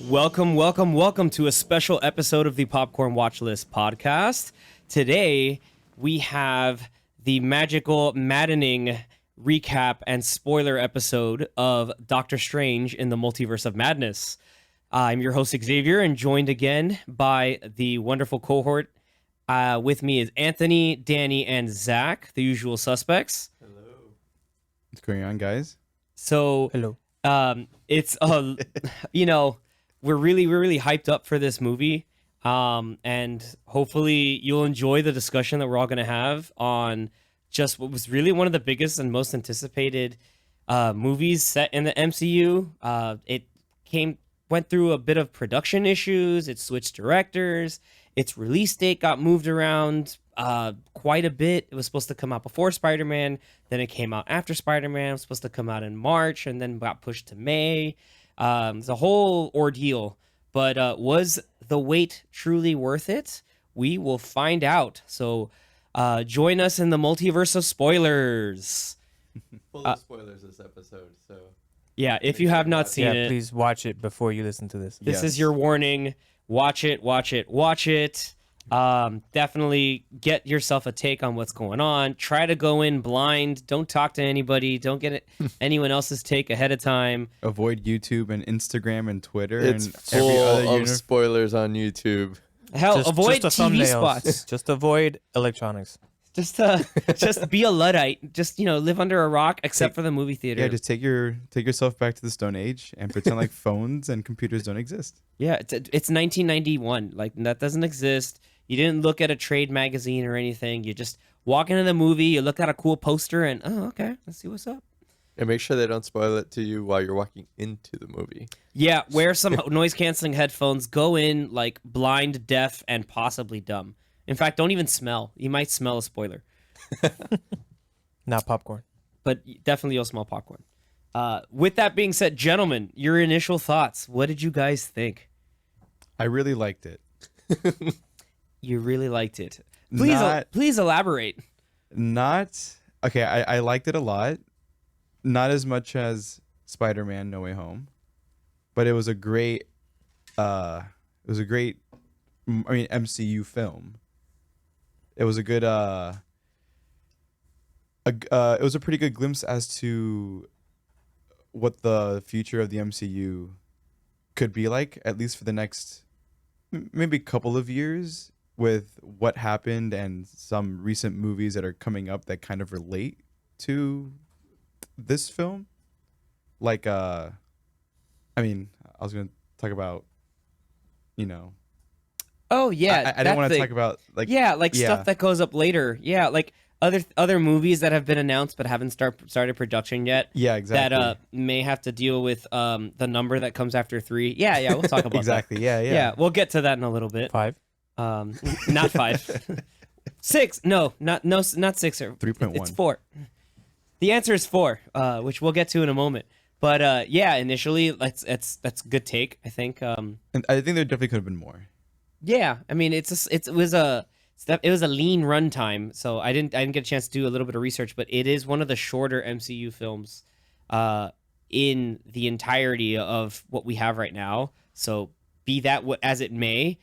Welcome to a special episode of the Popcorn Watch List podcast. Today, we have the magical, maddening recap and spoiler episode of Doctor Strange in the Multiverse of Madness. I'm your host, Xavier, and joined again by the wonderful cohort. With me is Anthony, Danny, and Zach, the usual suspects. Hello. What's going on, guys? So, hello. It's we're really hyped up for this movie, and hopefully you'll enjoy the discussion that we're all going to have on just what was really one of the biggest and most anticipated movies set in the MCU. It went through a bit of production issues. It switched directors. Its release date got moved around quite a bit. It was supposed to come out before Spider-Man, then it came out after Spider-Man. It was supposed to come out in March and then got pushed to May. It's a whole ordeal, but was the wait truly worth it? We will find out. So join us in the multiverse of spoilers. Full of spoilers this episode, so yeah, if you have not seen it, please watch it before you listen to this. This is your warning. Watch it. Definitely get yourself a take on what's going on. Try to go in blind. Don't talk to anybody. Don't get anyone else's take ahead of time. Avoid YouTube and Instagram and Twitter. it's and full every other of spoilers on YouTube. Hell, avoid the TV thumbnails. spots. Just avoid electronics. Just be a Luddite. Just live under a rock, except for the movie theater. Yeah, just take yourself back to the Stone Age and pretend like phones and computers don't exist. Yeah, it's 1991. Like, that doesn't exist. You didn't look at a trade magazine or anything. You just walk into the movie, you look at a cool poster, and, oh, okay, let's see what's up. And make sure they don't spoil it to you while you're walking into the movie. Yeah, wear some noise-canceling headphones. Go in, like, blind, deaf, and possibly dumb. In fact, don't even smell. You might smell a spoiler. Not popcorn. But definitely you'll smell popcorn. With that being said, gentlemen, your initial thoughts. What did you guys think? I really liked it. You really liked it. Please elaborate. Okay, I liked it a lot. Not as much as Spider-Man No Way Home, but it was a great MCU film. It was a good it was a pretty good glimpse as to what the future of the MCU could be like, at least for the next maybe couple of years, with what happened and some recent movies that are coming up that kind of relate to this film. Like I was going to talk about, Oh yeah, I didn't want to talk about stuff that goes up later. Yeah, like other movies that have been announced but haven't started production yet. Yeah, exactly. That may have to deal with the number that comes after 3. Yeah, we'll talk about exactly. that. Yeah, we'll get to that in a little bit. 5. Not 5. 6. No, not 6 or 3.1. It's 4. The answer is 4, which we'll get to in a moment. But initially, that's a good take, I think. And I think there definitely could have been more. Yeah, I mean, it was a lean runtime, so I didn't get a chance to do a little bit of research, but it is one of the shorter MCU films in the entirety of what we have right now. So be that as it may,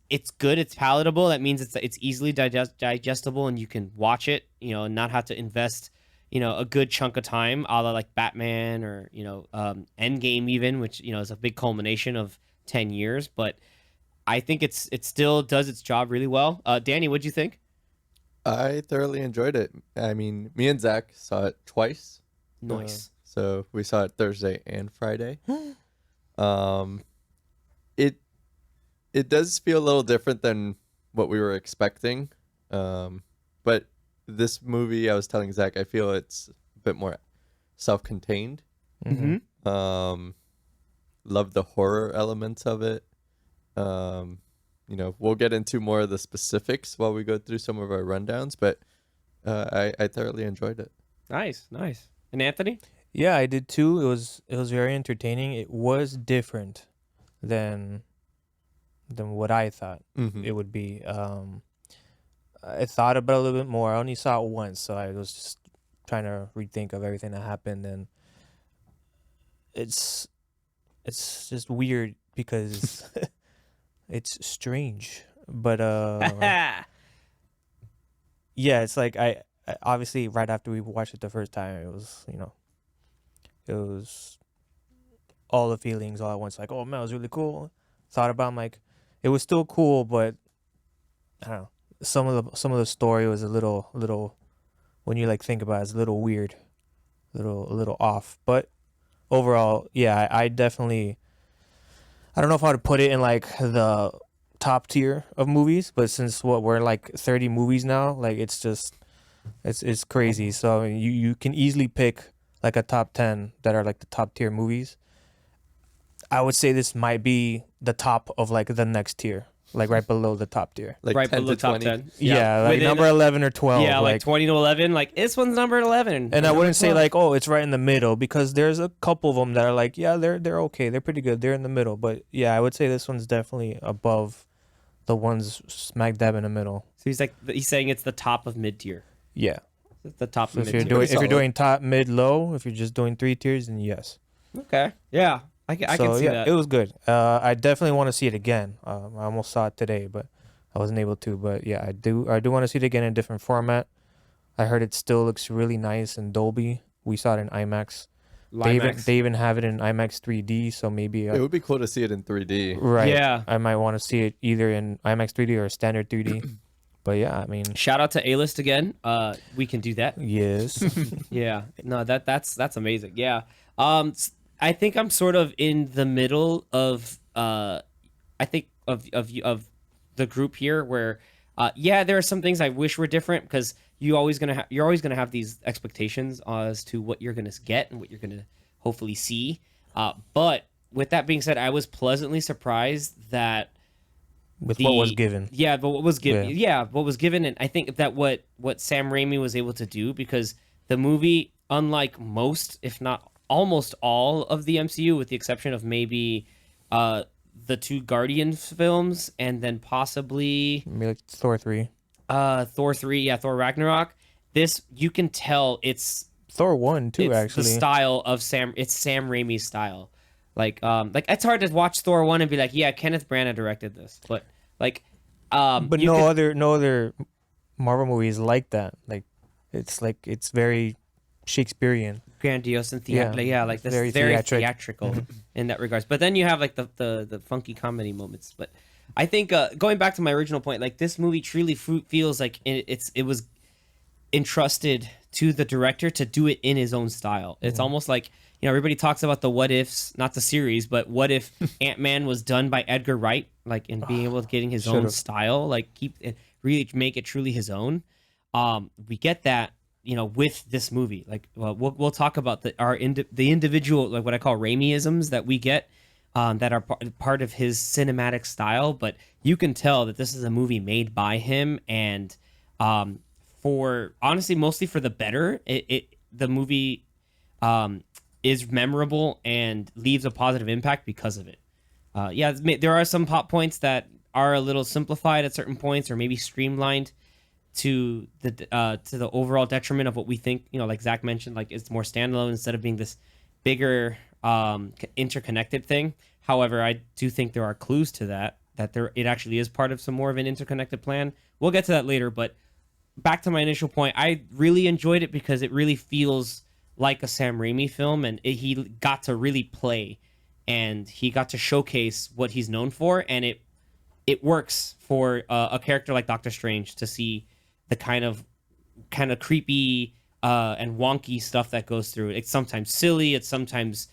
it's good, it's palatable. That means it's easily digestible, and you can watch it, and not have to invest, a good chunk of time, a la like Batman or Endgame even, which is a big culmination of 10 years, but I think it still does its job really well. Danny, what'd you think? I thoroughly enjoyed it. I mean, me and Zach saw it twice. Nice. So we saw it Thursday and Friday. It does feel a little different than what we were expecting. But this movie, I was telling Zach, I feel it's a bit more self-contained. Mm-hmm. Love the horror elements of it. We'll get into more of the specifics while we go through some of our rundowns, but I thoroughly enjoyed it. Nice. And Anthony? Yeah, I did too. It was very entertaining. It was different than what I thought it would be. I thought about it a little bit more. I only saw it once, so I was just trying to rethink of everything that happened, and it's just weird because it's strange. But yeah, it's like I obviously right after we watched it the first time, it was it was all the feelings all at once. Like, oh man, it was really cool. Thought about, I'm like, it was still cool, but I don't know. Some of the story was a little when you like think about it, it's a little weird, a little off. But overall, yeah, I definitely, I don't know if I would put it in like the top tier of movies, but since we're like 30 movies now, like it's just it's crazy. So I mean, you can easily pick like a top 10 that are like the top tier movies. I would say this might be the top of like the next tier, like right below the top tier. Like right 10 below to top 20. 10. Yeah, like Within- number 11 or 12. Yeah, like 20 to 11. Like, this one's number 11. And I Number wouldn't say 12. like, oh, it's right in the middle, because there's a couple of them that are like, yeah, they're okay, they're pretty good, they're in the middle. But yeah, I would say this one's definitely above the ones smack dab in the middle. So he's saying it's the top of mid tier. Yeah. It's the top So of if mid you're tier. doing top, mid, low, if you're just doing 3 tiers, then yes. Okay. Yeah. I can see that. It was good. I definitely want to see it again. I almost saw it today, but I wasn't able to. But yeah, I do want to see it again in a different format. I heard it still looks really nice in Dolby. We saw it in IMAX. They even have it in IMAX 3D, so maybe It would be cool to see it in 3D. right. Yeah. I might want to see it either in IMAX 3D or standard 3D. But yeah, I mean, Shout out to A-List again. We can do that. yes. Yeah. No, that's amazing. Yeah. I think I'm sort of in the middle of I think of the group here where yeah, there are some things I wish were different, because you're always gonna have these expectations as to what you're gonna get and what you're gonna hopefully see. But with that being said, I was pleasantly surprised that With what was given. Yeah, but what was given. Yeah. Yeah, what was given, and I think that what Sam Raimi was able to do, because the movie, unlike most, if not almost all of the MCU, with the exception of maybe the 2 Guardians films, and then possibly Maybe like Thor 3. Thor 3, yeah, Thor Ragnarok. This, you can tell it's Thor 1 too, it's actually. the style of Sam Raimi's style. Like it's hard to watch Thor 1 and be like, yeah, Kenneth Branagh directed this, but like But you no could- other Marvel movies like that. Like it's very Shakespearean. grandiose and Yeah, theatrical. Yeah, like this very very theatric. theatrical in that regards. But then you have like the funky comedy moments. But I think going back to my original point, like this movie truly feels like it was entrusted to the director to do it in his own style. It's almost like, everybody talks about the what ifs, not the series, but what if Ant-Man was done by Edgar Wright, like in being able to getting his own Should've. style, like really make it truly his own. We get that, with this movie. Like, we'll talk about the individual, like what I call Raimiisms that we get, that are part of his cinematic style. But you can tell that this is a movie made by him, and for honestly, mostly for the better. The movie is memorable and leaves a positive impact because of it. Yeah, there are some plot points that are a little simplified at certain points, or maybe streamlined to the overall detriment of what we think. Like Zach mentioned, like it's more standalone instead of being this bigger interconnected thing. However, I do think there are clues to that it actually is part of some more of an interconnected plan. We'll get to that later, but back to my initial point, I really enjoyed it because it really feels like a Sam Raimi film, and he got to really play, and he got to showcase what he's known for, and it works for a character like Doctor Strange to see the kind of creepy and wonky stuff that goes through it. It's sometimes silly, it's sometimes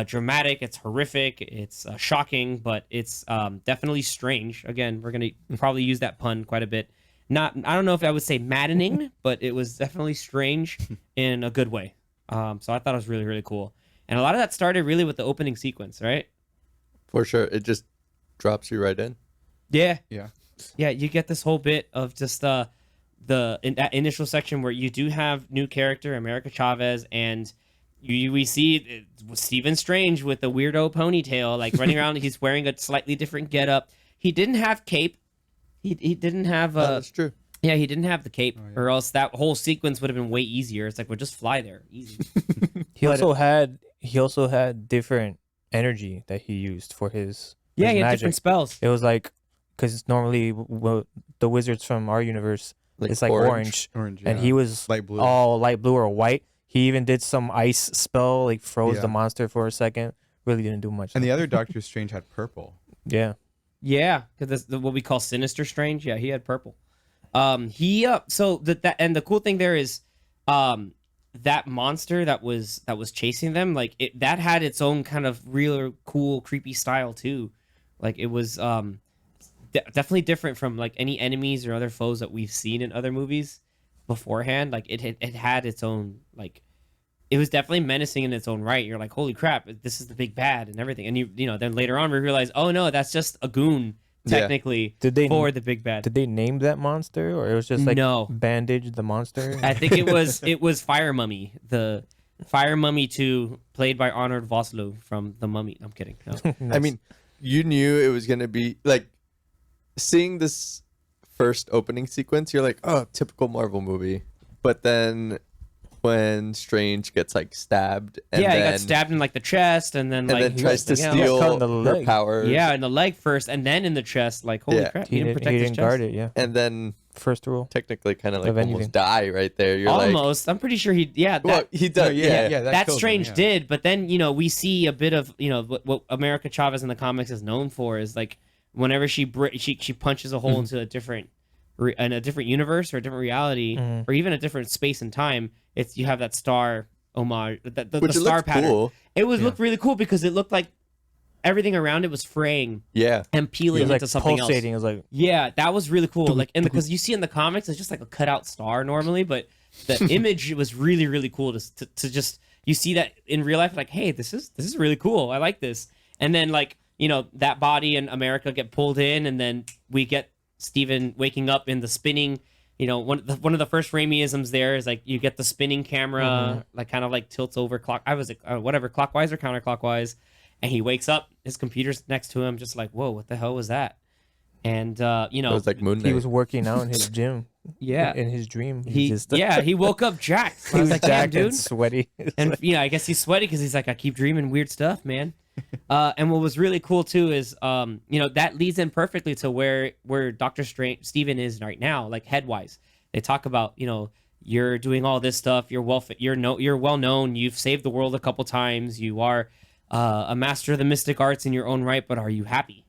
dramatic, it's horrific, it's shocking, but it's definitely strange. Again, we're gonna probably use that pun quite a bit. I don't know if I would say maddening, but it was definitely strange in a good way. So I thought it was really, really cool. And a lot of that started really with the opening sequence, right? For sure. It just drops you right in. Yeah. Yeah. Yeah, you get this whole bit of just in that initial section where you do have new character, America Chavez, and we see Stephen Strange with the weirdo ponytail, like running around. He's wearing a slightly different getup. He didn't have cape. He didn't have That's true. Yeah, he didn't have the cape, Oh, yeah. or else that whole sequence would have been way easier. It's like, we'll just fly there, easy. He But- also had different energy that he used for his Yeah, his he had magic. different spells. It was like, because normally the wizards from our universe, it's like orange, Orange, and yeah. he was light blue. all light blue or white. He even did some ice spell, like froze Yeah. the monster for a second. Really didn't do much. And though. the other Doctor Strange had purple. Yeah. Yeah, because that's what we call Sinister Strange. Yeah, he had purple. So that and the cool thing there is, that monster that was chasing them, like that had its own kind of real cool creepy style too. Like it was definitely different from like any enemies or other foes that we've seen in other movies beforehand. Like it had its own, like, it was definitely menacing in its own right. You're like, holy crap, this is the big bad and everything. And you know, then later on we realize, oh no, that's just a goon technically for the big bad. Did they name that monster, or it was just like No. Bandage the monster? I think it was Fire Mummy, the Fire Mummy 2, played by Arnold Vosloo from The Mummy. I'm kidding. No. I mean, you knew it was gonna be like seeing this first opening sequence. You're like, oh, typical Marvel movie. But then when Strange gets like stabbed, and yeah, then, he got stabbed in like the chest, and then like and then he tries was to like, yeah, cut steal in the her leg. powers. yeah, in the leg first, and then in the chest. Like, holy Yeah. crap, he didn't, protect his chest. guard it. Yeah. And then First rule. technically kind of like Of anything. almost die right there. You're like, Almost. I'm pretty sure he. Yeah, that, well, he does. No, yeah, that killed him, Strange yeah. did, but then we see a bit of what America Chavez in the comics is known for is like whenever she punches a hole into a different in a different universe or a different reality or even a different space and time, it's you have that star homage, the Which it star looks pattern. cool. It looked really cool because it looked like everything around it was fraying Yeah, and It peeling was like into something pulsating. else. It was like Yeah, that was really cool. Like, and because you see in the comics, it's just like a cutout star normally, but the image was really, really cool to just you see that in real life. Like, hey, this is really cool. I like this. And then like that body and America get pulled in, and then we get Steven waking up in the spinning. One of the first Raimi-isms there is like you get the spinning camera, like kind of like tilts over clockwise or counterclockwise. And he wakes up, his computer's next to him, just like, whoa, what the hell was that? And it was like Moon Knight. he was working out in his gym. yeah, In his dream. he woke up jacked. He I was was like, damn, jacked and dude. sweaty. And I guess he's sweaty because he's like, I keep dreaming weird stuff, man. And what was really cool too is, that leads in perfectly to where Doctor Strange, Steven is right now, like headwise. They talk about, you're doing all this stuff. You're well known. You've saved the world a couple times. You are a master of the mystic arts in your own right, but are you happy?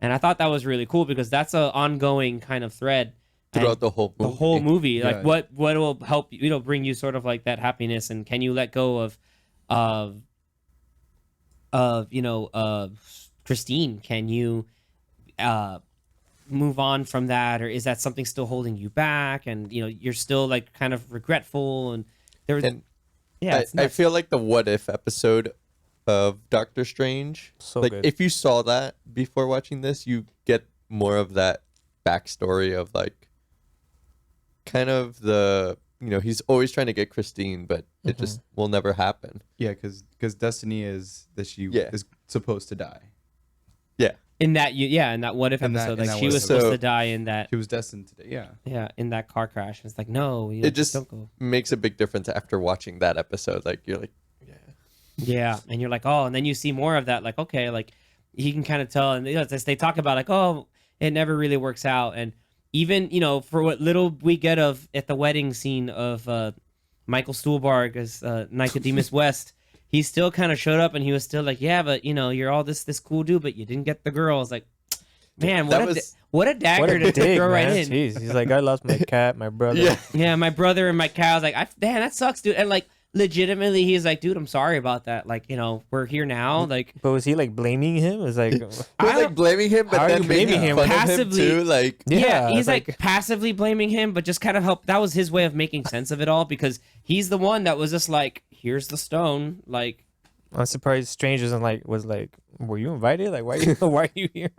And I thought that was really cool because that's an ongoing kind of thread throughout the whole the movie. whole movie. Yeah. Like what will help bring you sort of like that happiness, and can you let go of Christine? Can you move on from that, or is that something still holding you back? And you're still like kind of regretful, and there was And it's I nuts. feel like the what if episode of Doctor Strange. So like good. if you saw that before watching this, you get more of that backstory of like kind of the he's always trying to get Christine, but it just will never happen. Yeah, because Destiny is that she Yeah. is supposed to die. Yeah. in that what if In that- episode, in like that she what was if supposed episode. to die in that She was destined to die. Yeah. in that car crash. It's like, no, It just don't go. makes a big difference after watching that episode. Like you're like, Yeah, and you're like, oh, and then you see more of that, like, okay, like he can kind of tell, and they talk about like, oh, it never really works out, and even for what little we get of at the wedding scene of Michael Stuhlbarg as Nicodemus West, he still kind of showed up, and he was still like, yeah, but you're all this cool dude, but you didn't get the girl. I was like, man, That what was- what a dagger What a to dig, throw right man. in. Jeez. He's like, I lost my cat, my brother. yeah. Yeah, my brother and my cat. I was like, damn, that sucks, dude. And like, legitimately, he's like, dude, I'm sorry about that. Like, we're here now. Like, But was he like blaming him? It was like, He was like blaming him, How but are then you making blaming him? fun Passively. of him too. Like yeah, he's it's like passively blaming him, but just kind of help. That was his way of making sense of it all because he's the one that was just like, here's the stone. Like, I'm surprised Strange was like, were you invited? Like, why are you here?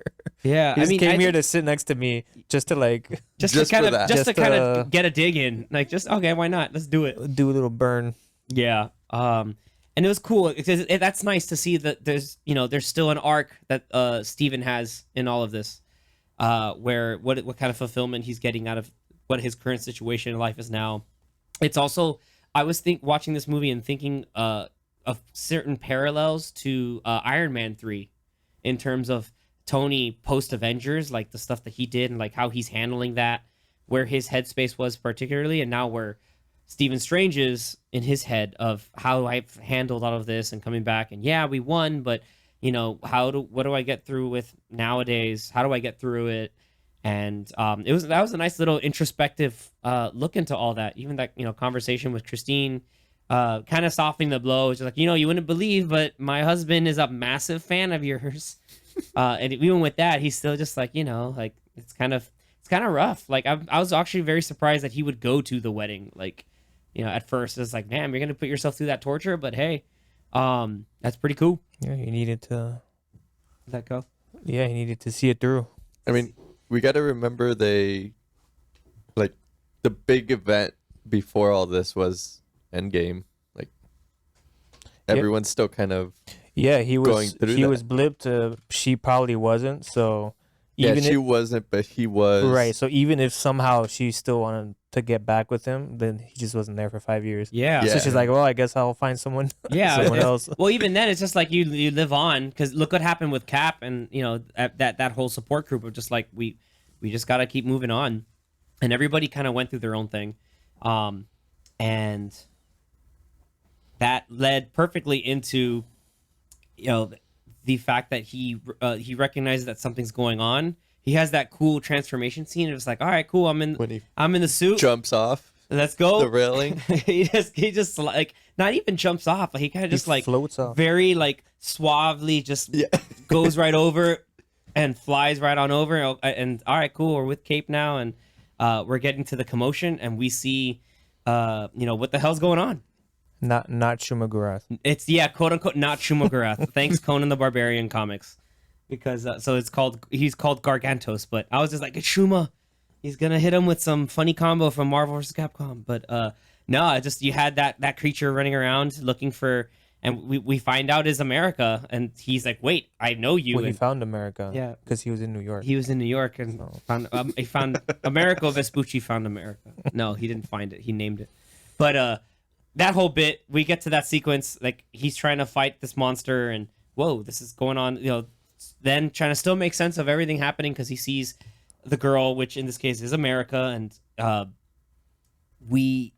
yeah, He just came I here to sit next to me just to like just just to kind for of that. just to Just, kind of get a dig in. Like, just okay, why not? Let's do it. do a little burn. Yeah. And it was cool because that's nice to see that there's still an arc that Steven has in all of this, where what kind of fulfillment he's getting out of what his current situation in life is now. It's also, I was watching this movie and thinking of certain parallels to Iron Man 3 in terms of Tony post Avengers, like the stuff that he did and like how he's handling that, where his headspace was particularly, and now where Stephen Strange is in his head of how I've handled all of this and coming back, and yeah, we won, but you know, what do I get through with nowadays? How do I get through it? And that was a nice little introspective look into all that. Even that, you know, conversation with Christine, kind of softening the blow. It's just like, you know, you wouldn't believe, but my husband is a massive fan of yours. And even with that, he's still just like, you know, like it's kind of rough. Like I was actually very surprised that he would go to the wedding. Like, you know, at first it's like, man, you're gonna put yourself through that torture, but hey, that's pretty cool. Yeah, he needed to let go. Yeah, he needed to see it through. I mean, we got to remember the big event before all this was Endgame. Like everyone's still kind of he was going through he that. was blipped. She probably wasn't. So she wasn't, but he was. Right. So even if somehow she still wanted to get back with him, then he just wasn't there for 5 years. Yeah. So she's like, well, I guess I'll find someone. Yeah, someone else. Well, even then, it's just like you live on, because look what happened with Cap and, you know, that whole support group of just like we just got to keep moving on, and everybody kind of went through their own thing, and that led perfectly into, you know, the fact that he recognizes that something's going on. He has that cool transformation scene. It's like, all right, cool. I'm in the suit. Jumps off. Let's go. The railing. he just like not even jumps off, but he kind of just like floats off. Very like suavely just goes right over and flies right on over. And all right, cool. We're with Cape now, and we're getting to the commotion, and we see, you know, what the hell's going on. Not Shumagurath. It's quote unquote not Shumagurath. Thanks, Conan the Barbarian comics, because so he's called Gargantos, but I was just like, it's Shuma. He's gonna hit him with some funny combo from Marvel vs. Capcom, but no, you had that creature running around looking for, and we find out is America, and he's like, wait, I know you. Well, he found America. Yeah, because he was in New York. He was in New York and he found America. Vespucci found America. No, he didn't find it. He named it. But that whole bit, we get to that sequence, like he's trying to fight this monster, and whoa, this is going on. You know, then trying to still make sense of everything happening because he sees the girl, which in this case is America, and we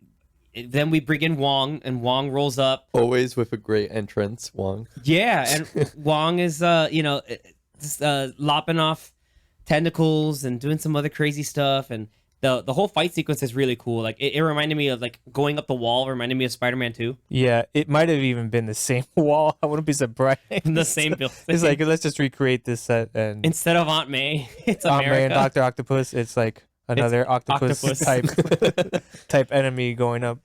bring in Wong, and Wong rolls up. Always with a great entrance, Wong. Yeah, and Wong is you know, just lopping off tentacles and doing some other crazy stuff, and the whole fight sequence is really cool. Like it reminded me of like going up the wall. Reminded me of Spider-Man 2. Yeah, it might have even been the same wall. I wouldn't be surprised. The same building. It's like, let's just recreate this set, and instead of Aunt May, it's Aunt America. May and Dr. Octopus. It's like another octopus type enemy going up.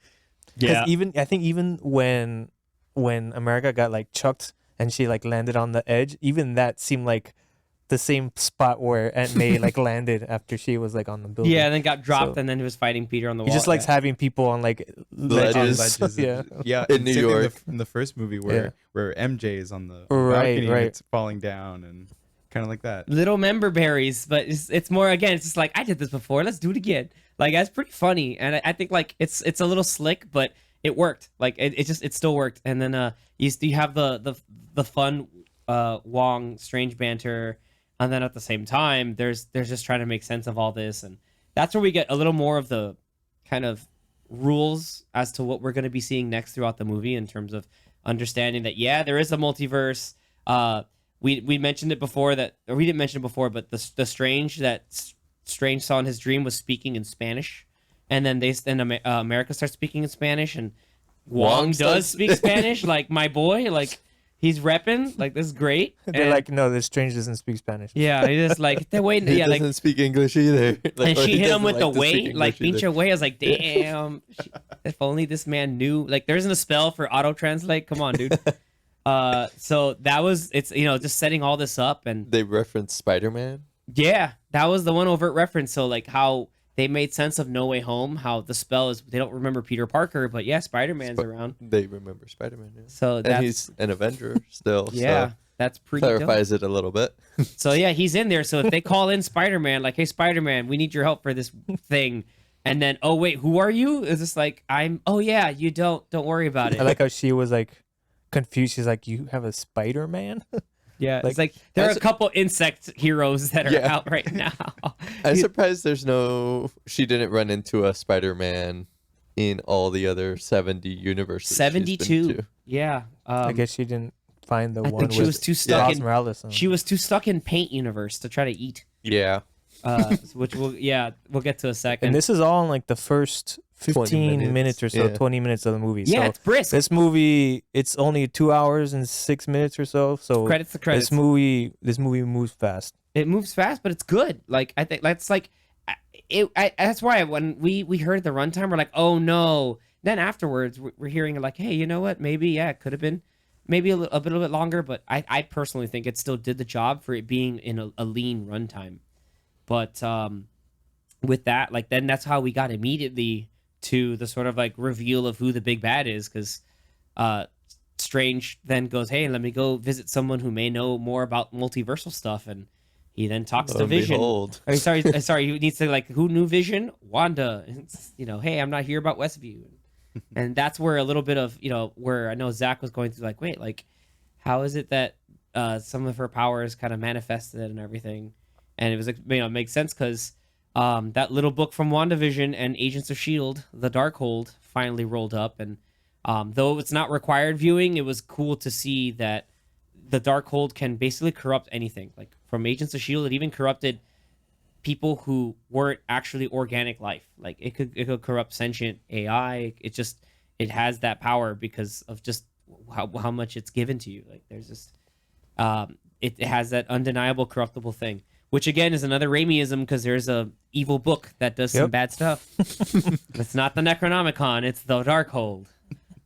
Yeah. I think even when America got like chucked and she like landed on the edge, even that seemed like the same spot where Aunt May like landed after she was like on the building. Yeah, and then got dropped, and then he was fighting Peter on the wall. He just likes having people on like ledges. Yeah, in New York. In the first movie where MJ is on the Right, balcony, right. it's falling down and kind of like that. Little member berries, but it's more, again, it's just like, I did this before, let's do it again. Like, that's pretty funny, and I think like it's a little slick, but it worked. Like it still worked. And then you have the fun Wong Strange banter, and then at the same time there's just trying to make sense of all this, and that's where we get a little more of the kind of rules as to what we're going to be seeing next throughout the movie, in terms of understanding that there is a multiverse. We mentioned it before, or we didn't mention it before, but the Strange that Strange saw in his dream was speaking in Spanish, and then America starts speaking in Spanish, and Wong does speak Spanish, like my boy, like he's repping, like this is great. They're like, no, the Strange doesn't speak Spanish. Yeah, he just like they're waiting. He Yeah, doesn't like, speak English either. and she hit him with the way, way, like pinche way. I was like, damn, if only this man knew. Like, there isn't a spell for auto translate. Come on, dude. So it's just setting all this up, and They reference Spider-Man. yeah, that was the one overt reference. So like how they made sense of No Way Home, how the spell is, they don't remember Peter Parker, but yeah, Spider-Man's around. They remember Spider-Man. Yeah. So And that's, he's an Avenger still. yeah, So that's pretty dope. clarifies it a little bit. So yeah, he's in there. So if they call in Spider-Man, like, hey, Spider-Man, we need your help for this thing, and then oh wait, who are you? It's just like oh yeah, you don't worry about it. I like how she was like confused. She's like, "You have a Spider-Man?" Yeah, Like, it's like there are a couple insect heroes that are out right now. I'm surprised she didn't run into a Spider-Man in all the other 70 universes. she's been 72. to. Yeah. I guess she didn't find the I one think she with was too stuck Miles in Morales. she was too stuck in Paint universe to try to eat. Yeah. Which we'll get to a second. And this is all in like the first 15 minutes, minutes, or so, yeah. 20 minutes of the movie. yeah, So it's brisk. this movie, it's only 2 hours and 6 minutes or so. So Credits to credits. this movie moves fast. It moves fast, but it's good. Like I think that's like that's why when we heard the runtime, we're like, oh no. Then afterwards, we're hearing like, hey, you know what? Maybe it could have been maybe a little bit longer, but I personally think it still did the job for it being in a lean runtime. But with that, like then that's how we got immediately to the sort of like reveal of who the big bad is, because Strange then goes, hey, let me go visit someone who may know more about multiversal stuff, and he then talks to Vision. Behold. Sorry, he needs to like, who knew Vision? Wanda. It's, hey, I'm not here about Westview. And that's where a little bit of, where I know Zach was going through like, wait, like, how is it that some of her powers kind of manifested and everything? And it was, it makes sense because that little book from WandaVision and Agents of S.H.I.E.L.D., The Darkhold, finally rolled up. And though it's not required viewing, it was cool to see that the Darkhold can basically corrupt anything. Like from Agents of S.H.I.E.L.D., it even corrupted people who weren't actually organic life. Like it could corrupt sentient AI. It has that power because of just how much it's given to you. Like there's just it has that undeniable corruptible thing, which again is another Raimiism because there's a evil book that does some bad stuff. It's not the Necronomicon, it's the Darkhold.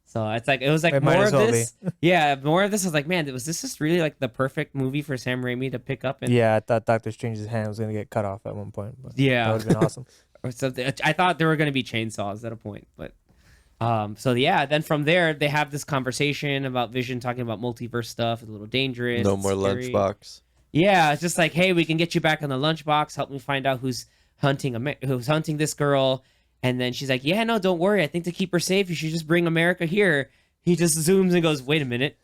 So it's like it was like It might more as of well this. Yeah, more of this. I was like, man, was this just really like the perfect movie for Sam Raimi to pick up? And Yeah, I thought Doctor Strange's hand was gonna get cut off at one point. But Yeah. that would have been awesome. or something. I thought there were going to be chainsaws at a point, but so yeah. Then from there, they have this conversation about Vision talking about multiverse stuff. It's a little dangerous. No it's more scary. lunchbox. Yeah, it's just like, hey, we can get you back on the lunchbox. Help me find out who's hunting this girl. And then she's like, yeah, no, don't worry. I think to keep her safe, you should just bring America here. He just zooms and goes, wait a minute.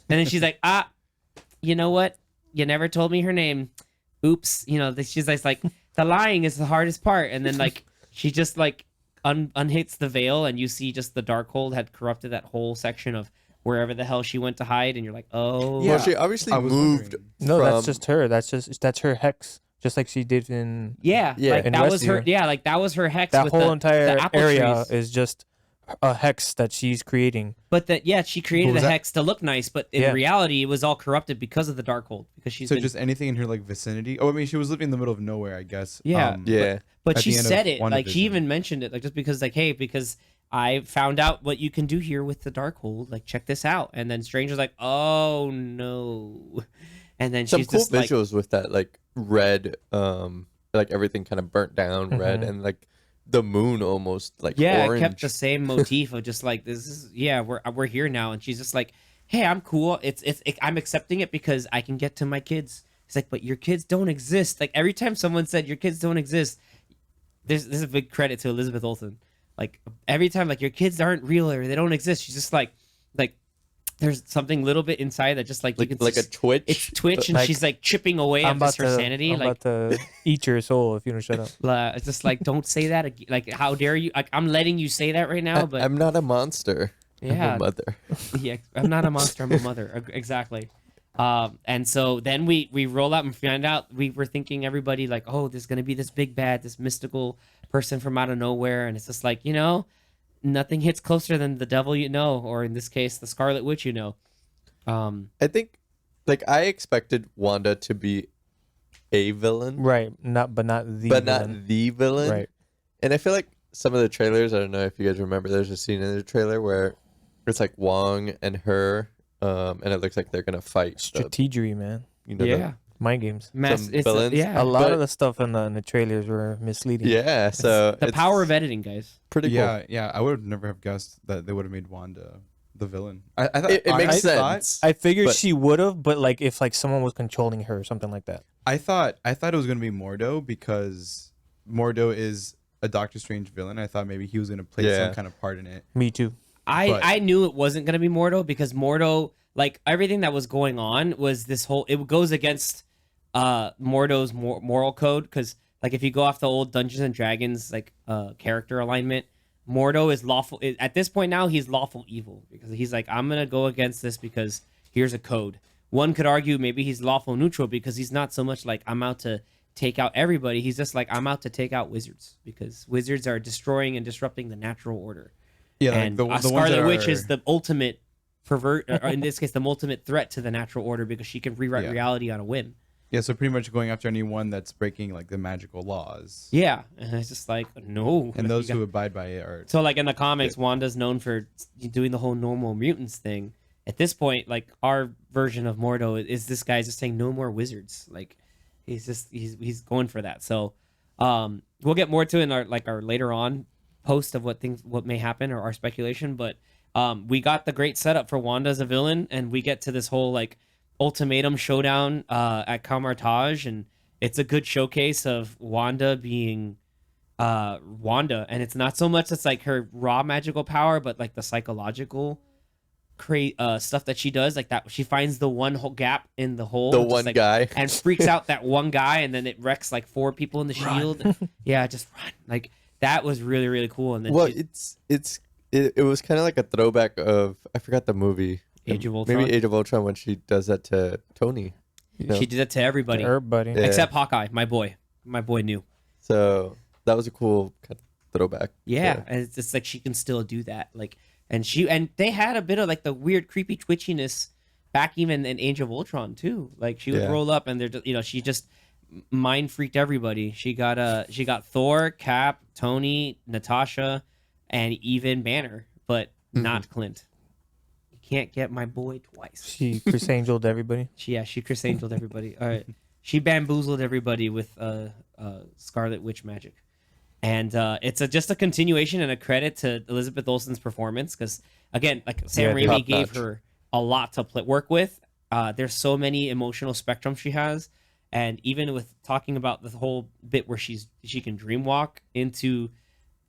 And then she's like, you know what? You never told me her name. Oops. She's like, the lying is the hardest part. And then like, she just like unhits the veil and you see just the Darkhold had corrupted that whole section of wherever the hell she went to hide. And you're like, oh. Well, she obviously I was moved. wondering. No, from, that's just her. That's her hex, just like she did in Yeah. Yeah. Like In that was her. Westview. Yeah. Like that was her hex. that with whole the entire apple area trees. is just a hex that she's creating. But she created What a was that? hex to look nice, but in reality, it was all corrupted because of the Darkhold. Because she's So been, just anything in her like vicinity. Oh, I mean, she was living in the middle of nowhere, I guess. Yeah. Yeah. but at she the end of said it like she WandaVision. even mentioned it like just because like, hey, because I found out what you can do here with the Darkhold. Like check this out. And then Strange was like, oh no. And then Some she's cool just like, visuals with that, like red, like everything kind of burnt down red, and like the moon almost like yeah, orange. it kept the same motif of just like this is we're here now, and she's just like, hey, I'm cool. I'm accepting it because I can get to my kids. It's like, but your kids don't exist. Like every time someone said your kids don't exist, this is a big credit to Elizabeth Olsen. Like every time, like your kids aren't real or they don't exist. She's just like there's something little bit inside that just like you can like a twitch. It's twitch, and Like, she's like chipping away at just her sanity. I'm Like about to eat your soul if you don't shut up. it's just like, don't say that again. Like how dare you? Like I'm letting you say that right now, but I'm not a monster. Yeah. I'm a mother. yeah, I'm not a monster. I'm a mother. Exactly. And so then we roll out and find out we were thinking everybody like, oh, there's gonna be this big bad, this mystical person from out of nowhere, and it's just like, nothing hits closer than the devil, or in this case, the Scarlet Witch, I think, like, I expected Wanda to be a villain, Right. Not the but villain. not the villain. Right. And I feel like some of the trailers, I don't know if you guys remember, there's a scene in the trailer where it's like Wong and her, and it looks like they're gonna fight. Strategery, man. yeah, Mind games. some villains. A lot But- of the stuff in the trailers were misleading. Yeah, so the it's power of editing, guys. pretty cool. Yeah. I would never have guessed that they would have made Wanda the villain. I thought It makes I sense. I figured But- she would have, but like if like someone was controlling her or something like that. I thought it was gonna be Mordo because Mordo is a Doctor Strange villain. I thought maybe he was gonna play Yeah. some kind of part in it. Me too. But- I knew it wasn't gonna be Mordo because Mordo, like everything that was going on was this whole. It goes against Mordo's moral code because like if you go off the old Dungeons and Dragons like character alignment, Mordo is lawful at this point now. He's lawful evil because he's like, I'm gonna go against this because here's a code. One could argue maybe he's lawful neutral because he's not so much like I'm out to take out everybody. He's just like I'm out to take out wizards because wizards are destroying and disrupting the natural order. Yeah, And like the ones Scarlet that Witch are- is the ultimate pervert, or in this case, the ultimate threat to the natural order because she can rewrite Yeah. reality on a whim. Yeah, so pretty much going after anyone that's breaking like the magical laws. Yeah, and it's just like no. And You those got- who abide by it are. So like in the comics, Wanda's known for doing the whole normal mutants thing. At this point, like our version of Mordo is this guy's just saying no more wizards. Like he's going for that. So we'll get more to it in our later on post of what may happen or our speculation. But we got the great setup for Wanda as a villain, and we get to this whole like ultimatum showdown at Kamar-Taj, and it's a good showcase of Wanda being Wanda, and it's not so much it's like her raw magical power, but like the psychological stuff that she does, like that she finds the one whole gap in the hole, The just, one like, guy. and freaks out that one guy, and then it wrecks like 4 people in the shield. Yeah, just run. Like that was really really cool. And then Well, she- it was kind of like a throwback of I forgot the movie. Age of Ultron. Maybe Age of Ultron when she does that to Tony. You know? she did it to everybody Everybody. Yeah. except Hawkeye, my boy. My boy knew. So that was a cool kind of throwback. Yeah, to- and it's just like she can still do that. Like, and they had a bit of like the weird creepy twitchiness back even in Age of Ultron too. Like she would Yeah. roll up and she just mind freaked everybody. She got Thor, Cap, Tony, Natasha, and even Banner, but not Clint. You can't get my boy twice. She Chris Angeled everybody. She Chris Angeled everybody. All right, she bamboozled everybody with Scarlet Witch magic. And it's just a continuation and a credit to Elizabeth Olsen's performance because, again, like Sam Yeah, Raimi top gave notch. her a lot to work with. There's so many emotional spectrum she has, and even with talking about the whole bit where she can dreamwalk into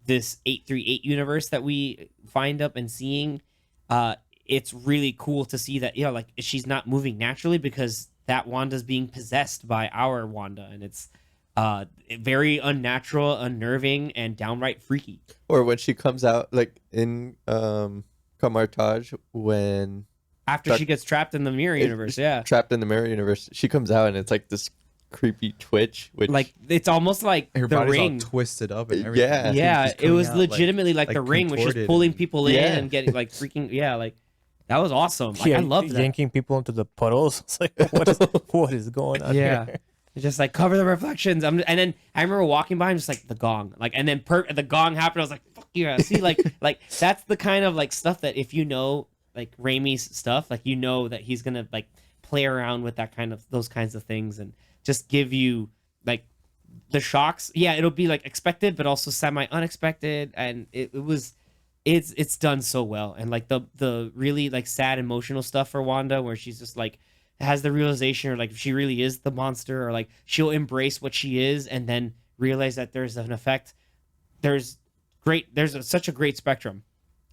this 838 universe that we find up and seeing, it's really cool to see that like she's not moving naturally because that Wanda's being possessed by our Wanda, and it's very unnatural, unnerving, and downright freaky. Or when she comes out like in Kamar-Taj when After she gets trapped in the mirror universe, yeah. trapped in the mirror universe, she comes out and it's like this creepy twitch, which Like it's almost like Her the body's ring. all twisted up and everything. Yeah. Yeah, She's it coming was out, legitimately like the like ring, which is contorted pulling and- people in Yeah. and getting like freaking like that was awesome. Like, I loved that. yanking people into the puddles. It's like what is going on Yeah. here? It's just like cover the reflections. And then I remember walking by and just like the gong, like, and then the gong happened. I was like, fuck yeah. See, like that's the kind of like stuff that if you know like Raimi's stuff, like you know that he's gonna like play around with that kind of those kinds of things and just give you like the shocks. Yeah, it'll be like expected, but also semi unexpected, and it's done so well. And like the really like sad emotional stuff for Wanda, where she's just like has the realization, or like if she really is the monster, or like she'll embrace what she is and then realize that there's an effect. There's such a great spectrum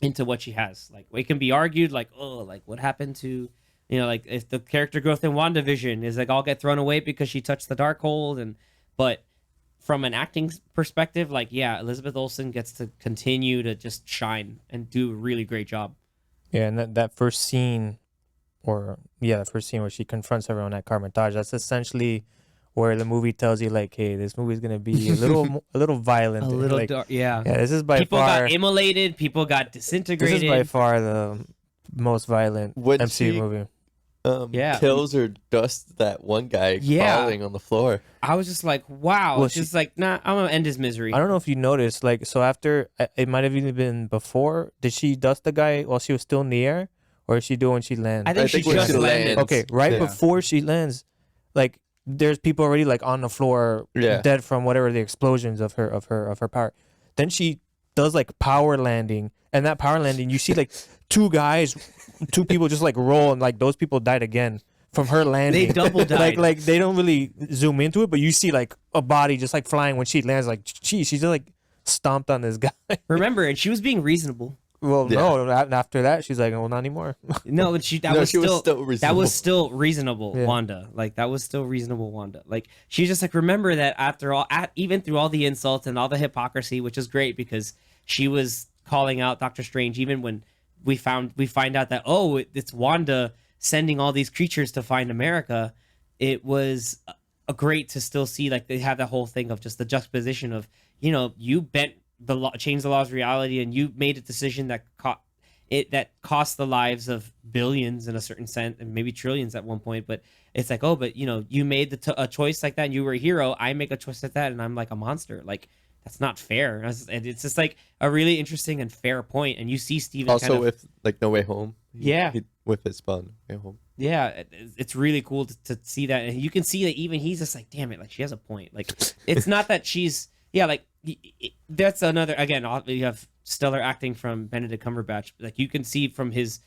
into what she has. Like it can be argued like, oh, like what happened to, like if the character growth in WandaVision is like all get thrown away because she touched the Darkhold, but from an acting perspective, like yeah, Elizabeth Olsen gets to continue to just shine and do a really great job. Yeah, and that first scene, the first scene where she confronts everyone at Kamar-Taj, that's essentially where the movie tells you like, hey, this movie's gonna be a little violent, A little like, dark, yeah. yeah, this is by People far got immolated. People got this disintegrated. is by far the most violent When MCU she- movie. Yeah. kills or dusts that one guy Yeah. falling on the floor. I was just like, wow. Well, It's just like, nah, I'm gonna end his misery. I don't know if you noticed, like, so after it might have even been before. Did she dust the guy while she was still in the air, or is she doing when she lands? I think she when just she landed. lands. Okay, right Yeah. before she lands, like there's people already like on the floor, Yeah. dead from whatever the explosions of her power. Then she does like power landing, and that power landing, you see like two people just like roll, and like those people died again from her landing. They double died. like they don't really zoom into it, but you see like a body just like flying when she lands. Like, geez, she's just like stomped on this guy. Remember, and she was being reasonable. Well, Yeah. no, after that, she's like, well, not anymore. No, but that No, was she was still, still that reasonable. was still reasonable, Yeah. Wanda. Like that was still reasonable, Wanda. Like she's just like, remember that after all, even through all the insults and all the hypocrisy, which is great because she was calling out Doctor Strange, even when we find out that it's Wanda sending all these creatures to find America. It was great to still see like they have that whole thing of just the juxtaposition of you bent the law, changed the laws of reality, and you made a decision that cost the lives of billions in a certain sense, and maybe trillions at one point. But it's like, but you made a choice like that, and you were a hero. I make a choice like that, and I'm like a monster. Like that's not fair. And it's just like a really interesting and fair point. And you see Steven Also with like No Way Home. Yeah. With his spell No Way Home. Yeah, it's really cool to see that, and you can see that even he's just like, damn it, like she has a point. Like it's not that she's like that's another, again, you have stellar acting from Benedict Cumberbatch. Like you can see from his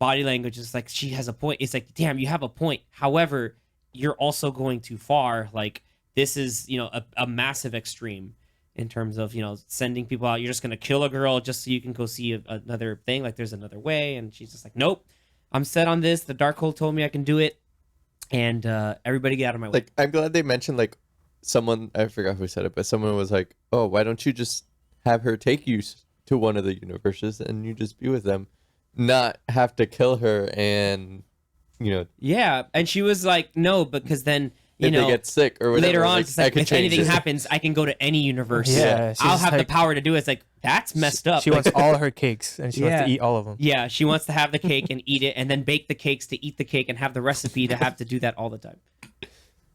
body language, it's like she has a point. It's like, damn, you have a point. However, you're also going too far. Like this is a massive extreme in terms of sending people out. You're just gonna kill a girl just so you can go see another thing. Like there's another way, and she's just like, nope, I'm set on this. The Darkhold told me I can do it, and everybody get out of my way. Like I'm glad they mentioned like someone, I forgot who said it, but someone was like, oh, why don't you just have her take you to one of the universes and you just be with them, not have to kill her and Yeah, and she was like, no, because then if they get sick or whatever. later on, like, it's like, I could if change anything it. happens, I can go to any universe. Yeah, she's I'll have the like- power to do it. It's like that's messed up. She Like, wants all her cakes, and she wants Yeah. to eat all of them. yeah, she wants to have the cake and eat it, and then bake the cakes to eat the cake and have the recipe to have to do that all the time.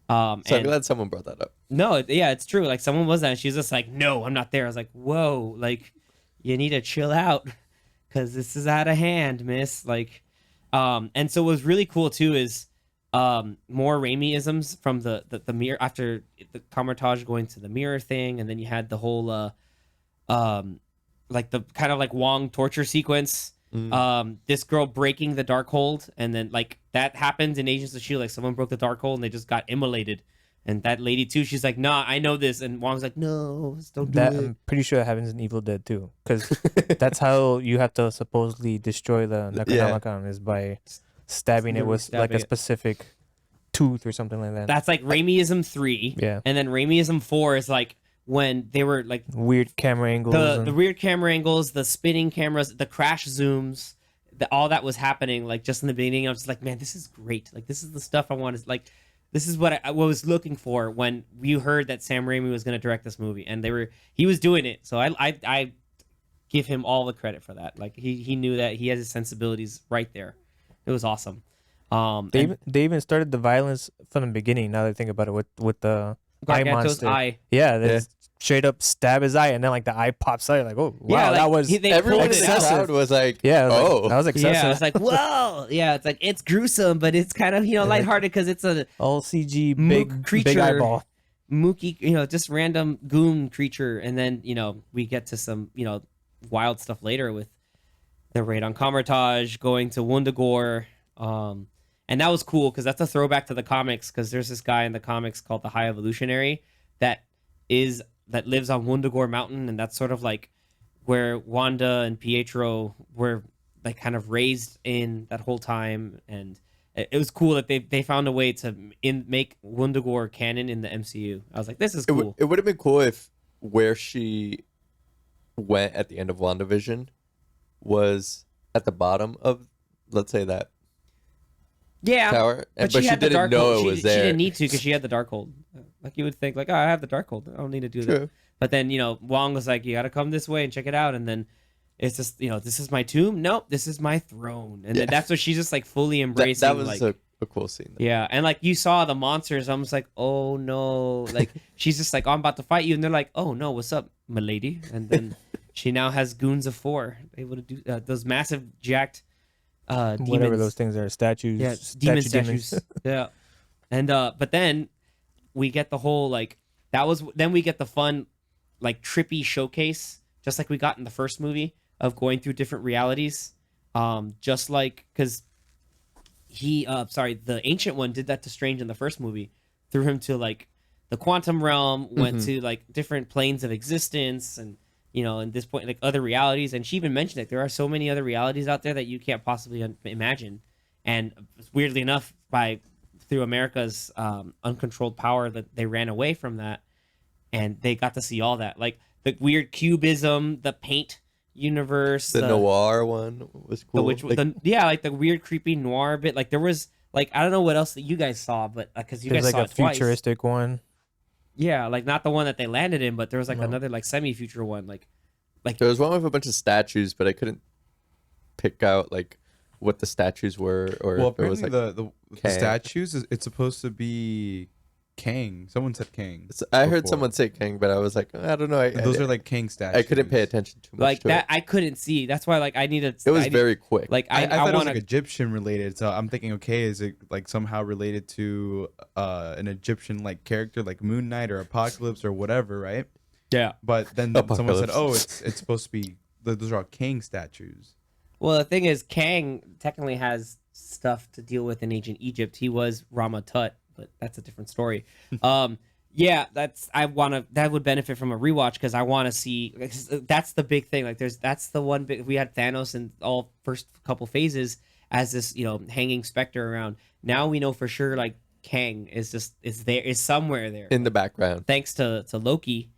So I'm And glad someone brought that up. no, it's true. Like someone was that, and she's just like, no, I'm not there. I was like, whoa, like you need to chill out because this is out of hand, miss. Like, and so what was really cool too is more Raimi-isms from the mirror after the Kamar-Taj going to the mirror thing, and then you had the whole like the kind of like Wong torture sequence. This girl breaking the Darkhold, and then like that happened in Agents of S.H.I.E.L.D. Like someone broke the Darkhold and they just got immolated. And that lady too, she's like, nah, I know this. And Wong's like, no, don't do That it. I'm pretty sure it happens in Evil Dead too, because that's how you have to supposedly destroy the Necronomicon is by stabbing it with like Stabbing a it. specific tooth or something like that. That's like Raimiism 3. Yeah. And then Raimiism 4 is like when they were like Weird camera angles. the weird camera angles, the spinning cameras, the crash zooms, all that was happening like just in the beginning. I was just like, man, this is great. Like this is the stuff I wanted. Like this is what I was looking for when you heard that Sam Raimi was going to direct this movie, and he was doing it. So I give him all the credit for that. Like he knew that he has his sensibilities right there. It was awesome. They even started the violence from the beginning. Now that I think about it, with the eye Garganto's monster. eye. Yeah, they Yeah. straight up stab his eye, and then like the eye pops out. You're like, oh wow, Yeah, like, that was they Everyone pulled in it the out. excessive. crowd was like, yeah, oh, that was excessive. Yeah, it's like whoa. Yeah, it's like it's gruesome, but it's kind of lighthearted because it's a all CG Mook big creature. big eyeball. mookie, just random goon creature, and then we get to some wild stuff later with the raid on Kamar-Taj, going to Wundagore, and that was cool because that's a throwback to the comics. Because there's this guy in the comics called the High Evolutionary that lives on Wundagore Mountain, and that's sort of like where Wanda and Pietro were like kind of raised in that whole time, and it was cool that they found a way to make Wundagore canon in the MCU. I was like, this is cool. It would have been cool if where she went at the end of WandaVision was at the bottom of, let's say, that Yeah, tower, but she had the didn't know Darkhold. it was She there. didn't need to because she had the Darkhold. Like you would think, like, oh, I have the Darkhold. I don't need to do that. True. But then Wong was like, you got to come this way and check it out. And then it's just this is my tomb. Nope, this is my throne. And then that's what she's just like fully embracing. That was like, a cool scene. Though. yeah, and like you saw the monsters. I'm just like, oh no, like she's just like, oh, I'm about to fight you, and they're like, oh no, what's up, milady? And then she now has goons of 4 able to do those massive jacked demons. Whatever those things are, statues. Yeah, demon statues. Yeah, and but then we get the whole like then we get the fun like trippy showcase, just like we got in the first movie of going through different realities. Just like because the Ancient One did that to Strange in the first movie, threw him to like the quantum realm, went to like different planes of existence, and you know, at this point, like other realities. And she even mentioned it. There are so many other realities out there that you can't possibly imagine. And weirdly enough, through America's uncontrolled power, that they ran away from that, and they got to see all that, like the weird cubism, the paint universe, The noir one was cool. like the weird creepy noir bit. Like there was like I don't know what else that you guys saw, but because you There's guys like saw a it twice. futuristic one. Yeah, like not the one that they landed in, but there was like No. another like semi-future one, like There was one with a bunch of statues, but I couldn't pick out like what the statues were, or Well, if it was apparently like. the Kang. statues it's supposed to be Kang. Someone said Kang. I heard before. someone say King, but I was like, I don't know. Those are like Kang statues. I couldn't pay attention too much like to that. it. I couldn't see. That's why like I needed. It was very quick. like I thought it was want like Egyptian related, so I'm thinking, okay, is it like somehow related to an Egyptian like character like Moon Knight or Apocalypse or whatever, right? yeah. But then someone said, oh, it's supposed to be those are all Kang statues. Well, the thing is, Kang technically has stuff to deal with in ancient Egypt. He was Rama Tut, but that's a different story. Yeah, that would benefit from a rewatch because I want to see. That's the big thing. Like, that's the one big. We had Thanos in all first couple phases as this, you know, hanging specter around. Now we know for sure, like Kang is somewhere there in the background. thanks to Loki.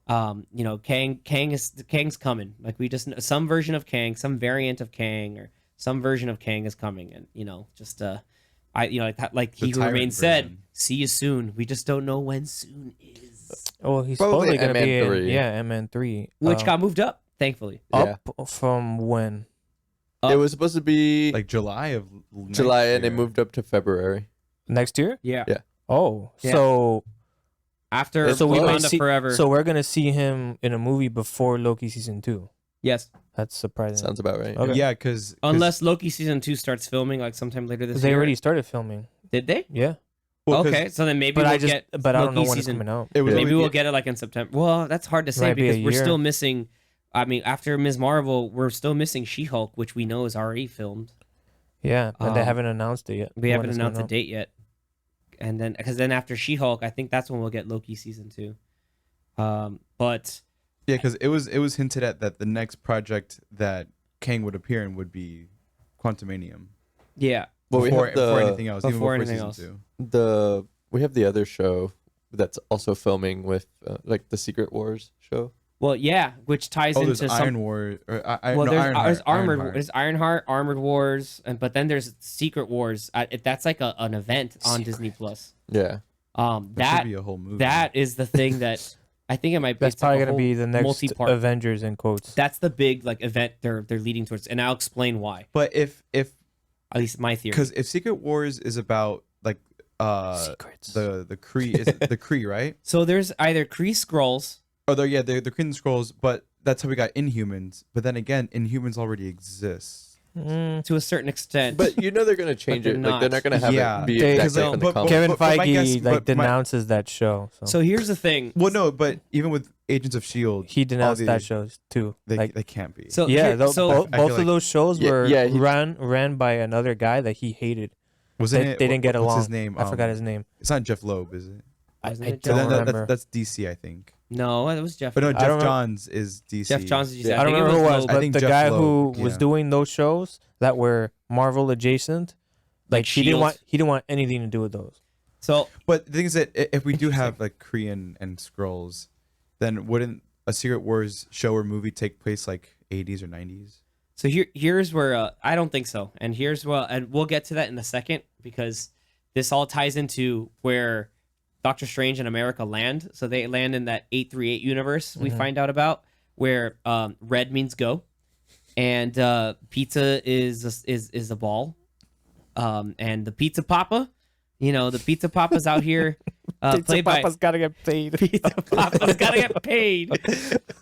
You know, Kang's coming. Like we just some version of Kang, some variant of Kang, or some version of Kang is coming, and you know, just like The He Who tyrant Remains said, version. see you soon. We just don't know when soon is, Oh, he's Probably supposedly gonna be MN3. in, yeah, MN3, which got moved up, thankfully. up from when? It was supposed to be Like July of next July, and it year. moved up to February. Next year? Yeah. Yeah. Oh, Yeah. so After So we might Wakanda see- Forever. so we're gonna see him in a movie before Loki season 2. yes, That's surprising. Sounds about right. Okay. Yeah, because unless Loki season 2 starts filming like sometime later this They year. already started filming. Did they? Yeah, Okay, so then maybe but we'll I get don't know Loki when it's season. coming out. it was Maybe only- we'll get it like in September. Well, that's hard to say Might be a because we're year. still missing. I mean, after Ms. Marvel, we're still missing She-Hulk, which we know is already filmed. Yeah, but they Um, haven't announced it yet. We when haven't it's announced the coming date yet. And then, because then after She-Hulk, I think that's when we'll get Loki season 2. But Yeah, because it was hinted at that the next project that Kang would appear in would be Quantumanium. yeah, Well, we before, have before the anything else. before even before anything season else. 2. we have the other show that's also filming with like the Secret Wars show. well, yeah, which ties Oh, there's into Iron some. War. Or, Well, no, there's Ironheart, Armored. Ironheart. There's Ironheart, Armored Wars, but then there's Secret Wars. That's like an event on Disney Plus. Yeah. That should That be a whole movie. that is the thing that I think it might be. That's it's like probably a gonna whole be the next multi-part. Avengers in quotes. That's the big like event they're leading towards, and I'll explain why. But if At least my theory. because if Secret Wars is about like Secrets. the Kree is it the Kree, right? So there's either Kree Skrulls. Oh, they're Kree and Skrulls, but that's how we got Inhumans. But then again, Inhumans already exists. To a certain extent. But you know they're gonna change they're it. Like they're not. not gonna have Yeah. it be They- exactly so- from the but- comic. Kevin but my Feige guess- like but my- denounces that show. So here's the thing. Well, no, but even with Agents of Shield, He denounced the- that show too. they Like, they can't be. So yeah, here- so both I feel of like- those shows Yeah, were yeah, he- ran by another guy that he hated. Wasn't They it? didn't get what's along. his name? I forgot his name. It's not Jeff Loeb, is it? Wasn't I it don't Jeff- remember. That's DC, I think. no, it was Jeff. But no, I Jeff don't remember- Johns is DC. Jeff Johns. Did you say? Yeah. I don't think remember who it was, Loeb. I but think the Jeff guy Loeb, who was yeah. doing those shows that were Marvel adjacent, Like he didn't Shield. want anything to do with those. So But the thing is that if we do have like Korean and Skrulls, then wouldn't a Secret Wars show or movie take place like 80s or 90s? So here's where I don't think so, and here's and we'll get to that in a second because this all ties into where Doctor Strange and America land. So they land in that 838 universe we find out about, where red means go, and pizza is a ball, and the Pizza Papa, the Pizza Papa's out here. Played by gotta get paid. Pizza Papa's gotta get paid.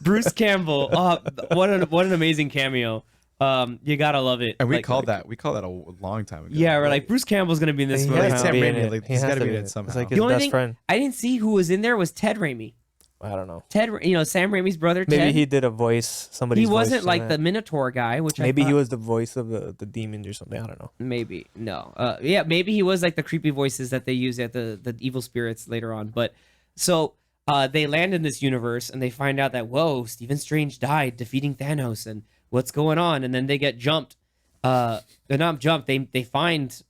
Bruce Campbell. Oh, what an amazing cameo. You gotta love it. And we Like- called that a long time ago. Yeah, we're like Bruce Campbell's gonna be in this He movie. has Like to Sam be in Raimi, it. like, He he's has gotta to be in be it in it. somehow. It's like The his only best thing friend. I didn't see who was in there was Ted Raimi. I don't know. Sam Raimi's brother. Maybe Ted. he did a voice. Somebody's He voice wasn't in like it. the Minotaur guy, which Maybe I he thought, was the voice of the demons or something. I don't know. Maybe no. Yeah, maybe he was like the creepy voices that they use at the evil spirits later on. But so they land in this universe and they find out that, whoa, Stephen Strange died defeating Thanos, and what's going on? And then they get jumped. They're not jumped. They find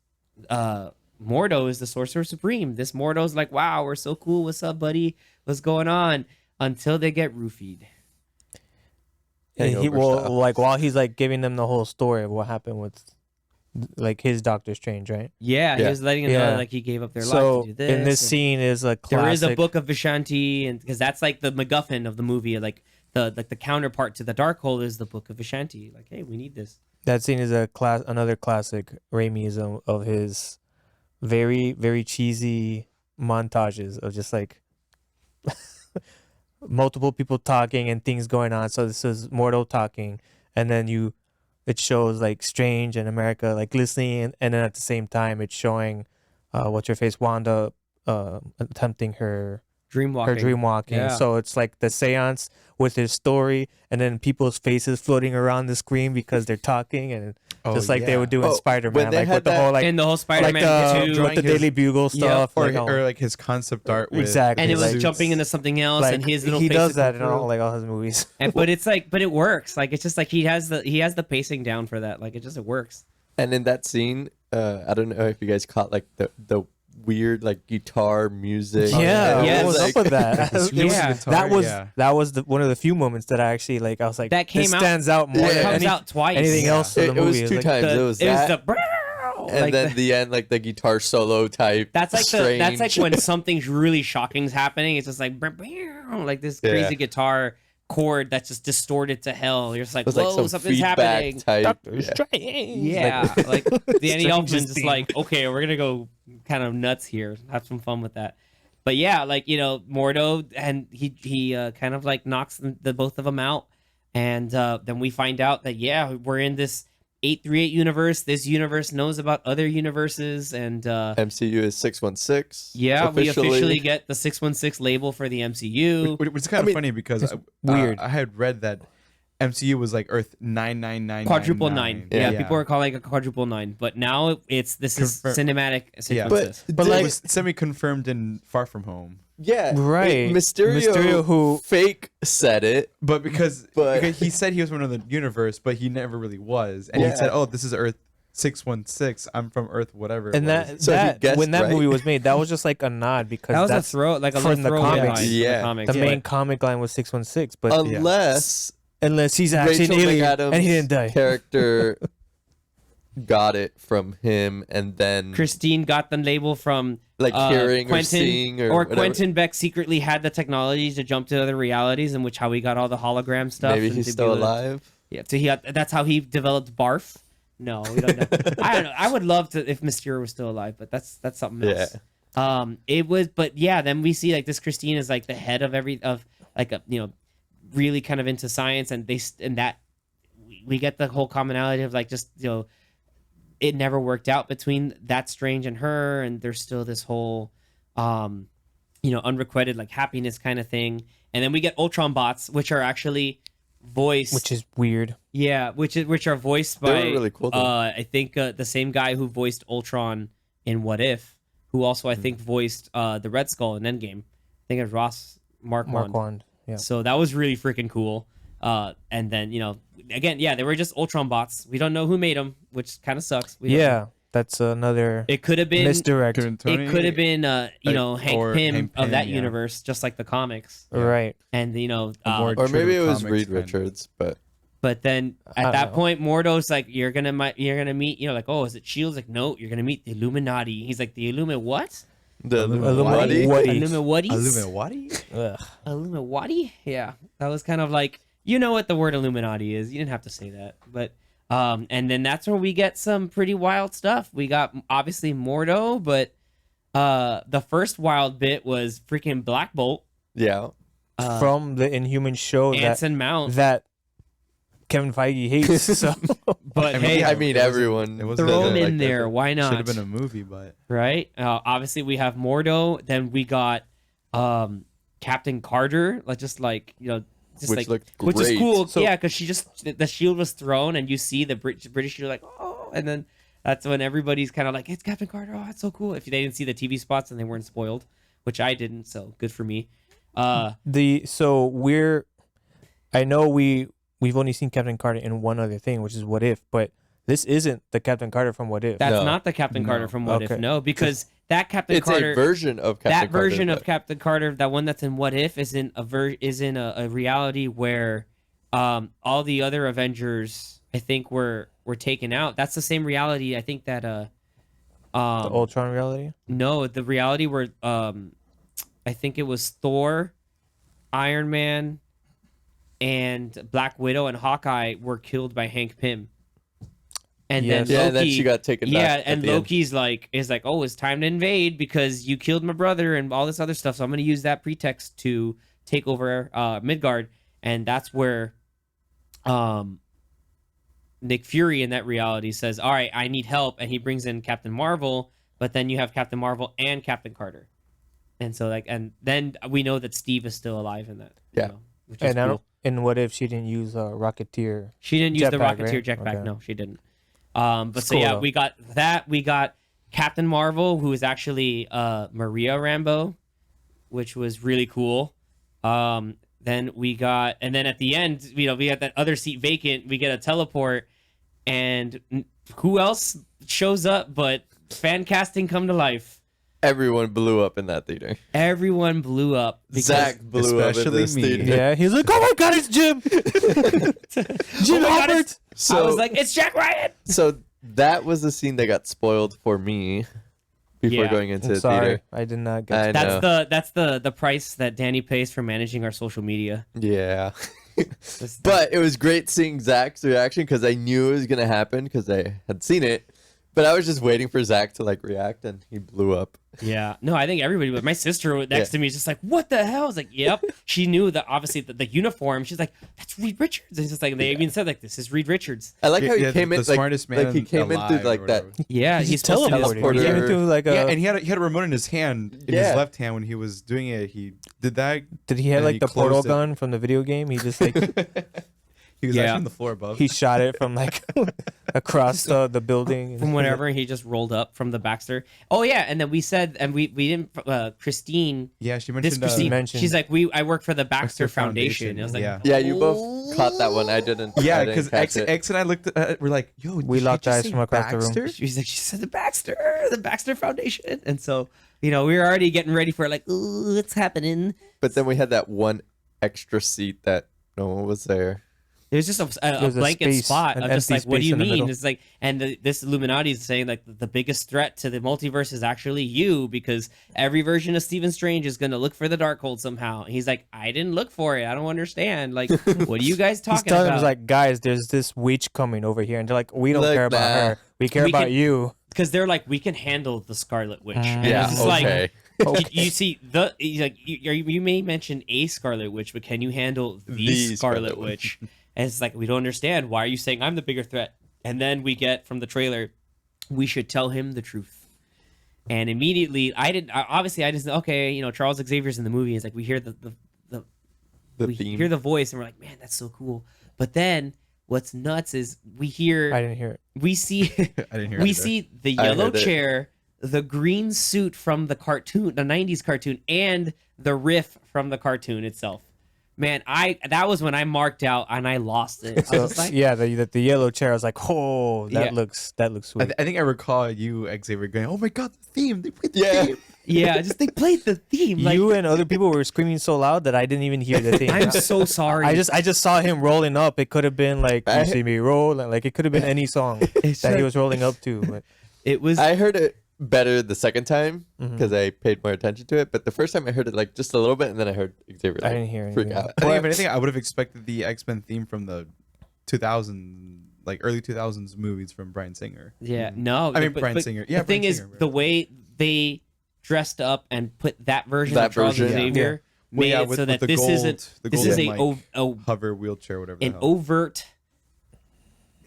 Mordo is the Sorcerer Supreme. This Mordo's like, wow, we're so cool. What's up, buddy? What's going on? Until they get roofied. And he Hangover will style. like while he's like giving them the whole story of what happened with like his Doctor Strange, right? Yeah, he Yeah. was letting them know like he gave up their So life to do this. in this and scene is a classic. there is a book of Vishanti, and because that's like the MacGuffin of the movie, like the counterpart to the Darkhold is the book of Vishanti. Like, hey, we need this. That scene is another classic Raimiism of his very, very cheesy montages of just like multiple people talking and things going on. So this is Mordo talking, and then it shows like Strange and America like listening, and then at the same time it's showing what's her face, Wanda, attempting her Dreamwalking. dreamwalking. Yeah. So it's like the seance with his story, and then people's faces floating around the screen because they're talking, and just like they would do in Oh, Spider-Man, when they like had with the that- whole like and the whole Spider-Man like 2. with the Daily Bugle stuff, or, like, or like his concept art with Exactly. and it his was suits. jumping into something else, like, and his little he face does would that come in all through. like all his movies. But it's like, but it works. Like, it's just like he has the pacing down for that. Like, it works. And in that scene, I don't know if you guys caught like the weird like guitar music. Yeah, yeah, what was like- up with that? The strings Yeah. guitar, that was one of the few moments that I actually like. I was like, That came this out- stands out more It than comes out twice. anything Yeah. else in It the was movie. two Like, times. The- It was that, the and like then the end, like the guitar solo type. that's like that's like Strange. when something's really shocking's happening. It's just like this Yeah. crazy guitar chord that's just distorted to hell. You're just like, It was whoa, like some something's feedback happening. type. Doctor Yeah. Strange. Yeah, like the Andy Strange's Elfman's just theme. like, okay, we're gonna go kind of nuts here, have some fun with that. But yeah, like, you know, Mordo, and he kind of like knocks the both of them out, and then we find out that we're in this 838 universe. This universe knows about other universes, and MCU is 616. we officially get the 616 label for the MCU. Which is kind of funny because weird. I had read that MCU was like Earth 999. Quadruple nine. Yeah, Yeah. people are calling it a quadruple nine, but now this is Confirm- cinematic Yeah, sequences. But it like- was semi-confirmed in Far From Home. Yeah, Right. Mysterio, who- fake said it. But because But- he said he was from another universe, but he never really was, and Yeah. he said, "Oh, this is Earth 616. I'm from Earth whatever." it And was." that, So he that guessed when that right. movie was made, that was just like a nod because That was that's a throw, like a from little the throwaway comics. line from Yeah. the comics. the main comic line was 616, but Unless unless he's actually Rachel an alien McAdams' and he didn't die. character got it from him, and then Christine got the label from like hearing or Quentin, seeing or whatever. Quentin Beck secretly had the technology to jump to other realities, in which how we got all the hologram stuff. Maybe and he's to be still able to- alive. Yeah, so that's how he developed Barf. No, we don't know. I don't know. I would love to if Mysterio was still alive, but that's something else. It was, but yeah, then we see like this Christine is like the head of really kind of into science, and we get the whole commonality of like just it never worked out between that Strange and her, and there's still this whole unrequited like happiness kind of thing. And then we get Ultron bots, which are actually voiced, Which is weird. which are voiced by They were really cool, though. I think the same guy who voiced Ultron in What If, who also I think voiced the Red Skull in Endgame. I think it's Ross Marquand. Marquand. Yeah. So that was really freaking cool. And then again, they were just Ultron bots. We don't know who made them, which kind of sucks. We don't know. Yeah, that's another It could have been misdirect. Couldn't Tony- it could have been Hank or Pym Hank of that Pym, yeah. universe, just like the comics. Right. And more Or true maybe to it was comics Reed kind of. Richards, but but then I at don't that know. point, Mordo's like, you're gonna meet, like, oh, is it Shields? Like, no, you're gonna meet the Illuminati. He's like, the what? the Illuminati. Illuminati. What? Illuminati? Illuminati? Ugh. Illuminati? Yeah, that was kind of like, you know what the word Illuminati is. You didn't have to say that, but and then that's where we get some pretty wild stuff. We got obviously Mordo, but the first wild bit was freaking Black Bolt, Yeah. From the Inhuman show Anson Mount. that Kevin Feige hates. So But hey, I mean, it wasn't- everyone. it wasn't throw that him like in that. there. Why Should not? have been a movie, but Right? Obviously, we have Mordo. Then we got Captain Carter. Just Which looked which is great. cool. So- Yeah, because the shield was thrown, and you see the British shield like, oh, and then that's when everybody's kind of like, it's Captain Carter. Oh, that's so cool. If they didn't see the TV spots and they weren't spoiled, which I didn't, so good for me. I know we've only seen Captain Carter in one other thing, which is What If, but this isn't the Captain Carter from What If. That's No. not the Captain Carter No. from What Okay. If. No, because that Captain It's Carter, a version of Captain that version Carter, of Captain Carter, that one that's in What If, is in a reality where all the other Avengers, I think, were taken out. That's the same reality. I think that The Ultron reality. no, the reality where I think it was Thor, Iron Man, and Black Widow and Hawkeye were killed by Hank Pym. And Yes. then Loki, and then she got taken back. yeah, at and the end. Loki's like, oh, it's time to invade because you killed my brother and all this other stuff. So I'm gonna use that pretext to take over Midgard, and that's where Nick Fury in that reality says, all right, I need help, and he brings in Captain Marvel, but then you have Captain Marvel and Captain Carter. And so and then we know that Steve is still alive in that. Yeah. Which is And I cool. don't. And What If she didn't use Rocketeer? She didn't use the Jetpack, Rocketeer right? jetpack. Okay. No, she didn't. But It's so cool, yeah, though. we got that. We got Captain Marvel, who is actually Maria Rambeau, which was really cool. Then we got, and then at the end, we got that other seat vacant. We get a teleport, and who else shows up but fan casting come to life? Everyone blew up in that theater. Everyone blew up. Because Zach blew up in especially this me. theater. Yeah, he's like, oh my god, it's Jim. Jim my God, Halpert. So, I was like, it's Jack Ryan. so that was the scene that got spoiled for me before Yeah. going into I'm the sorry, theater. I did not I get. know. That's the price that Danny pays for managing our social media. Yeah. That's- But it was great seeing Zach's reaction because I knew it was going to happen because I had seen it. But I was just waiting for Zach to react, and he blew up. Yeah, no, I think everybody. But my sister next Yeah. to me is just like, "What the hell?" I was like, "Yep." She knew that obviously the uniform. She's like, "That's Reed Richards." And it's just like they even said this is Reed Richards. I like how he Yeah, came the in smartest man he came in through alive like or that. whatever. Yeah, He's supposed to be teleporting. teleporter. He came into like a. Yeah, and he had a remote in his hand, in Yeah. his left hand when he was doing it. He did that. Did he have and like he the portal closed it. gun from the video game? He just like He was Yeah. actually on the floor above. he shot it from like across the building. from whatever he just rolled up from the Baxter. Oh yeah, and then we said, and we didn't. Christine, yeah, she this mentioned. Christine, mentioned- she's like, I work for the Baxter Foundation. Foundation, I was like, yeah. Yeah, you both caught that one. I didn't. Yeah, I didn't because catch it. X and I looked at we're like, yo, We did she locked just eyes say from across the room. Baxter? she's like, she said the Baxter Foundation, and so we were already getting ready for it, like, ooh, it's happening. But then we had that one extra seat that no one was there. It was just a was a blanket space, spot an of just empty like, what do space you in the mean? middle. It's like, and this Illuminati is saying like the biggest threat to the multiverse is actually you, because every version of Stephen Strange is going to look for the Darkhold somehow. And he's like, I didn't look for it. I don't understand. Like, what are you guys He's talking telling about? us like, guys, there's this witch coming over here, and they're like, we don't Like, care about nah. her. We care We about can- you. Because they're like, we can handle the Scarlet Witch. And Yeah, it's just like, okay. you see you may mention a Scarlet Witch, but can you handle the The Scarlet Scarlet Witch? And it's like, we don't understand. Why are you saying I'm the bigger threat? And then we get from the trailer, we should tell him the truth. And immediately, I just okay, Charles Xavier's in the movie. It's like we hear the we theme. hear the voice, and we're like, man, that's so cool. But then what's nuts is we hear, I didn't hear it. we see, I didn't hear. we it see the I yellow heard it. chair, the green suit from the cartoon, the 90s cartoon, and the riff from the cartoon itself. Man, that was when I marked out and I lost it. I So was just like, yeah, the yellow chair. I was like, oh, that Yeah. looks sweet. I think I recall you, Xavier, going, "Oh my god, the theme! They played the Yeah. theme." yeah, just they played the theme. Like, You and other people were screaming so loud that I didn't even hear the thing. I'm so sorry. I just saw him rolling up. It could have been like I- "You See Me Roll," like it could have been any song It's that he like- was rolling up to. But it was. I heard it better the second time Mm-hmm. because I paid more attention to it. But the first time I heard it like just a little bit, and then I heard Xavier. I didn't hear freak anything. out. I think if anything, I would have expected the X-Men theme from the 2000, like early 2000s movies from Bryan Singer. yeah, no. I mean, but- Bryan but Singer. Yeah, the thing Bryan is, Singer, bro. the way they dressed up and put that version That of Charles version, yeah. Xavier Well, made yeah, it with- so with that the this gold- isn't. the This is golden, like, hover wheelchair, whatever. The an hell. overt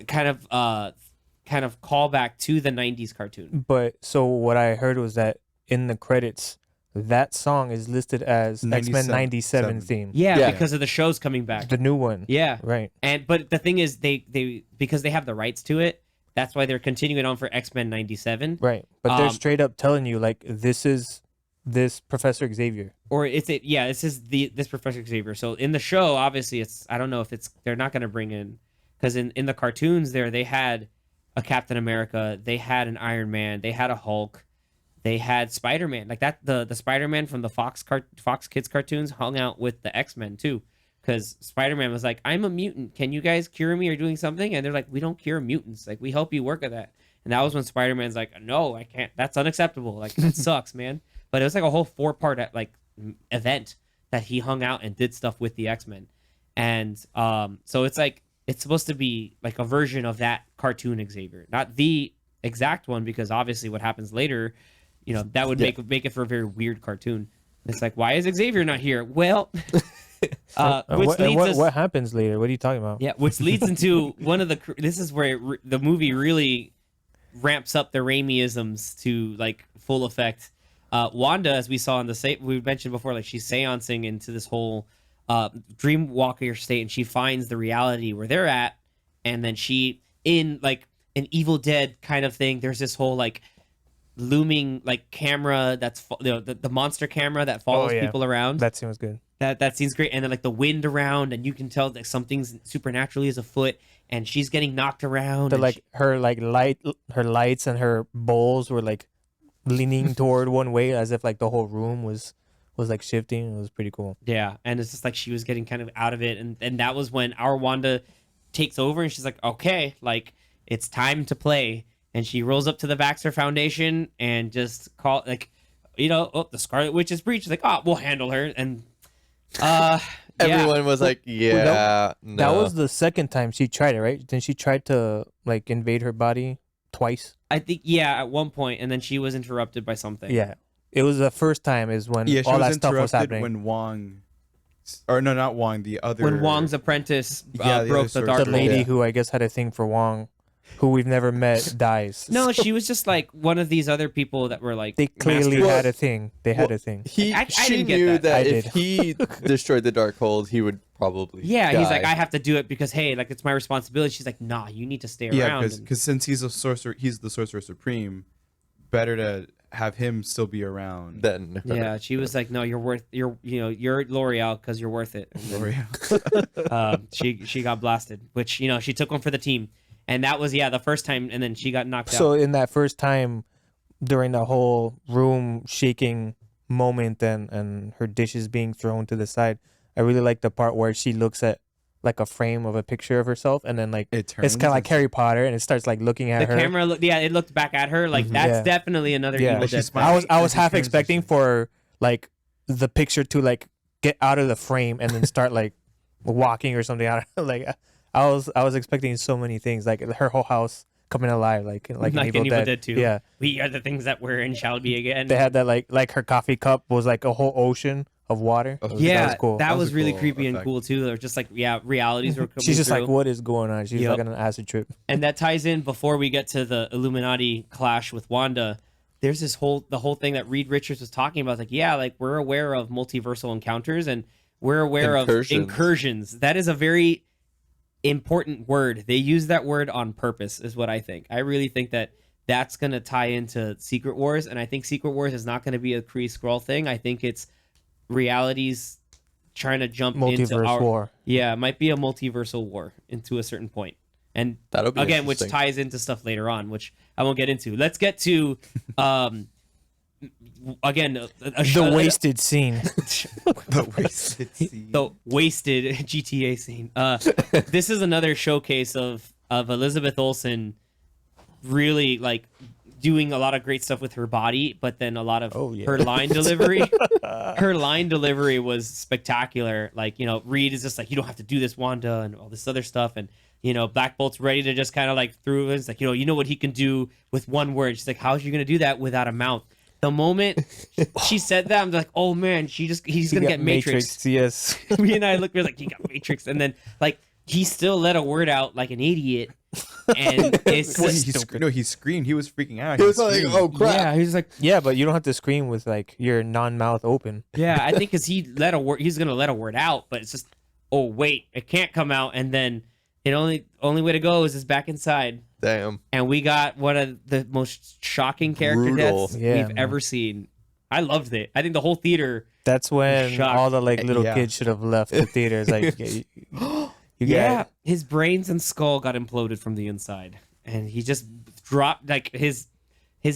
kind of callback to the 90s cartoon. but so what I heard was that in the credits, that song is listed as X-Men 97 theme, Yeah, Yeah. because of the shows coming back. the new one. Yeah. Right. But the thing is, they because they have the rights to it, that's why they're continuing on for X-Men 97. Right. But they're Um, straight up telling you like this is this Professor Xavier. Or it's it yeah, this Professor Xavier. So in the show, obviously I don't know if they're not gonna bring in, because in the cartoons they had a Captain America, they had an Iron Man, they had a Hulk, they had Spider-Man. Like that the Spider-Man from the Fox Kids cartoons hung out with the X-Men too. Because Spider-Man was like, I'm a mutant. Can you guys cure me or doing something? And they're like, we don't cure mutants. Like, we help you work at that. And that was when Spider-Man's like, no, I can't. That's unacceptable. Like, that sucks, man. But it was like a whole 4-part event that he hung out and did stuff with the X-Men. And so it's like, it's supposed to be like a version of that cartoon Xavier. Not the exact one, because obviously what happens later, that would make it for a very weird cartoon. It's like, why is Xavier not here? Well... what happens later? What are you talking about? Yeah, which leads into one of the. This is where the movie really ramps up the Raimi-isms to like full effect. Wanda, as we saw in we mentioned before, like she's seancing into this whole Dreamwalker state, and she finds the reality where they're at, and then she in like an Evil Dead kind of thing. There's this whole like looming like camera that's the monster camera that follows people around. That scene was good. That seems great. And then like the wind around, and you can tell that something's supernaturally is afoot, and she's getting knocked around. Her lights and her bowls were like leaning toward one way, as if like the whole room was like shifting. It was pretty cool. Yeah, and it's just like she was getting kind of out of it, and that was when our Wanda takes over, and she's like, okay, like it's time to play, and she rolls up to the Vaxxer Foundation and just the Scarlet Witch is breached. She's like, oh, we'll handle her, and everyone was like, yeah, no. That was the second time she tried it, right? Then she tried to like invade her body twice. I think, yeah, at one point, and then she was interrupted by something. Yeah, it was the first time is when all that stuff was happening. When Wong, or no, not Wong, the other. When Wong's apprentice broke the dark. The lady who I guess had a thing for Wong, who we've never met, dies. No, she was just like one of these other people that were like. They clearly had a thing. They had a thing. She didn't knew get that. if he destroyed the Darkhold, he would probably. Yeah, die. He's like, I have to do it because hey, like it's my responsibility. She's like, nah, you need to stay around. Yeah, because since he's the Sorcerer Supreme, better to have him still be around. Then. Yeah, she was like, no, you're L'Oreal because you're worth it. L'Oreal. She got blasted, which she took one for the team. And that was, the first time, and then she got knocked out. So in that first time, during the whole room shaking moment and her dishes being thrown to the side, I really like the part where she looks at like a frame of a picture of herself, and then like it's kind of like Harry Potter, and it starts like looking at her. The camera, it looked back at her. Like that's definitely another Evil Dead. I was half expecting for like the picture to like get out of the frame and then start like walking or something out of like. I was expecting so many things, like her whole house coming alive, like in Evil Dead 2. Yeah, we are the things that were and shall be again. They had that like her coffee cup was like a whole ocean of water. That was cool. That was really creepy and cool too. They're just like realities were coming She's just through. like, what is going on? She's like on an acid trip. And that ties in before we get to the Illuminati clash with Wanda. There's the whole thing that Reed Richards was talking about. Like, like we're aware of multiversal encounters and we're aware of incursions. That is a very important word. They use that word on purpose, is what I think. I really think that that's going to tie into Secret Wars, and I think Secret Wars is not going to be a Kree Skrull thing. I think it's realities trying to jump into our war. Yeah, it might be a multiversal war into a certain point. And that'll be again, which ties into stuff later on, which I won't get into. Let's get to again the wasted scene. The wasted scene. The wasted GTA scene. This is another showcase of Elizabeth Olsen really like doing a lot of great stuff with her body, but then a lot of her line delivery. Her line delivery was spectacular. Like, Reed is just like, you don't have to do this, Wanda, and all this other stuff. And, Black Bolt's ready to just kind of like through it. It's like, you know what he can do with one word. She's like, how is she going to do that without a mouth? The moment she said that, I'm like, oh man, he's going to get Matrix. Yes. Me and I looked, we're like, he got Matrix. And then like, he still let a word out like an idiot. And it's he screamed. He was freaking out. He was like, oh crap. Yeah, he was like, yeah, but you don't have to scream with like your non-mouth open. Yeah, I think because he's going to let a word out, but it's just, oh wait, it can't come out. And then it only way to go is back inside. Damn. And we got one of the most shocking character deaths we've ever seen. I loved it. I think the whole theater. That's when shocked. all the like little Yeah. kids should have left the theaters. Like, you Yeah, got his brains and skull got imploded from the inside, and he just dropped like his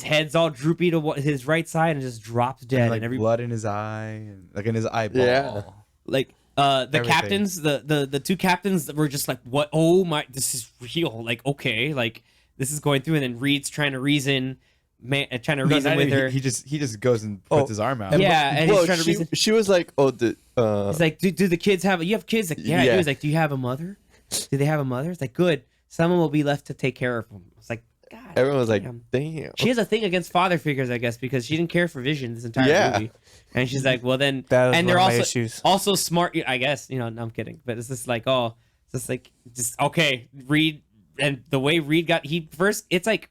head's all droopy to his right side and just dropped dead. And, like and every blood in his eye, and like in his eyeball. Yeah. like the Everything. captains, the two captains that were just like, what? Oh my, this is real. Like, okay, like this is going through, and then Reed's trying to reason, trying to No, reason not with even- her. he just goes and puts his arm out. Yeah, and well, he's trying to reason. she was like, "Oh, He's like, do the kids have? You have kids? Like, yeah. He Yeah. was like, do you have a mother? Do they have a mother? It's like, good. Someone will be left to take care of them. It's like, God. everyone was like, damn. damn." She has a thing against father figures, I guess, because she didn't care for Vision this entire Yeah. movie, and she's like, well then, that was and one they're of my also issues. also smart, I guess. No, I'm kidding, but it's just like, oh, it's just like, just okay, Reed, and the way Reed got, he first, it's like,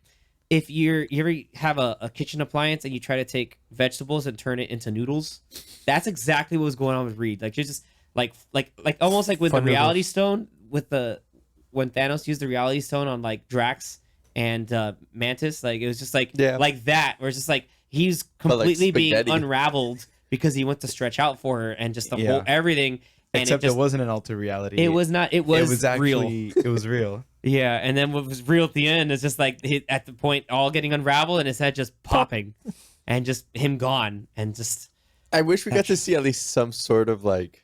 if you ever have a kitchen appliance and you try to take vegetables and turn it into noodles, that's exactly what was going on with Reed. Like, you're just like almost like with Fun the Reality noodles. Stone, with when Thanos used the Reality Stone on like Drax and Mantis, like it was just like like that, where it's just like he's like completely being spaghetti. unraveled because he went to stretch out for her and just the Yeah. whole everything. And Except it just, wasn't an alter reality. it was not. It was real. actually it was real. Yeah, and then what was real at the end is just like at the point all getting unraveled and his head just popping, and just him gone, and just I wish we got to see at least some sort of like,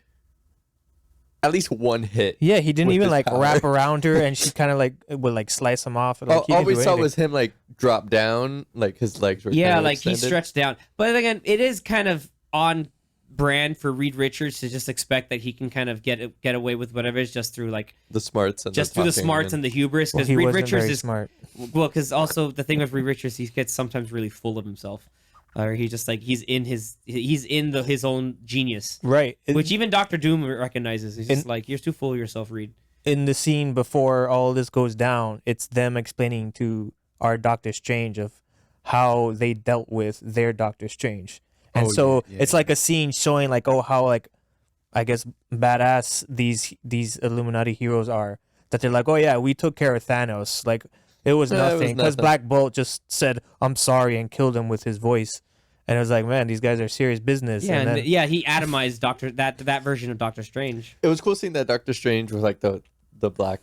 at least one hit. Yeah, he didn't with even his like power. wrap around her, and she kind of like would like slice him off. And, like, he All didn't we do saw anything. was him like drop down, like his legs were yeah, kinda like he extended. stretched down. But again, it is kind of on brand for Reed Richards to just expect that he can kind of get away with whatever is just through like the smarts and just through the smarts and the hubris, Well, because he Reed wasn't Richards very is smart. well, because also the thing with Reed Richards, he gets sometimes really full of himself, or he just like he's in his own genius, Right. which even Doctor Doom recognizes. He's just like, you're too full of yourself, Reed. In the scene before all this goes down, it's them explaining to our Doctor Strange of how they dealt with their Doctor Strange. And Oh, so yeah, it's like a scene showing like, oh, how like, I guess, badass these Illuminati heroes are. That they're like, oh yeah, we took care of Thanos. Like it was Yeah, it was nothing. Because nothing. Black Bolt just said, I'm sorry, and killed him with his voice. And it was like, man, these guys are serious business. Yeah, and and then, yeah, he atomized that version of Doctor Strange. It was cool seeing that Doctor Strange was like the black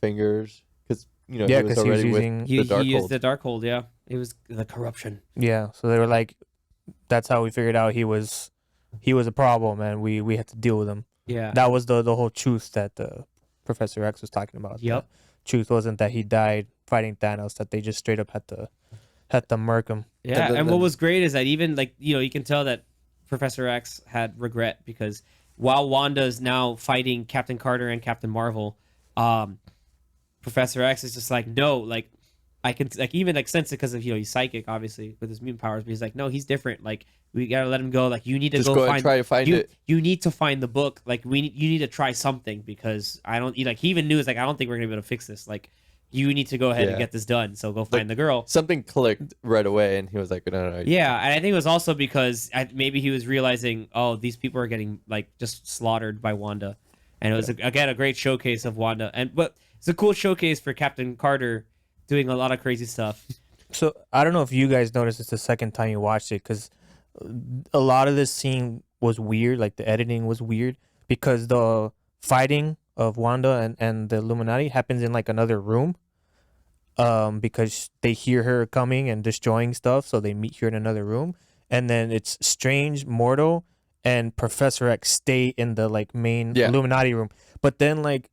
fingers, because you know Yeah, he was 'cause he was already using- with He, the he dark used hold. the Darkhold. Yeah, it was the corruption. yeah. So they were like, that's how we figured out he was a problem, and we had to deal with him. Yeah, That was the whole truth that Professor X was talking about. Yep. The truth wasn't that he died fighting Thanos; that they just straight up had to murk him. yeah. then- And what then- was great is that even like you can tell that Professor X had regret, because while Wanda's now fighting Captain Carter and Captain Marvel, Professor X is just like, no, like I can like even like sense it because of he's psychic obviously with his mutant powers, but he's like, no, he's different. Like we gotta let him go. Like you need to Just go go and find try to find you, it. You need to find the book. Like you need to try something, because I don't like he even knew it's like I don't think we're gonna be able to fix this. Like you need to go ahead and Yeah. get this done. So go find the girl. Something clicked right away, and he was like, no. Yeah, and I think it was also because maybe he was realizing, oh, these people are getting like just slaughtered by Wanda, and it was again a great showcase of Wanda, but it's a cool showcase for Captain Carter doing a lot of crazy stuff. So I don't know if you guys noticed this the second time you watched it, because a lot of this scene was weird. Like the editing was weird, because the fighting of Wanda and the Illuminati happens in like another room. Because they hear her coming and destroying stuff, so they meet here in another room, and then it's Strange, Mordo, and Professor X stay in the like main Yeah. Illuminati room. But then like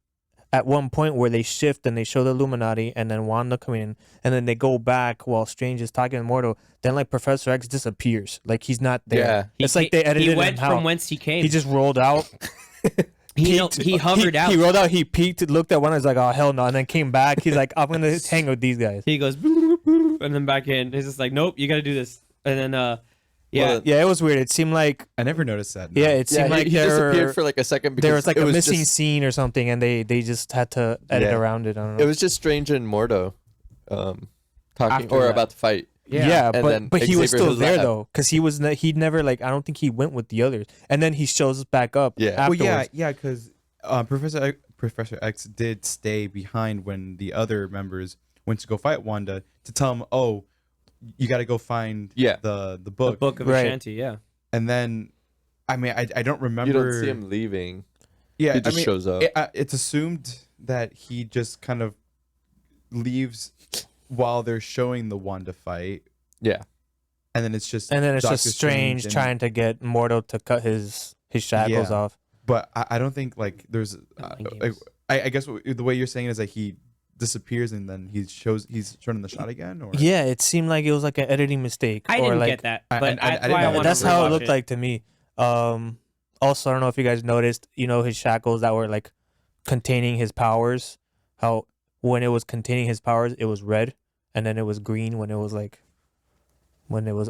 at one point where they shift and they show the Illuminati and then Wanda coming in, and then they go back while Strange is talking to Mordo, then like Professor X disappears, like he's not there. Yeah. It's like they edited He went him out. from whence he came. He just rolled out. he hovered out. He rolled out. He peeked, looked at one. I was like, "Oh hell no!" And then came back. He's like, "I'm gonna hang with these guys." He goes boop, boop, boop, and then back in. He's just like, nope, you got to do this. And then yeah, Well, Yeah, it was weird. It seemed like I never noticed that. no. yeah, it seemed like he disappeared there for like a second because there was like it a was missing just, scene or something, and they just had to edit Yeah. around it. I don't know. It was just Strange and Mordo, talking After or that. about to fight. yeah, And then but he was Xavier still was there left. though, because he never like I don't think he went with the others, and then he shows back up. Yeah. Well, afterwards. yeah, because Professor X did stay behind when the other members went to go fight Wanda to tell him, oh, you got to go find Yeah. the The book. Book of Right. Ashanti, yeah. And then, I mean, I don't remember. You don't see him leaving. Yeah, He just shows up. It's assumed that he just kind of leaves while they're showing the Wanda fight, Yeah. and then it's just Doctor Strange Strange and- trying to get Mordo to cut his shackles Yeah. off. But I don't think like there's. Mind Like, games. I guess the way you're saying is that he disappears and then he's shown in the shot again, or Yeah, it seemed like it was like an editing mistake. I or didn't like, get that, I- but I that's didn't why I know. wanted That's to how it rewatch looked like to me. Also, I don't know if you guys noticed, his shackles that were like containing his powers. How when it was containing his powers, it was red, and then it was green when it was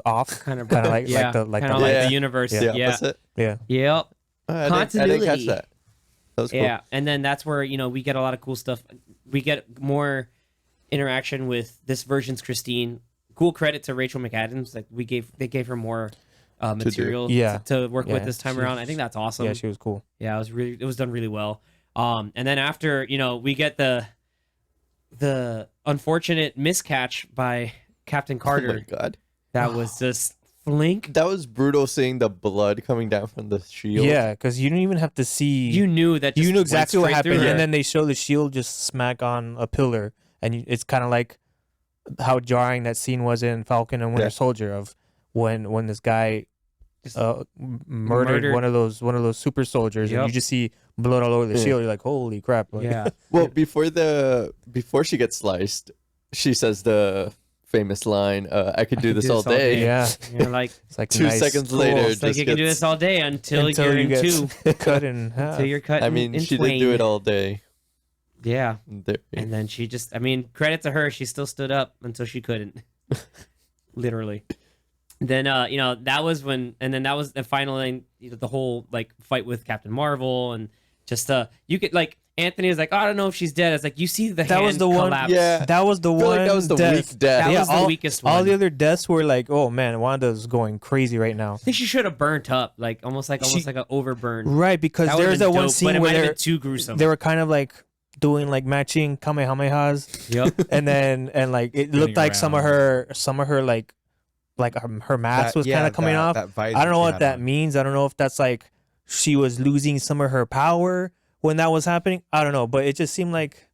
off. Kind of like yeah, the kind of light. like Yeah. the universe. Yeah. The Yeah. opposite. Yeah, Yep. I didn't catch that. That was cool. Yeah, and then that's where we get a lot of cool stuff. We get more interaction with this version's Christine. Cool credit to Rachel McAdams. Like they gave her more material Yeah. to work with Yeah, this time she- around. I think that's awesome. yeah, she was cool. Yeah, it was done really well. And then after we get the unfortunate miscatch by Captain Oh my Carter. god. That was just flink. That was brutal seeing the blood coming down from the shield. Yeah, because you didn't even have to see. You knew that. You just knew went exactly what straight through happened, her. and then they show the shield just smack on a pillar, and it's kind of like how jarring that scene was in Falcon and Winter Yeah. Soldier of when this guy Just murdered murdered- one of those super soldiers, and Yep. you just see blood all over the Yeah. shield. You're like, holy crap! Like, yeah. Well, before she gets sliced, she says the famous line, "I could do this all day." yeah. You're like, It's like 2 nice, seconds cool. later, it's like just you can do gets- this all day until you're you in get two. cut in half. Until you're cut. I mean, in she twain. did do it all day. Yeah, There- and then she just. I mean, credit to her. She still stood up until she couldn't. Literally. Then that was when, and then that was the final thing. The whole like fight with Captain Marvel, and just you could like Anthony was like, oh, I don't know if she's dead. It's like you see the That was hand the one- collapse. Yeah. That was the I feel one. like that was the death. weak death. That Yeah, was the all- weakest one. All the other deaths were like, oh man, Wanda's going crazy right now. I think she should have burnt up, like almost like She- an overburn. Right, because That would've there's been that one dope, but scene it where might have they're been too gruesome. they were kind of like doing like matching kamehamehas, Yep. and like it looked like some of her like her mask was kind of coming off. I don't know what that means. I don't know if that's like she was losing some of her power when that was happening. I don't know, but it just seemed like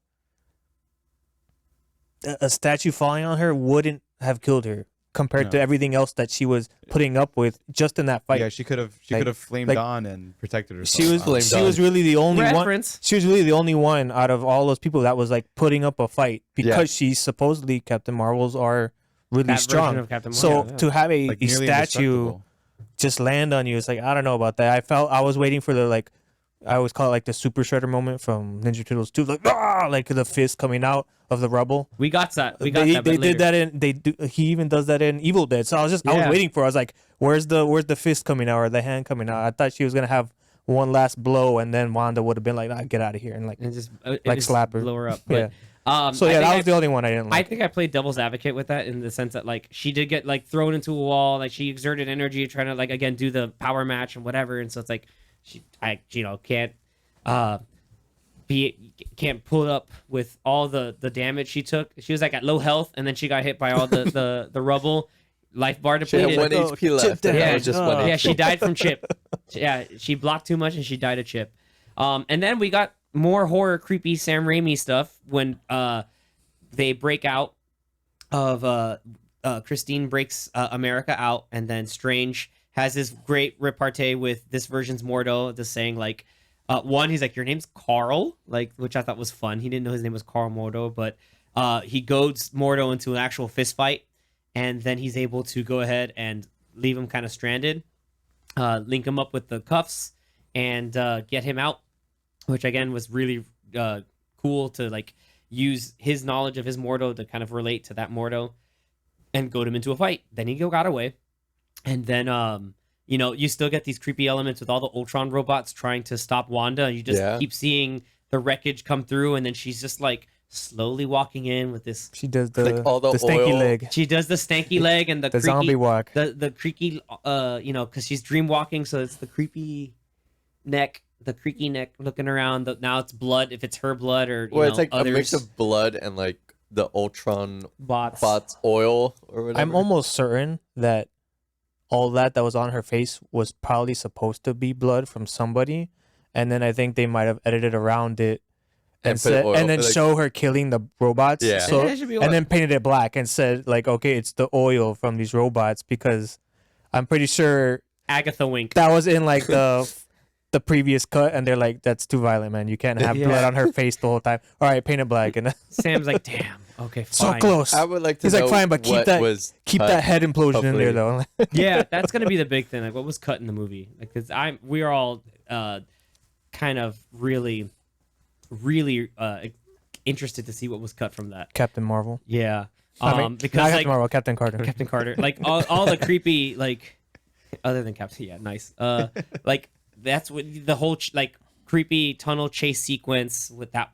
a statue falling on her wouldn't have killed her compared to No. everything else that she was putting up with just in that fight. Yeah, she could have Like- flamed like- on and protected herself. She was Flamed she on. was really the only one. Reference. She was really the only one out of all those people that was like putting up a fight because Yeah. she supposedly Captain Marvels are really That version strong. of Captain So Marvel, yeah. to have a like nearly statue indestructible. just land on you, it's like I don't know about that. I was waiting for the like I always call it like the Super Shredder moment from Ninja Turtles 2, like the fist coming out of the rubble. We got that. We got They that. but did later. that in he even does that in Evil Dead. So I was Yeah. waiting for. I was like, where's the fist coming out or the hand coming out? I thought she was gonna have one last blow and then Wanda would have been like, nah, get out of here and like. And just Like just slap her. blow her up. Yeah. But, So I yeah, think that was the only one I didn't I like. think I played devil's advocate with that in the sense that like she did get like thrown into a wall, like she exerted energy trying to like again do the power match and whatever, and so it's like can't pull up with all the damage she took. She was like at low health, and then she got hit by all the rubble. Life bar She had depleted. 1 HP left. down. and that Yeah, was just oh. 1 Yeah, HP. she died from chip. Yeah, she blocked too much and she died of chip. And then we got more horror, creepy Sam Raimi stuff when they break out of Christine breaks America out, and then Strange has this great repartee with this version's Mordo, just saying like, one, he's like, your name's Carl, like, which I thought was fun. He didn't know his name was Carl Mordo, but he goads Mordo into an actual fist fight, and then he's able to go ahead and leave him kind of stranded, link him up with the cuffs, and get him out, which again was really cool to like use his knowledge of his Mordo to kind of relate to that Mordo and goad him into a fight. Then he got away, and then you still get these creepy elements with all the Ultron robots trying to stop Wanda. You just Yeah. keep seeing the wreckage come through, and then she's just like slowly walking in with this. She does the Like all the stanky oil. leg, She does the stanky leg and the the creaky, zombie walk. the creaky, because she's dreamwalking, so it's the creepy neck, looking around. Now it's blood, if it's her blood or Well, it's like others. a mix of blood and like the Ultron Bots. oil or whatever. I'm almost certain that all that was on her face was probably supposed to be blood from somebody, and then I think they might have edited around it and And put said, oil, and then like- show her killing the robots. Yeah. So, Yeah, it should be and then painted it black and said like, okay, it's the oil from these robots, because I'm pretty sure Agatha Wink. that was in like the previous cut, and they're like, that's too violent, man. You can't have Yeah. blood on her face the whole time. All right, paint it black. And Sam's like, damn. Okay, so fine. close. I would like to He's know like, fine, but keep what that- was Keep cut. that head implosion in there hopefully. though. Yeah, that's gonna be the big thing. Like, what was cut in the movie? Like, cause we are all kind of really interested to see what was cut from that. Captain Marvel. Yeah, I mean, because not like Captain Marvel, Captain Carter. Captain Carter, like all the creepy, like, other than Captain, yeah, nice. Like that's what the whole like creepy tunnel chase sequence with that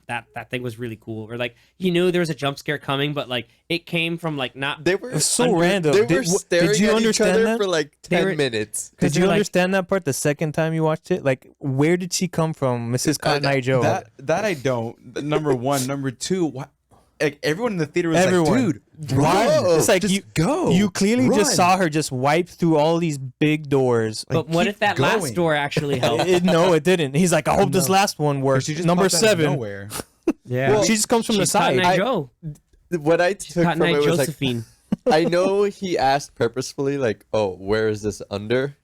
thing was really cool. Or like, you knew there was a jump scare coming, but like it came from like not. They were It was so random. They Did- were staring did you at each understand other that? for like They 10 were- minutes. Did you they're like- understand that part the second time you watched it? Like, where did she come from, Mrs. Cotton Eye Joe? That I don't. Number one, number two. What? Like everyone in the theater was Everyone. like, "Dude, Why? run. It's like just you go. You clearly Run." just saw her just wipe through all these big doors. But what keep if that last going. door actually helped? No, it didn't. He's like, I hope this No. last one Or works. she just Number popped out of 7. nowhere. Yeah, She just comes from the she's Cotton side. Eye Joe. What I took Cotton from Eye it was like, Josephine. I know he asked purposefully, like, oh, where is this under?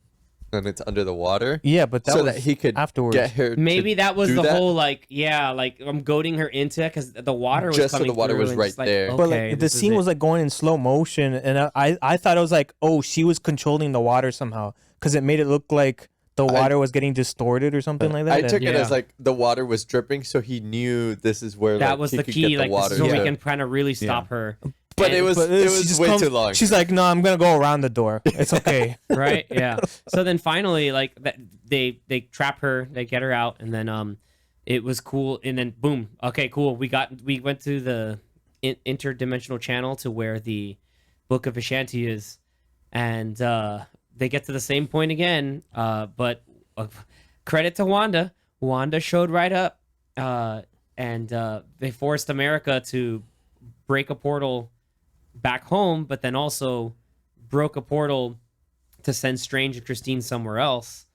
And it's under the water. Yeah, but that so was that he could afterwards. get her. Maybe to that was do the that. whole like, yeah, like I'm goading her into because the water was Just so coming the water through was and right just like, there. Okay, But like the this is scene it. was like going in slow motion, and I thought it was like, oh, she was controlling the water somehow, because it made it look like the water was getting distorted or something like that. I and- took it Yeah. as like the water was dripping, so he knew this is where that like, was he the could key, get like the water. so we yeah. can kind of really stop her. But And- it was But way she just too comes- long. She's like, no, I'm gonna go around the door. It's okay. right, yeah. So then finally, like that, they trap her, they get her out, and then it was cool, and then boom, okay, cool. We went to the interdimensional channel to where the Book of Ashanti is, and they get to the same point again. But credit to Wanda. Wanda showed right up, and they forced America to break a portal back home, but then also broke a portal to send Strange and Christine somewhere else.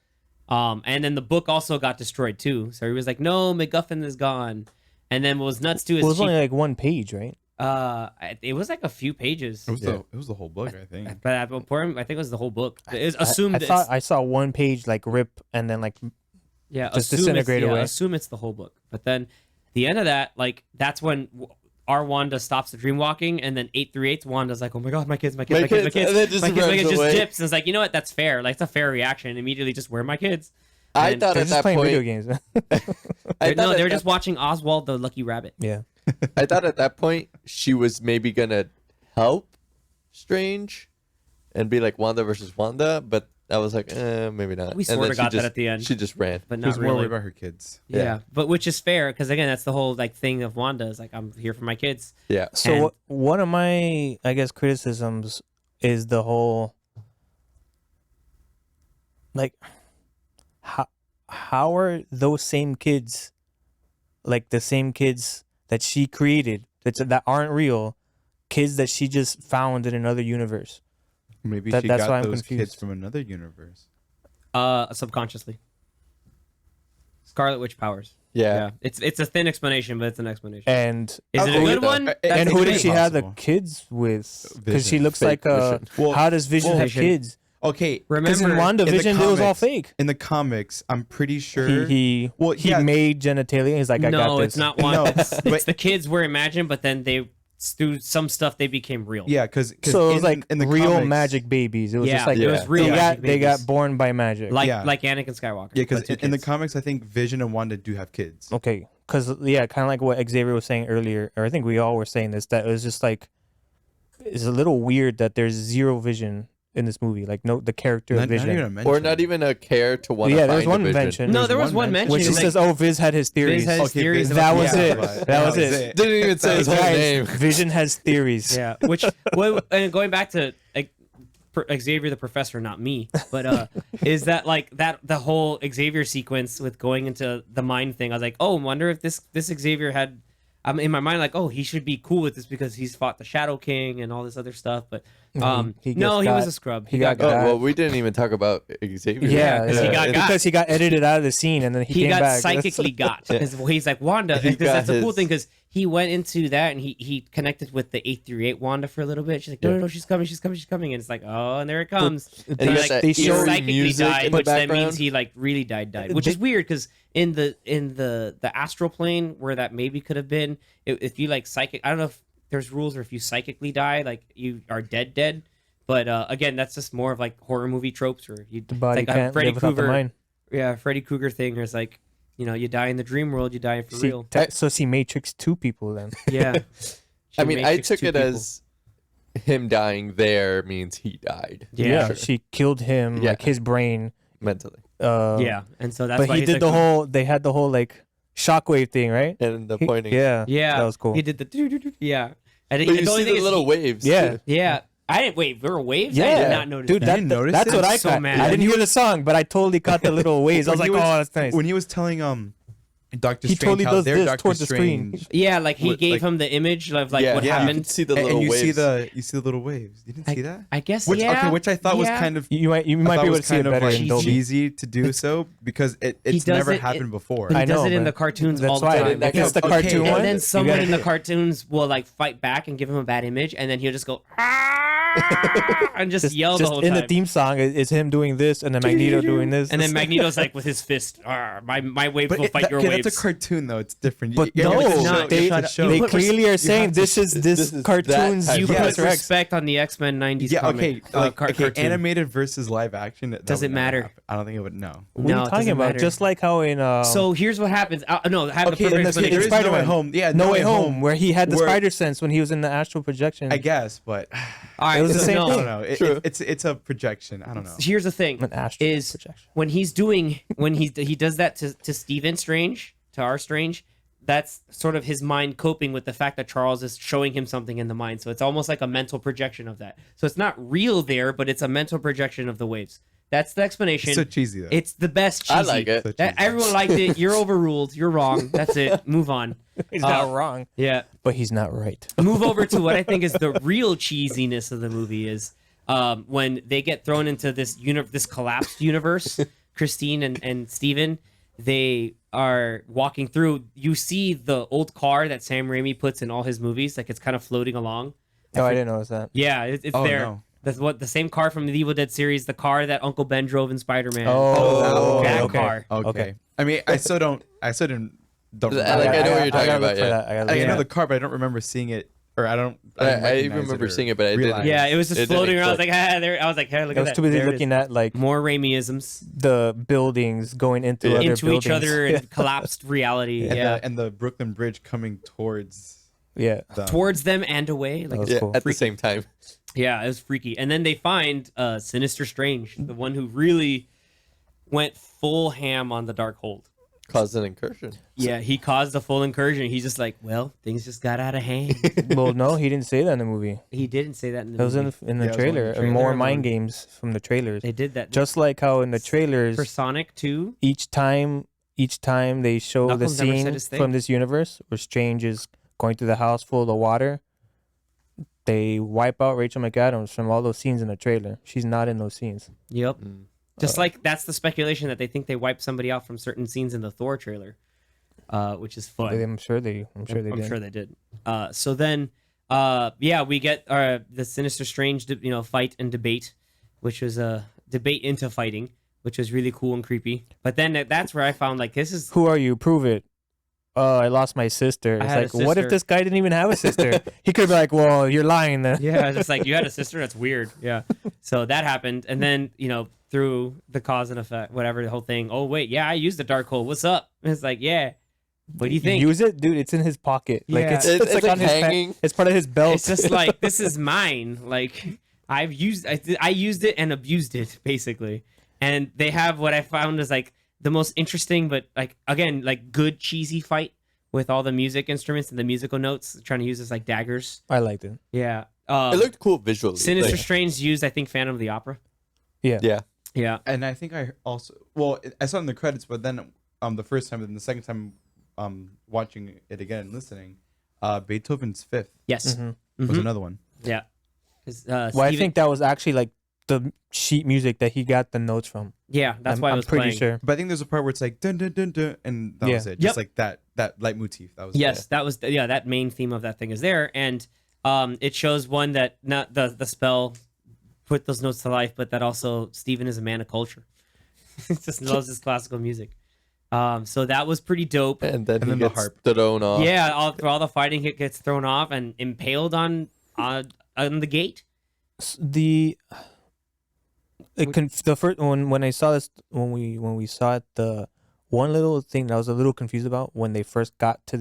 And then the book also got destroyed too. So he was like, "No, MacGuffin is gone." And then what was nuts too is It was she, only like one page, right? it was like a few pages. It was the whole book, I think. But at one point, I think it was the whole book. It was assumed. I thought I saw one page like rip and then like yeah, just assume disintegrate it's, away. Yeah, assume it's the whole book. But then the end of that, like that's when our Wanda stops the dreamwalking, and then 838's Wanda's like, "Oh my god, my kids, my kids, my kids, my kids, and then just my kids, my runs kids," just away. dips, and it's like, you know what? That's fair. Like it's a fair reaction. And immediately, just where are my kids? I And thought they're at just that playing video point. games. I No, thought they were at just that- watching Oswald the Lucky Rabbit. Yeah. I thought at that point she was maybe gonna help Strange, and be like Wanda versus Wanda, but I was like, maybe not. We And then sorta she got that just- at the end. She just ran. But She not was more really. worried about her kids. Yeah. Yeah. But which is fair because again, that's the whole like thing of Wanda is like, I'm here for my kids. Yeah. So And- one of my, I guess, criticisms is the whole, like, how are those same kids, like the same kids that she created that aren't real, kids that she just found in another universe? Maybe That's she why got I'm those confused. kids from another universe. Subconsciously. Scarlet Witch powers. Yeah. It's a thin explanation, but it's an explanation. And Is it a Okay, good though. one? And That's and the who did debate. she have the Possible. kids with? Because she Vision. looks Fake like a. Vision. Well, How does Vision well, have Vision. kids? Okay, Because in Remember, WandaVision, it was all fake. in the comics, I'm pretty sure. He Well, he yeah. made genitalia. He's like, I got no, this. it's not one. No, it's but- the kids were imagined, but then they through some stuff they became real. Yeah, because So it was like in the real comics, magic babies. It was Yeah, just like it was Yeah. real. they magic got they got babies. born by magic. like Yeah. Anakin Skywalker. Yeah, because but two in the kids. comics, I think Vision and Wanda do have kids. Okay, because kind of like what Xavier was saying earlier, or I think we all were saying this, that it was just like it's a little weird that there's zero Vision in this movie. Like no, the character of Not Vision. even a mention. Or not even a care to want to Yeah, there was find one a Vision. mention. no, There's there was one one mention. Which It he was says, like, "Oh, Viz had his theories." Viz has theories that about- was yeah. it. That was it. Didn't even say his whole Guys, name. Vision has theories. Yeah, which and going back to like Xavier the Professor, not me, but is that like that the whole Xavier sequence with going into the mind thing? I was like, oh, wonder if this Xavier had I'm in my mind like, oh, he should be cool with this because he's fought the Shadow King and all this other stuff. But He no, he got- was a scrub. he got Oh, got. well, we didn't even talk about Xavier. Yeah, 'cause he got because he got edited out of the scene and then he came got back. psychically got because he's like Wanda. He Because got that's a cool his- thing because he went into that and he connected with the 838 Wanda for a little bit. She's like, no, she's coming, and it's like, oh, and there it comes. And And you like, got he that eerie psychically music died, in the which that background. means he like really died, which is weird because in the astral plane where that maybe could have been, if you like psychic, I don't know if there's rules or if you psychically die, like you are dead. But again, that's just more of like horror movie tropes, or you The body it's like can't Freddy live without the Krueger, mind. Freddy Krueger thing. Where it's like, you die in the dream world, you die for See, real. so see Matrix 2 people then. Yeah. I mean, I Matrix took 2 it people. as him dying there means he died. Yeah. She killed him, Yeah. like his brain. Mentally. Yeah, and so that's But why he he's did like, the whole. They had the whole like shockwave thing, right? And the pointing. Yeah. Yeah, That was cool. He did the doo-doo-doo, yeah. And But you the only see thing the is little he- waves. Yeah. too. Yeah, I didn't wait. There were waves. I Yeah, did not notice dude, that. didn't notice that's it? what I'm I so caught. mad. I didn't hear the song, but I totally caught the little waves. I was When like, he was- oh, that's nice. When he was telling He Doctor Strange totally how does they're this Doctor towards the screen. Strange, Yeah, like he What, gave like- him the image of like Yeah, what yeah. You happened. can see the and little you waves. see the little waves. You didn't see that? I guess Which yeah. which I thought was yeah. kind of You might I be thought able was to see it kind of better like in Dolby. cheesy to do so because it's does never it- happened before. But he I does know, it in but the cartoons that's all the why time. if it's the Okay, cartoon and one, And then you someone gotta- in the cartoons will like fight back and give him a bad image, and then he'll just go "Ah," and just yell the just whole in time. the theme song is him doing this and then Magneto doing this. And then Magneto's like with his fist, "Ah, my waves But will fight your okay, waves. that's a cartoon though. It's different. But You have no, to not. show- They- you have to show. they put clearly are saying have to- this is this is that cartoons. type You of- put Yes, Rex. respect on the X-Men 90s Yeah, comic, okay, cartoon. animated versus live action. that Does would it never matter? happen. I don't think it would. No. What No, are it you talking doesn't about? matter. Just like how in So here's what happens. No, have Okay, the perfect in the, explanation. there is No Way Spider-Man. Home. Yeah, No Way Home, where he had the where- spider sense when he was in the astral projection. I guess, but All right, It was the so same no. I thing. don't know. True. It's a projection. I don't know. Here's the thing: An astral is projection. when he's doing when he does that to Stephen Strange, to our Strange. That's sort of his mind coping with the fact that Charles is showing him something in the mind. So it's almost like a mental projection of that. So it's not real there, but it's a mental projection of the waves. That's the explanation. It's so cheesy though. It's the best cheesy. I like it. So That, cheesy. everyone liked it. You're overruled. You're wrong. That's it. Move on. He's not wrong, Yeah. but he's not right. Move over to what I think is the real cheesiness of the movie is when they get thrown into this this collapsed universe. Christine and Steven, they are walking through. You see the old car that Sam Raimi puts in all his movies, like it's kind of floating along. Oh, I didn't notice that. Yeah, it's Oh, there. no. That's what the same car from the Evil Dead series, the car that Uncle Ben drove in Spider-Man. Oh, that okay. car. Okay. I mean, I still don't. I know I what know what you're talking gotta look about, for yeah. that. I gotta I look for know that. the car, but I don't remember seeing it, or I don't. I didn't recognize remember or seeing it, but I didn't. realize. Yeah, it was It just didn't floating around. I was click. like, there. I was like, hey, look I at was that. too busy There it looking is. at like More Raimi-isms the buildings going into other into each buildings. other and collapsed reality. and Yeah, and the Brooklyn Bridge coming towards Yeah. them. towards them and away. Like, That was Yeah, cool. at the same time. yeah, it was freaky. And then they find Sinister Strange, the one who really went full ham on the Darkhold. Caused an incursion. Yeah, he caused a full incursion. He's just like, well, things just got out of hand. Well, no, he didn't say that in the movie. He didn't say that in It the was in movie. the, in the Yeah, it was one in the trailer. trailer. More Everyone- mind games from the trailers. They did that. Just like how in the trailers, for Sonic too. each time they show the Knuckles never said scene his thing. from this universe where Strange is going through the house full of water, they wipe out Rachel McAdams from all those scenes in the trailer. She's not in those scenes. Yep. Just like that's the speculation that they think they wiped somebody out from certain scenes in the Thor trailer, which is fun. I'm sure they did. So then, yeah, we get the Sinister Strange, fight and debate, which was a debate into fighting, which was really cool and creepy. But then that's where I found like this is Who are you? Prove it. I lost my sister. It's had a like, what if sister. this guy didn't even have a sister? He could be like, well, you're lying then. yeah, it's just like you had a sister. That's weird. Yeah. So that happened, and then through the cause and effect, whatever the whole thing. Oh wait, yeah, I used the Darkhold. What's up? And it's like, yeah. What do you think? Use it, dude. It's in his pocket. Like Yeah. it's like on his hanging. It's part of his belt. It's just like this is mine. Like I used it and abused it basically. And they have what I found is like the most interesting, but like again, like good cheesy fight with all the music instruments and the musical notes, trying to use as like daggers. I liked it. Yeah. It looked cool visually. Sinister like, Strange used, I think, Phantom of the Opera. Yeah. yeah. Yeah. And I think I also I saw it in the credits, but then the first time and the second time watching it again and listening, Beethoven's Fifth Yes. Mhm. was another one. Yeah. 'Cause, Well, I think that was actually like the sheet music that he got the notes from. yeah, that's why I I'm was pretty playing. sure. But I think there's a part where it's like dun dun dun dun, and that Yeah. was it. Just Yep. like that leitmotif. That was Yes, that was that main theme of that thing is there, and it shows one that not the spell put those notes to life, but that also Steven is a man of culture. He just loves his classical music. So that was pretty dope. And then he then the gets harp. thrown off. Yeah, all the fighting it gets thrown off and impaled on the gate. The first when I saw this when we saw it, the one little thing that I was a little confused about when they first got to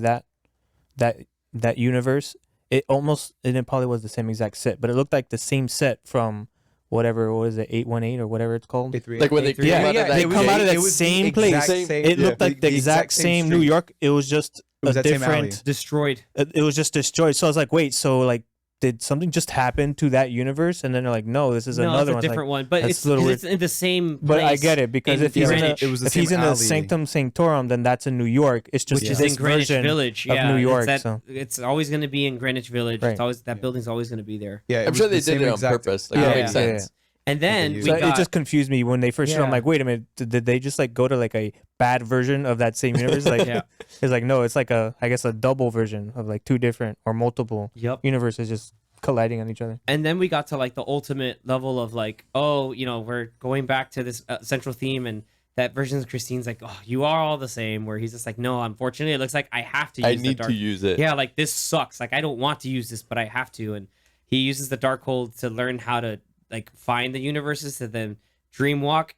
that universe, it probably was the same exact set, but it looked like the same set from what is it, 818 or whatever it's called. Like when they came Yeah, out yeah, of that they come out of that it was same the place. exact same- It looked yeah, like the exact same New street. York. It was just It was a that same alley. different. Destroyed. It was just destroyed. So I was like, wait, so like, did something just happen to that universe? And then they're like, no, this is No, another it's a one. It's like, different one, but that's it's a little 'cause weird. it's in the same. But I place get it because in if he's in Greenwich, it was the if he's same in the alley. Sanctum Sanctorum, then that's in New York. It's just which is this in Greenwich version Village, of yeah, New York. It's, So it's always going to be in Greenwich Village. Right. It's always that building's always going to be there. Yeah, it I'm was sure the they did same it on exact- purpose. Like, Yeah, it makes yeah. sense. And then they we use. So got it just confused me when they first showed. I'm Yeah. like, wait a minute, did they just like go to like a bad version of that same universe? Like, Yeah. it's like no, it's like I guess a double version of like two different or multiple yep. universes just colliding on each other. And then we got to like the ultimate level of like, oh, we're going back to this central theme, and that version of Christine's like, oh, you are all the same. Where he's just like, no, unfortunately, it looks like I have to use I the need dark. to use it. Yeah, like this sucks. Like I don't want to use this, but I have to. And he uses the Darkhold to learn how to like find the universes to then dreamwalk.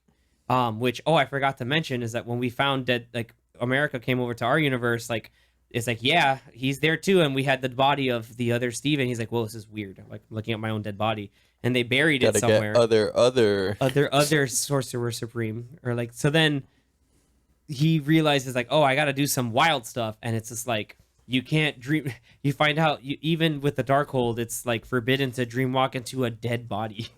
Which I forgot to mention is that when we found that like America came over to our universe, like it's like yeah, he's there too, and we had the body of the other Steven. He's like, well, this is weird. Like I'm looking at my own dead body, and they buried it Gotta somewhere. get Other sorcerer supreme, or like so then he realizes like, oh, I got to do some wild stuff, and it's just like you can't dream. You find out even with the Darkhold, it's like forbidden to dreamwalk into a dead body.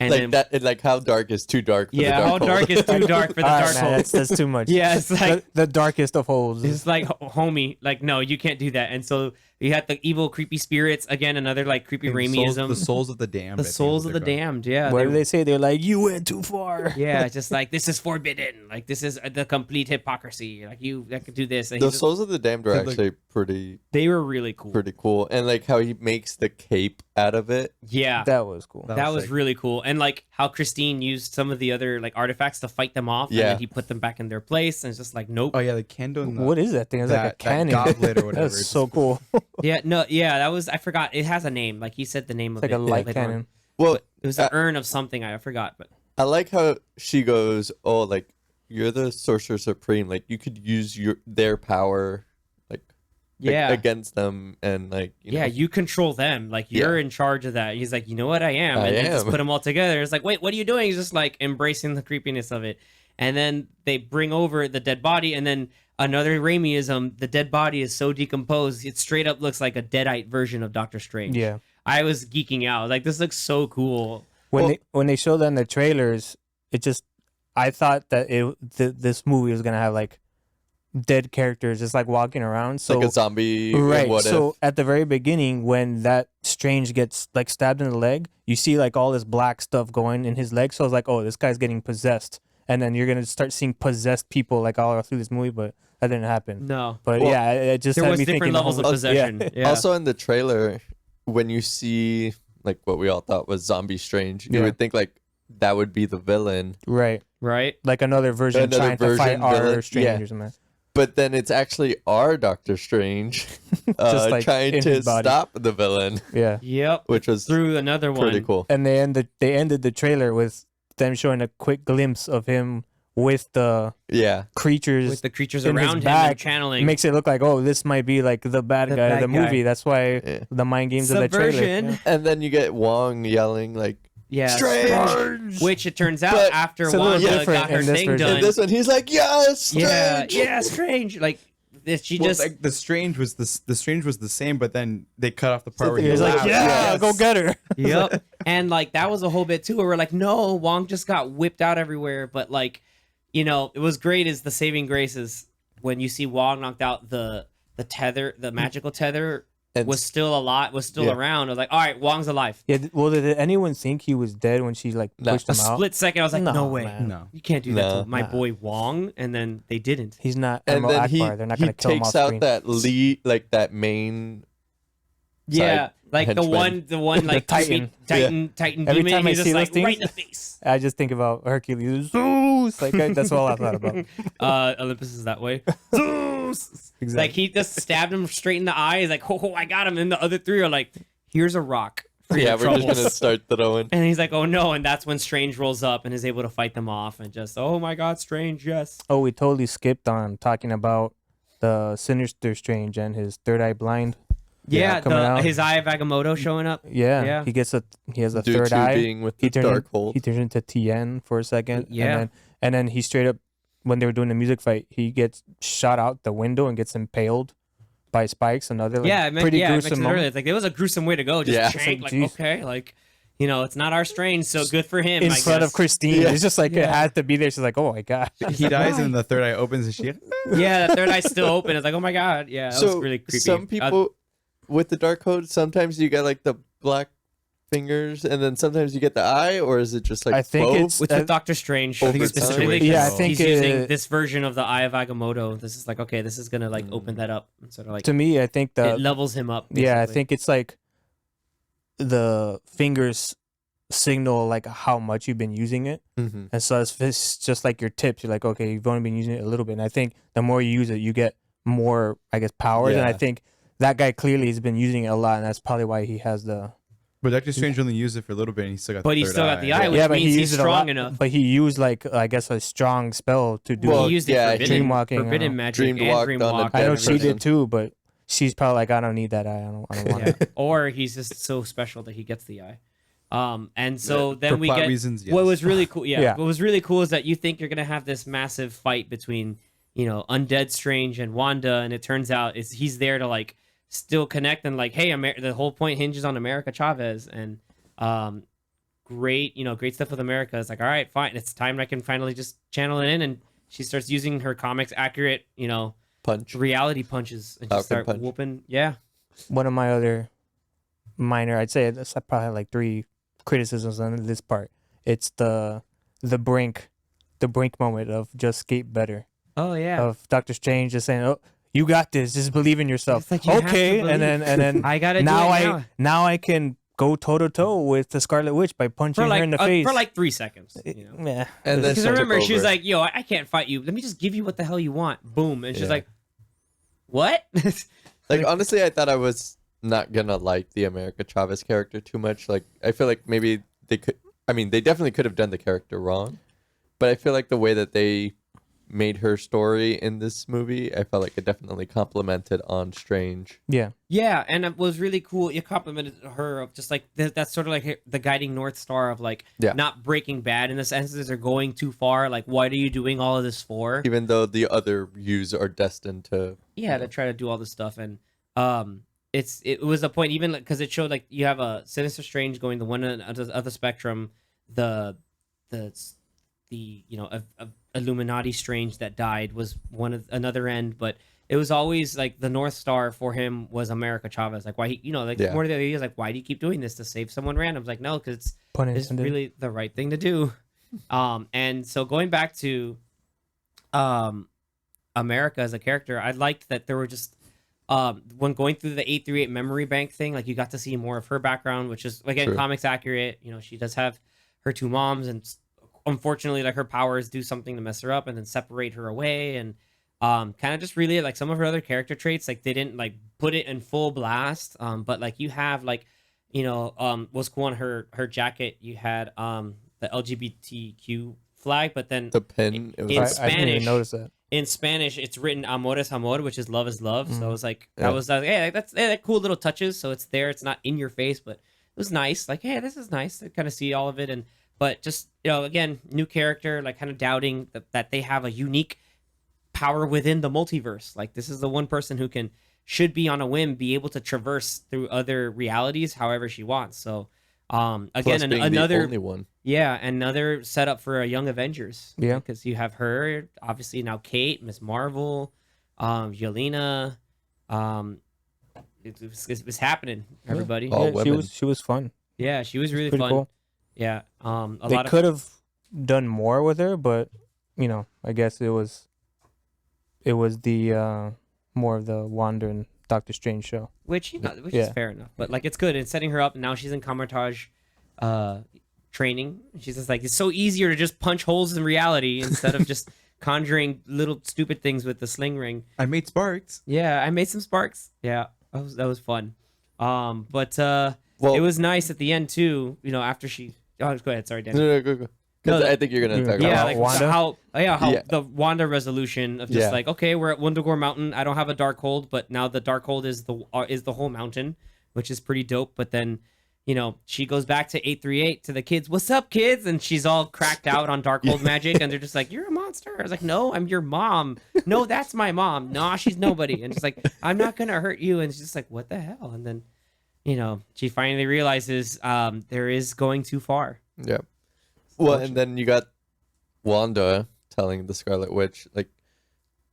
And like then, that. Like how dark is too dark for yeah, the how Darkhold. dark is too dark for the All right, man, Darkhold? that's too much. Yeah, it's like the darkest of holes. it's like homie, like no, you can't do that. And so you had the evil, creepy spirits again, another like creepy Raimiism. The souls of the damned. The I think souls is of what the they're called. damned. Yeah, What they- do they say? They're like, you went too far. yeah, just like this is forbidden. Like this is the complete hypocrisy. Like you could do this. And The he's just- Souls of the Damned are Like- actually pretty they were really cool. cool, and like how he makes the cape out of it. Yeah, That was cool. That that was sick. really cool. And like how Christine used some of the other like artifacts to fight them off, and Yeah. then he put them back in their place, and it's just like nope. Oh yeah, the candle. And the, What is that thing? It's like a that cannon. goblet or whatever. That's It's so cool. Yeah, no, yeah, that was I forgot. It has a name. Like he said the name It's of like it a light later on. cannon. Well, It was an urn of something. I forgot, but I like how she goes, "Oh, like you're the Sorcerer Supreme. Like you could use their power, like yeah. against them, and like you Yeah, know, you control them. Like you're in charge of that. He's like, you know what, I am. I And then just am. put them all together. It's like, wait, what are you doing? He's just like embracing the creepiness of it. And then they bring over the dead body, and then another Raimiism. The dead body is so decomposed, it straight up looks like a deadite version of Doctor Strange. Yeah. I was geeking out. Like this looks so cool. When they showed that in the trailers, I thought that this movie was gonna have like dead characters just like walking around. So like a zombie. right. What So if? at the very beginning, when that Strange gets like stabbed in the leg, you see like all this black stuff going in his leg. So I was like, oh, this guy's getting possessed, and then you're gonna start seeing possessed people like all through this movie, but that didn't happen. No, But Well, yeah, it just there had was me different thinking levels of yeah. possession. Yeah. Also in the trailer, when you see like what we all thought was Zombie Strange, you Yeah. would think like that would be the villain, Right, right. like another version Another trying to fight version our villain, Strange yeah. or something. but then it's actually our Doctor Strange like, trying in to his body. stop the villain, Yeah. Yep. which was Through another one. pretty cool. And they ended the trailer with them showing a quick glimpse of him with the Yeah, creatures. With the creatures in his around him back, and channeling. It makes it look like, oh, this might be like the bad The guy bad of the guy. movie. That's why Yeah. the mind games of the trailer. Subversion. Yeah. and then you get Wong yelling like Yeah. Strange. Which it turns out But after it's a little Wanda different got her in this thing version. done. And this one, he's like, yes, Strange. yeah, yeah, strange. Like this, she Well, just like the Strange was the Strange was the same, but then they cut off the part where He he was like, laughed. yeah, Yes. go get her. yep. And like that was a whole bit too, where we're like, no, Wong just got whipped out everywhere. But like, it was great. Is the saving grace is when you see Wong knocked out the the magical tether And was still Yeah. around. I was like, all right, Wong's alive. Yeah. Well, did anyone think he was dead when she like No. pushed A him out? split second, I was like, no way. man. No. You can't do that No. to my Nah. boy Wong. And then they didn't. He's not and Admiral then Akbar. They're not he gonna kill him off takes out screen. that lead, like that main. Yeah, side like henchman. the one like Titan. Titan Every demon. time I He's just see those like right in things- the face. I just think about Hercules. Zeus! Like that's all I thought about. Olympus is that way. Zeus! Exactly. Like he just stabbed him straight in the eye. He's like, oh, I got him. And the other three are like, here's a rock. For Yeah, your we're just troubles. gonna start throwing. And he's like, oh no. And that's when Strange rolls up and is able to fight them off. And just, oh my God, Strange, yes. Oh, we totally skipped on talking about the Sinister Strange and his third eye blind. Yeah, coming out. his Eye of Agamotto showing up. Yeah, Yeah. he has a Due third to eye. being with He the dark hold. He turns into Tien for a second. Yeah. and then he straight up, when they were doing the music fight, he gets shot out the window and gets impaled by spikes. Another like, Yeah, pretty I gruesome mentioned it earlier. moment. It's like it was a gruesome way to go. Just Yeah. shank, like, Jeez. okay, like, you know, it's not our Strange, so good for him. In I front of guess. Christine, Yeah. it's just like it Yeah. had to be there. She's like, "Oh my god!" He dies and the third eye opens and she. Yeah, the third eye's still open. It's like, oh my God. Yeah, that was really creepy. Some people with the dark code, sometimes you get like the black fingers, and then sometimes you get the eye, or is it just like I think both? it's- with Doctor Strange, Over specifically, time. Yeah, I 'cause think, he's using uh, this version of the Eye of Agamotto. This is like, okay, this is gonna like open that up, and sort of like To me, I think it levels him up. yeah, I basically. think it's like the fingers signal like how much you've been using it, Mhm. and so it's just like your tips. You're like, okay, you've only been using it a little bit, and I think the more you use it, you get more, I guess, powers. And I Yeah. think that guy clearly has been using it a lot, and that's probably why he has the But Doctor Strange only used it for a little bit and he still got But the he third still got the eye, Yeah. which yeah, but means he he's used it a strong lot. enough. But he used like I guess a strong spell to do. Well, he used it yeah, forbidden, Dreamwalking, forbidden magic, and Dreamwalked on a Dreamwalk. I know dead she person. did too, but she's probably like, I don't need that eye. I don't want Yeah. it. Or he's just so special that he gets the eye. And so then For we plot get reasons, what yes. was really cool. Yeah, Yeah. what was really cool is that you think you're gonna have this massive fight between, you know, Undead Strange and Wanda, and it turns out he's there to like still connect and like, hey, the whole point hinges on America Chavez, and great stuff with America. It's like, all right, fine, it's time I can finally just channel it in, and she starts using her comics accurate, you know, Punch. reality punches and Falcon just start punch. whooping. Yeah, One of my other minor, I'd say I probably have like 3 criticisms on this part. It's the brink moment of just skate better. oh yeah. Of Doctor Strange just saying, "Oh, you got this. Just believe in yourself." It's like, you have to Okay, believe. and then I gotta now do it now I can go toe to toe with the Scarlet Witch by punching for like her in the face. for like 3 seconds. You know? Yeah. And then Because she remember, took she was over. like, "Yo, I can't fight you. Let me just give you what the hell you want." Boom, and she's Yeah. like, "What?" Like honestly, I thought I was not gonna like the America Chavez character too much. Like I feel like maybe they could. I mean, they definitely could have done the character wrong, but I feel like the way that they made her story in this movie, I felt like it definitely complemented on Strange. Yeah. Yeah, and it was really cool. You complimented her of just like that's sort of like the guiding north star of like Yeah. not breaking bad in the sense that they're going too far. Like, what are you doing all of this for? Even though the other views are destined to. Yeah, to try to do all this stuff, and it was a point even because it showed like you have a Sinister Strange going the one end of the spectrum, the you know a Illuminati Strange that died was one of another end, but it was always like the North Star for him was America Chavez. Like, why he, you know, like Yeah. more of the ideas like, why do you keep doing this to save someone random? It's like, no, because it's Pun it's intended. really the right thing to do. And so going back to America as a character, I liked that there were just when going through the 838 memory bank thing, like you got to see more of her background, which is again True. comics accurate. You know, she does have her 2 moms, and unfortunately, like her powers do something to mess her up and then separate her away, and kind of just really like some of her other character traits, like they didn't like put it in full blast, but like you have like, you know, was cool on her jacket. You had the LGBTQ flag, but then The pin. It was In I didn't Spanish. even notice that. in Spanish it's written amor es amor, which is love is love. So it was like Yeah. I was like, hey, that's cool little touches. So it's there, it's not in your face, but it was nice. Like, hey, this is nice to kind of see all of it. And but just, you know, again, new character, like kind of doubting that they have a unique power within the multiverse. Like this is the one person who should be on a whim be able to traverse through other realities however she wants. So again, plus being another the only one. yeah, another setup for a Young Avengers. Yeah. because you have her, obviously now Kate, Miss Marvel, Yelena, It was happening, everybody. All Yeah, women. she was fun. Yeah, she was really Pretty fun. cool. Yeah. They could have done more with her, but I guess it was the more of the Wanda and Doctor Strange show. which is Yeah. fair enough. But like it's good. It's setting her up. Now she's in Kamar-Taj training. She's just like, it's so easier to just punch holes in reality instead of just conjuring little stupid things with the sling ring. I made sparks. Yeah, I made some sparks. Yeah, that was fun. But Well, it was nice at the end too. After she. Oh, go ahead. Sorry, Dan. No, go. Because No, I think you're gonna talk Yeah, about like Wanda? how Yeah. the Wanda resolution of just Yeah. like, okay, we're at Wundagore Mountain. I don't have a Darkhold, but now the Darkhold is the whole mountain, which is pretty dope. But then, she goes back to 838 to the kids. What's up, kids? And she's all cracked out on Darkhold magic, and they're just like, you're a monster. I was like, no, I'm your mom. No, that's my mom. Nah, she's nobody. And she's like, I'm not gonna hurt you. And she's just like, what the hell? And then, she finally realizes there is going too far. Yeah. Well, and then you got Wanda telling the Scarlet Witch, like,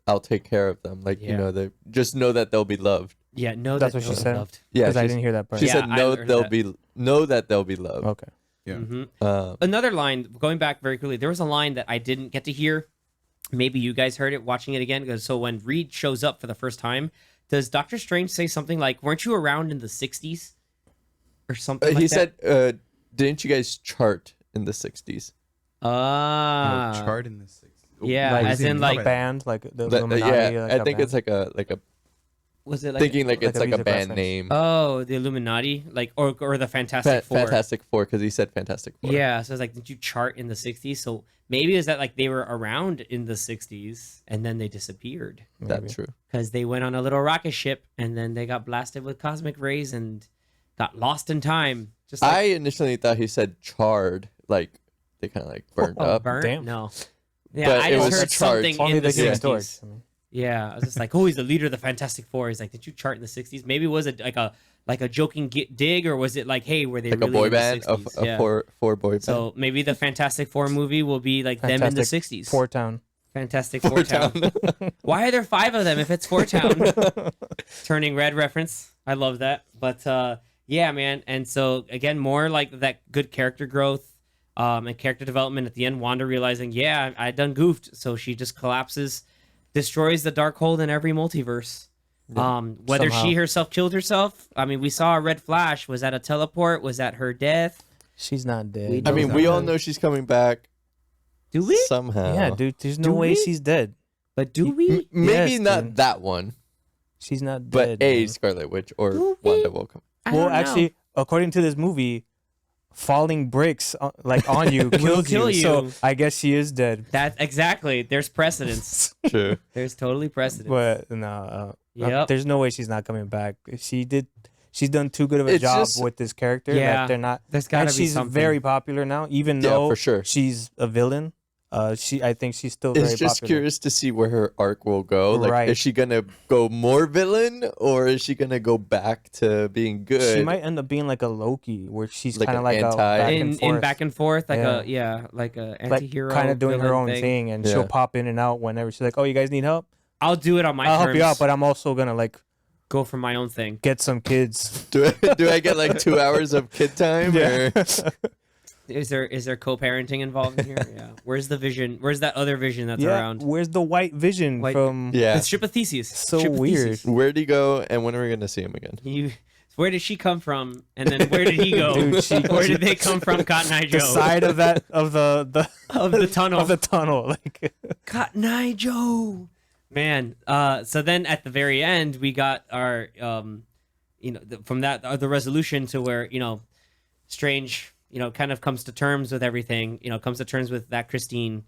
I'll take care of them. Like, Yeah. they just know that they'll be loved. Yeah, no, That's that what she they're said? loved. Yeah, Because I didn't hear that part. She Yeah, said I know heard they'll that. be know that they'll be loved. Okay. Yeah. Mhm. Another line, going back very quickly, there was a line that I didn't get to hear. Maybe you guys heard it watching it again. So when Reed shows up for the first time, does Doctor Strange say something like, weren't you around in the 60s? Or something like He that? said, didn't you guys chart in the 60s? Chart in the 60s. yeah, Like, as in like, a band, like the That- Illuminati. yeah, like I a think band. it's like a was it like, thinking like like it's a like a music band reference. name. oh, the Illuminati? Like, or the Fantastic Four? Fantastic Four, because he said Fantastic Four. Yeah, so it's like, did you chart in the 60s? So maybe is that like they were around in the 60s and then they disappeared That's Maybe. true. because they went on a little rocket ship and then they got blasted with cosmic rays and got lost in time. Just like, I initially thought he said charred, like they kind of like burned up. burnt? Damn. No. Yeah, But I it just was heard charged. something Only in the the human 60s. torch. Yeah, I was just like, oh, he's the leader of the Fantastic Four. He's like, did you chart in the 60s? Maybe was it like a joking dig, or was it like, hey, were they Like a really boy in the band, 60s? a Yeah. four boy band. So maybe the Fantastic Four movie will be like them in the 60s. Four Town. Fantastic Four Town. Why are there 5 of them if it's Four Town? Turning Red reference. I love that. But yeah, man. And so again, more like that good character growth and character development at the end. Wanda realizing, yeah, I done goofed. So she just collapses, destroys the Darkhold in every multiverse. Whether Somehow. she herself killed herself, I mean, we saw a red flash. Was that a teleport? Was that her death? She's not dead. We I don't mean, know. we all know she's coming back Do we? somehow. Yeah, dude. There's Do no way we? she's dead. But do we? Maybe Yes, not dude. that one, She's not but dead. a man. Scarlet Witch or Do we? Wanda will come. I Well, don't know. actually, according to this movie, falling bricks on you Will kills kill you. So you. I guess she is dead. That exactly. There's precedence. True. There's totally precedence. But no, Yep. there's no way she's not coming back. She's done too good of a It's job just- with this character Yeah. that they're not. There's got And to be she's something. very popular now, even Yeah, though for sure. she's a villain. I think she's still very It's just popular. curious to see where her arc will go. Like, Right. is she gonna go more villain, or is she gonna go back to being good? She might end up being like a Loki, where she's Like kind of an like a anti- back in and forth, back and forth, like Yeah. like a like anti-hero, kind of doing her villain own thing, and Yeah. she'll pop in and out whenever she's like, "Oh, you guys need help? I'll do it on my I'll terms. help you out, but I'm also gonna like go for my own thing. get some kids." do I get like 2 hours of kid time? Yeah. Or? Is there co-parenting involved in here? Yeah. Where's the vision? Where's that other vision that's Yeah, around? where's the white vision White- from? Yeah. It's Ship of Theseus. So Ship of weird. Theseus. Where'd he go, and when are we gonna see him again? Where did she come from? And then where did he go? Dude, Where did they come from? Cotton Eye Joe. The side of that of the of the tunnel. of the tunnel, like Cotton Eye Joe. Man, so then at the very end, we got our, from that, the resolution to where, Strange, kind of comes to terms with everything, comes to terms with that Christine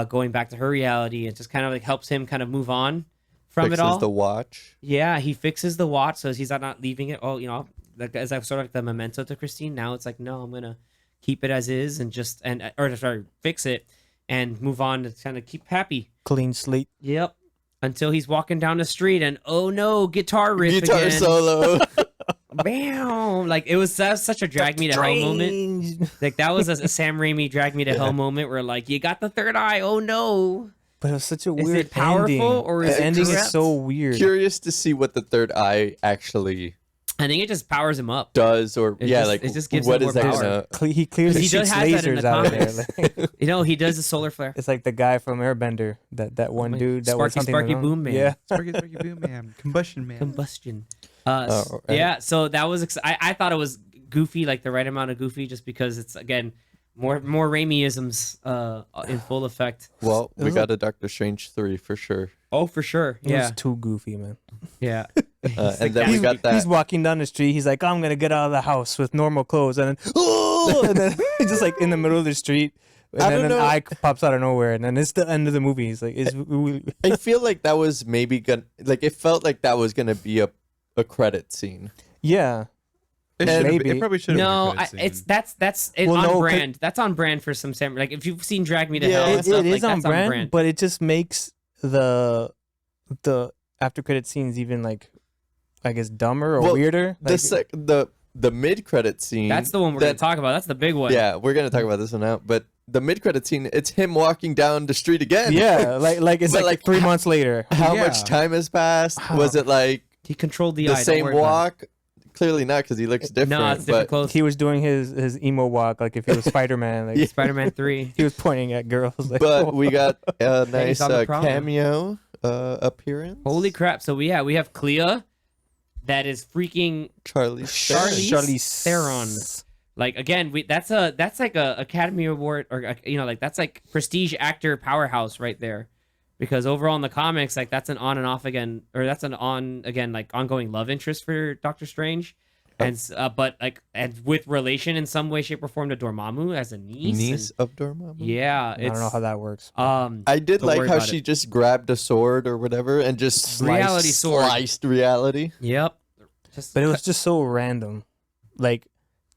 going back to her reality. It just kind of like helps him kind of move on from Fixes it all. the watch. Yeah, he fixes the watch so he's not leaving it. Oh, like as sort of like the memento to Christine. Now it's like, no, I'm gonna keep it as is and fix it and move on to kind of keep happy. clean slate. Yep. Until he's walking down the street and oh no, guitar riff Guitar again. solo. Bam! Like that was such a drag me to hell moment. Like that was a Sam Raimi drag me to hell moment where like you got the third eye. Oh no. But it was such a Is weird it powerful ending. or is The it ending is corrupt? so weird. Curious to see what the third eye actually I think it just powers him up. does, or It yeah, just- like it just gives what him is more that power. gonna? He clearly He does shoots have that in lasers the out of there. comics. Like, You know, he does a solar flare. it's like the guy from Airbender, that one dude that was Sparky something Sparky wrong. Boom Man. Yeah, Sparky Sparky Boom Man, Combustion Man. Combustion. Oh, right. Yeah, so that was I thought it was goofy, like the right amount of goofy, just because it's again more Raimi-isms in full effect. Well, It we was got a Doctor Strange 3 for sure, Oh, for sure. it Yeah, was too goofy, man. yeah. and then we he's, got that. he's walking down the street. He's like, I'm gonna get out of the house with normal clothes, and then oh, and then he's just like in the middle of the street, and I then don't an know. eye pops out of nowhere, and then it's the end of the movie. He's like, I feel like that was maybe gonna, like, it felt like that was gonna be a credit scene. yeah. It, should've been- Maybe. it probably should have No, been a credit it's scene. that's Well, on no, 'cause- brand. That's on brand for some Sam. Like if you've seen Drag Me to Yeah. Hell, and It stuff, is like, on that's brand, but it just makes the after credit scenes even like, I guess, dumber or Well, weirder. The mid credit scene. That's the one we're gonna that- talk about. That's the big one. Yeah, we're gonna talk about this one out. But the mid credit scene, it's him walking down the street again. yeah, like it's But, like like, 3 months later. How Yeah. much time has passed? Was it like He controlled the the eye. don't same worry about walk? Clearly not, because he looks it. different. No, it's different but clothes. He was doing his emo walk like if he was Spider-Man. Like, Yeah. Spider-Man 3. he was pointing at girls. Like, but we got a he's nice on the promo. cameo appearance. Holy crap! So we have Clea, that is freaking Charlie. Charlize Theron. Like again, that's like a Academy Award or like that's like prestige actor powerhouse right there, because overall in the comics, like that's an on and off again, or that's an on again like ongoing love interest for Doctor Strange, and but like and with relation in some way, shape, or form to Dormammu as a niece. Niece and- of Dormammu. yeah, I don't know how that works. I did Don't like worry how about she it. just grabbed a sword or whatever and just Reality sword. sliced reality. Yep. Just But it was just so random, like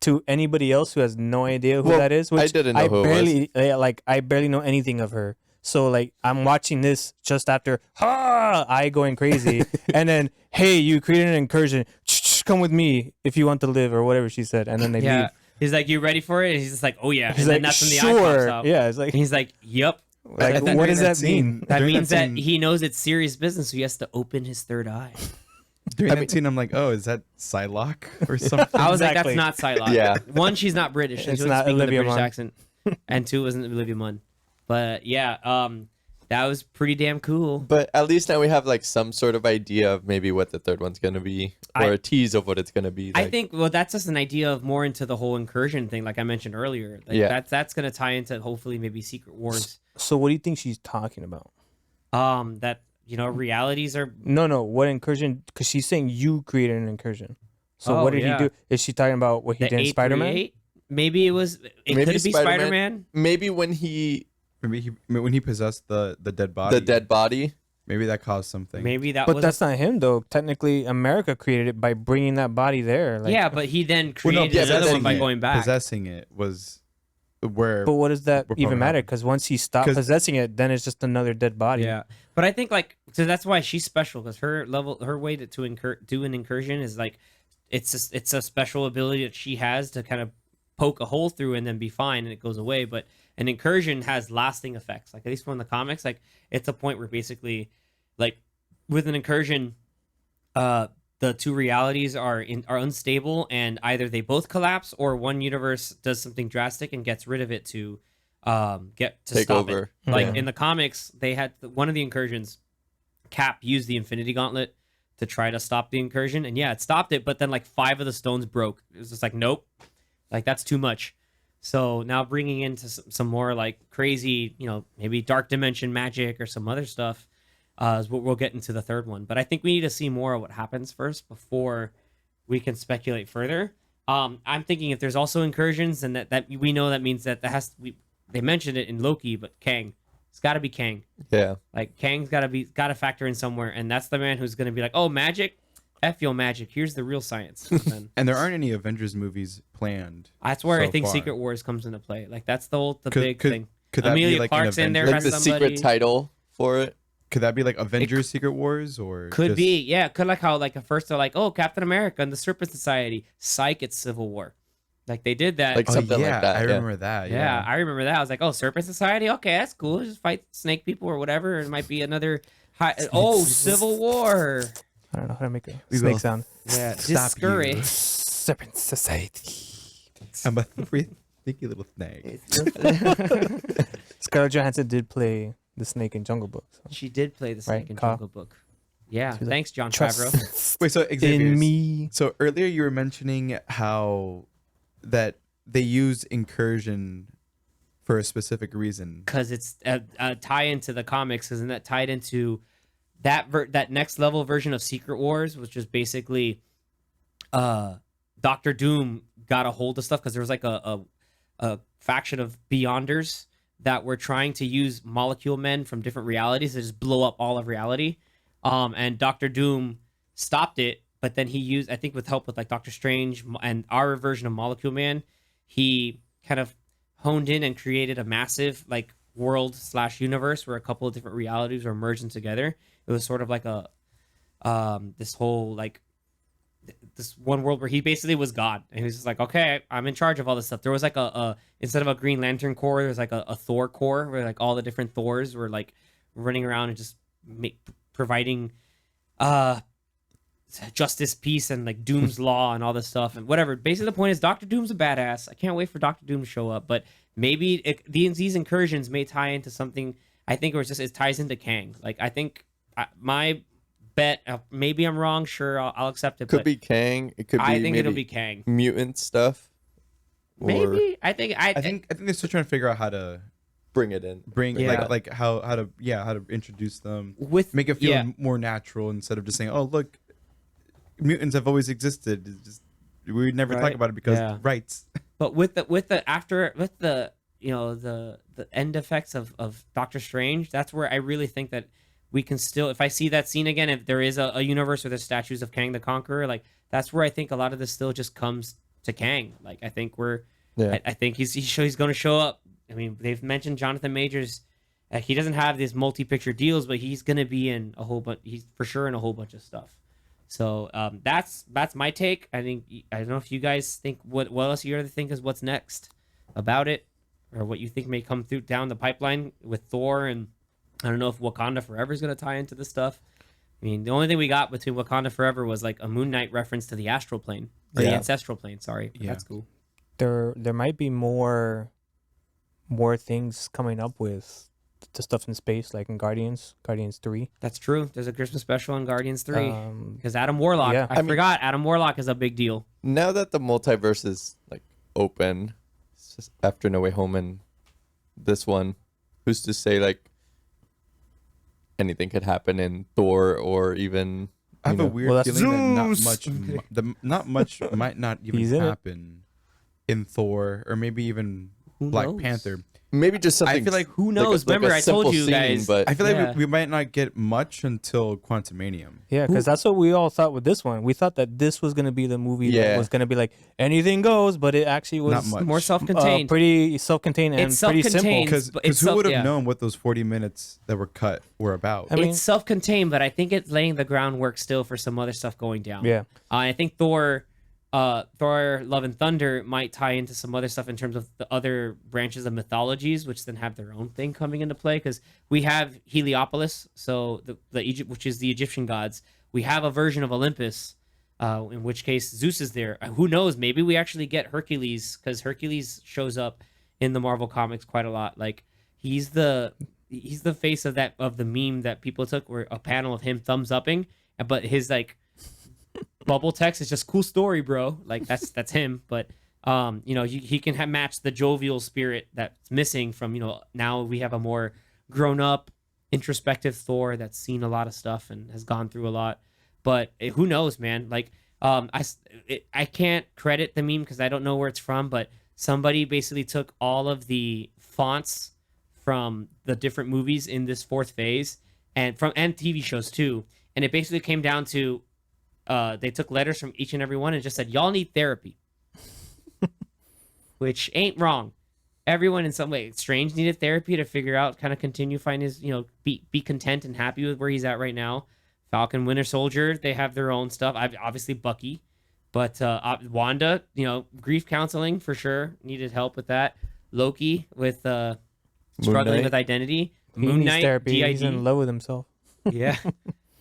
to anybody else who has no idea who Well, that is. Which I didn't know who it was. I barely know anything of her. So like I'm watching this just after I going crazy, and then hey, you created an incursion. Come with me if you want to live, or whatever she said, and then they yeah. leave. He's like, "You ready for it?" And he's just like, "Oh yeah." He's and then like, that's when the sure, eye pops out. yeah. It's like, And he's like, "Yep." like And then what during does that mean? That during means that scene- he knows it's serious business, so he has to open his third eye. During that scene, I'm like, oh, is that Psylocke or something? I was Exactly. like, that's not Psylocke. Yeah. One, she's not British. She It's wasn't not speaking the Olivia British Munn. accent. And two, it wasn't Olivia Munn. But yeah, that was pretty damn cool. But at least now we have like some sort of idea of maybe what the third one's gonna be, or a tease of what it's gonna be. I like. think that's just an idea of more into the whole incursion thing, like I mentioned earlier. Like Yeah. that's gonna tie into hopefully maybe Secret Wars. So what do you think she's talking about? That realities are No. What incursion? Because she's saying you created an incursion. So Oh, what did yeah. he do? Is she talking about what he the did in Spider-Man? 838. Maybe it was. Maybe Could it be Spider-Man. Spider-Man? maybe when he Maybe when he possessed the dead body. the dead body. Maybe that caused something. Maybe that But was. that's not him though. Technically, America created it by bringing that body there. Like, yeah, but he then Well, no, created yeah, another one possessing by it- going back. Possessing it was where. But what does that What even probably matter? happened? Because once he stopped 'Cause- possessing it, then it's just another dead body. Yeah, but I think like so that's why she's special, because her way to do an incursion is like it's a special ability that she has to kind of poke a hole through and then be fine and it goes away. But an incursion has lasting effects. Like at least from the comics, like it's a point where basically like with an incursion, the two realities are unstable and either they both collapse or one universe does something drastic and gets rid of it to get to Take stop over. it. Like Yeah. in the comics, they had one of the incursions. Cap used the Infinity Gauntlet to try to stop the incursion, and yeah, it stopped it. But then like 5 of the stones broke. It was just like nope, like that's too much. So now bringing into some more like crazy, maybe dark dimension magic or some other stuff is what we'll get into the third one. But I think we need to see more of what happens first before we can speculate further. I'm thinking if there's also incursions, and that we know that means that they mentioned it in Loki, but Kang, it's got to be Kang. Yeah. Like Kang's got to factor in somewhere, and that's the man who's going to be like, oh, magic, F your magic. Here's the real science. And and there aren't any Avengers movies planned. that's where I so think far. Secret Wars comes into play. Like that's the Could- big could- thing. Could that Amelia be like Clark's an in there Avengers? has Like the somebody. secret title for it. Could that be like Avengers Secret Wars or Could just- be, yeah. Could like how like at first they're like, oh, Captain America and the Serpent Society. Psych, it's Civil War. Like they did that. Like something yeah, like that. I yeah. remember that. Yeah, I remember that. I was like, oh, Serpent Society? Okay, that's cool. Just fight snake people or whatever. It might be another Civil War. I don't know how to make a We snake will sound. Yeah, Stop you. discourage. Serpent Society. I'm a sneaky little snake. Scarlett Johansson did play the snake in Jungle Book. So. She did play the snake Right, in Kyle? Jungle Book. Yeah, She was like, thanks, John Favreau. Trust Wait, so Xavier, in me. so earlier you were mentioning how that they used incursion for a specific reason. Because it's a tie into the comics, isn't that tied into that next level version of Secret Wars, which is basically Doctor Doom got a hold of stuff because there was like a faction of Beyonders that were trying to use molecule men from different realities to just blow up all of reality. And Doctor Doom stopped it, but then he used, I think with help with like Doctor Strange and our version of Molecule Man, he kind of honed in and created a massive like world / universe where a couple of different realities were merging together. It was sort of like a this whole like this one world where he basically was God, and he was just like, okay, I'm in charge of all this stuff. There was like a instead of a Green Lantern Corps, there was like a Thor Corps where like all the different Thors were like running around and just providing justice, peace, and like Doom's law and all this stuff and whatever. Basically, the point is Doctor Doom's a badass. I can't wait for Doctor Doom to show up, but maybe these incursions may tie into something. I think it ties into Kang. Like I think my bet, maybe I'm wrong. Sure, I'll accept it. Could but be Kang. It could be. I think it'll maybe be Kang. mutant stuff. Or Maybe I think I think they're still trying to figure out how to bring it in. bring Yeah. like how to how to introduce them, with make it feel yeah. more natural instead of just saying, oh look, mutants have always existed. It's just we never talk Right. about it because Yeah. rights. But with the you know the end effects of Doctor Strange, that's where I really think that we can still, if I see that scene again, if there is a universe where there's statues of Kang the Conqueror, like that's where I think a lot of this still just comes to Kang. Like I think I think he's going to show up. I mean, they've mentioned Jonathan Majors. He doesn't have these multi-picture deals, but he's going to be in a whole bunch. He's for sure in a whole bunch of stuff. So that's my take. I don't know if you guys think what else you think is what's next about it, or what you think may come through down the pipeline with Thor, and I don't know if Wakanda Forever is going to tie into this stuff. I mean, the only thing we got between Wakanda Forever was like a Moon Knight reference to the astral plane or the Yeah. ancestral plane. Sorry, but Yeah. that's cool. There might be more things coming up with the stuff in space, like in Guardians 3. That's true. There's a Christmas special in Guardians 3 Um, because Adam Warlock. yeah. I forgot Adam Warlock is a big deal. Now that the multiverse is like open, it's just after No Way Home and this one, who's to say like anything could happen in Thor or even I have a weird Well, that's feeling that Zeus. not much might not even He's in it. happen in Thor or maybe even Who Black knows? Panther. maybe just something. I feel like Who knows? Remember, I told simple you guys. but I feel like Yeah. we might not get much until Quantumanium. Yeah, because that's what we all thought with this one. We thought that this was going to be the movie that Yeah. was going to be like anything goes, but it actually was Not much. More self-contained. pretty self-contained and It's pretty simple. self-contained. Because But it's who would have yeah. known what those 40 minutes that were cut were about? I mean- It's self-contained, but I think it's laying the groundwork still for some other stuff going down. Yeah. I think Thor, Love and Thunder might tie into some other stuff in terms of the other branches of mythologies, which then have their own thing coming into play. Because we have Heliopolis, so the Egypt, which is the Egyptian gods. We have a version of Olympus, in which case Zeus is there. Who knows? Maybe we actually get Hercules, because Hercules shows up in the Marvel comics quite a lot. Like he's the face of the meme that people took, where a panel of him thumbs upping, but his like bubble text is just cool story, bro. Like that's him. But he can match the jovial spirit that's missing from now we have a more grown up, introspective Thor that's seen a lot of stuff and has gone through a lot. But who knows, man? Like I can't credit the meme because I don't know where it's from, but somebody basically took all of the fonts from the different movies in this fourth phase and TV shows too, and it basically came down to they took letters from each and every one and just said, y'all need therapy. Which ain't wrong. Everyone in some way. Strange needed therapy to figure out, kind of continue find his, be content and happy with where he's at right now. Falcon, Winter Soldier, they have their own stuff. Obviously Bucky. But Wanda, grief counseling for sure, needed help with that. Loki with struggling Knight. with identity. He Moon needs Knight, therapy. He's in DID. love with himself. Yeah.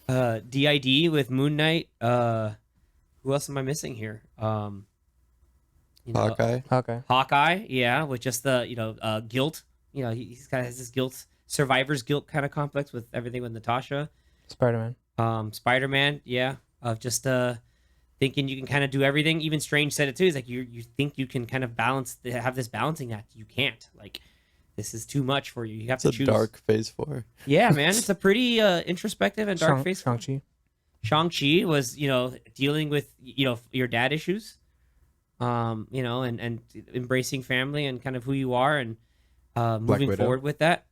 DID with Moon Knight. Who else am I missing here? Hawkeye. Okay. Hawkeye, yeah, with just the guilt. He's kind of has this guilt, survivor's guilt kind of complex with everything with Natasha. Spider-Man. Spider-Man, yeah, of just thinking you can kind of do everything. Even Strange said it too. He's like, you think you can kind of have this balancing act. You can't. Like, this is too much for you. You have It's to a choose. dark phase 4. Yeah, man, it's a pretty introspective and dark face. Shang-Chi. Shang-Chi was, dealing with, your dad issues, and embracing family and kind of who you are and moving Widow. forward with that.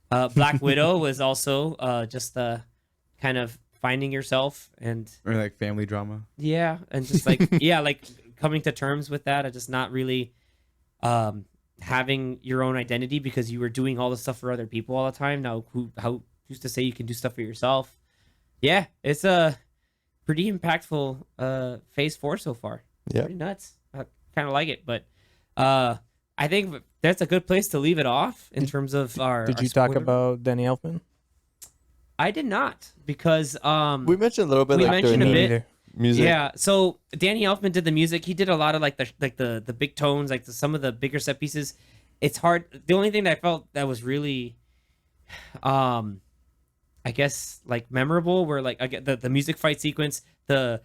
Black Widow was also just kind of finding yourself and Or like family drama. yeah, and just like like coming to terms with that and just not really having your own identity because you were doing all the stuff for other people all the time. Now who's to say you can do stuff for yourself? Yeah, it's a pretty impactful phase 4 so far. Yeah. Pretty nuts. I kind of like it, but I think that's a good place to leave it off in terms of our. Did our you talk spoiler. about Danny Elfman? I did not because We mentioned a little bit We like mentioned during a the bit. music. yeah. So Danny Elfman did the music. He did a lot of like the big tones, like some of the bigger set pieces. It's hard. The only thing that I felt that was really, I guess like memorable were like the music fight sequence, the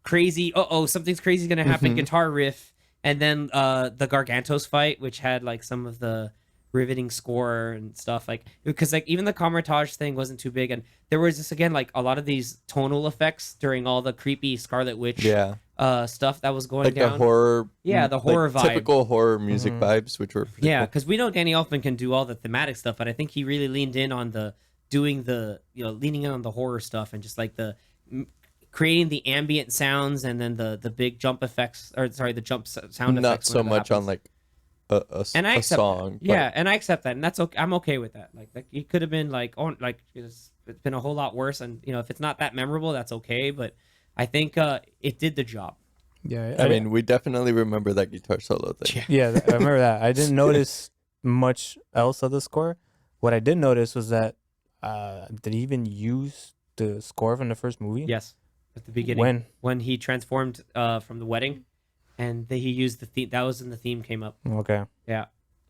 crazy something's crazy gonna happen guitar riff, and then the Gargantos fight, which had like some of the riveting score and stuff, like because like even the Kamar-Taj thing wasn't too big, and there was just again like a lot of these tonal effects during all the creepy Scarlet Witch Yeah. stuff that was going Like down. the horror. Yeah, the horror vibe. Typical horror music vibes, which were pretty Yeah, cool. because we know Danny Elfman can do all the thematic stuff, but I think he really leaned in on leaning in on the horror stuff and just like creating the ambient sounds and then the big jump effects, or sorry, the jump sound Not effects. so whenever that much on happens. like And I a accept song. that. Yeah, and I accept that, and that's okay. I'm okay with that. Like it could have been like it's been a whole lot worse, and if it's not that memorable, that's okay. But I think it did the job. Yeah. I mean, we definitely remember that guitar solo thing. Yeah, I remember that. I didn't notice much else of the score. What I did notice was that did he even use the score from the first movie? Yes, at the beginning When? he transformed from the wedding, and he used the theme. That was when the theme came up. Okay. Yeah, I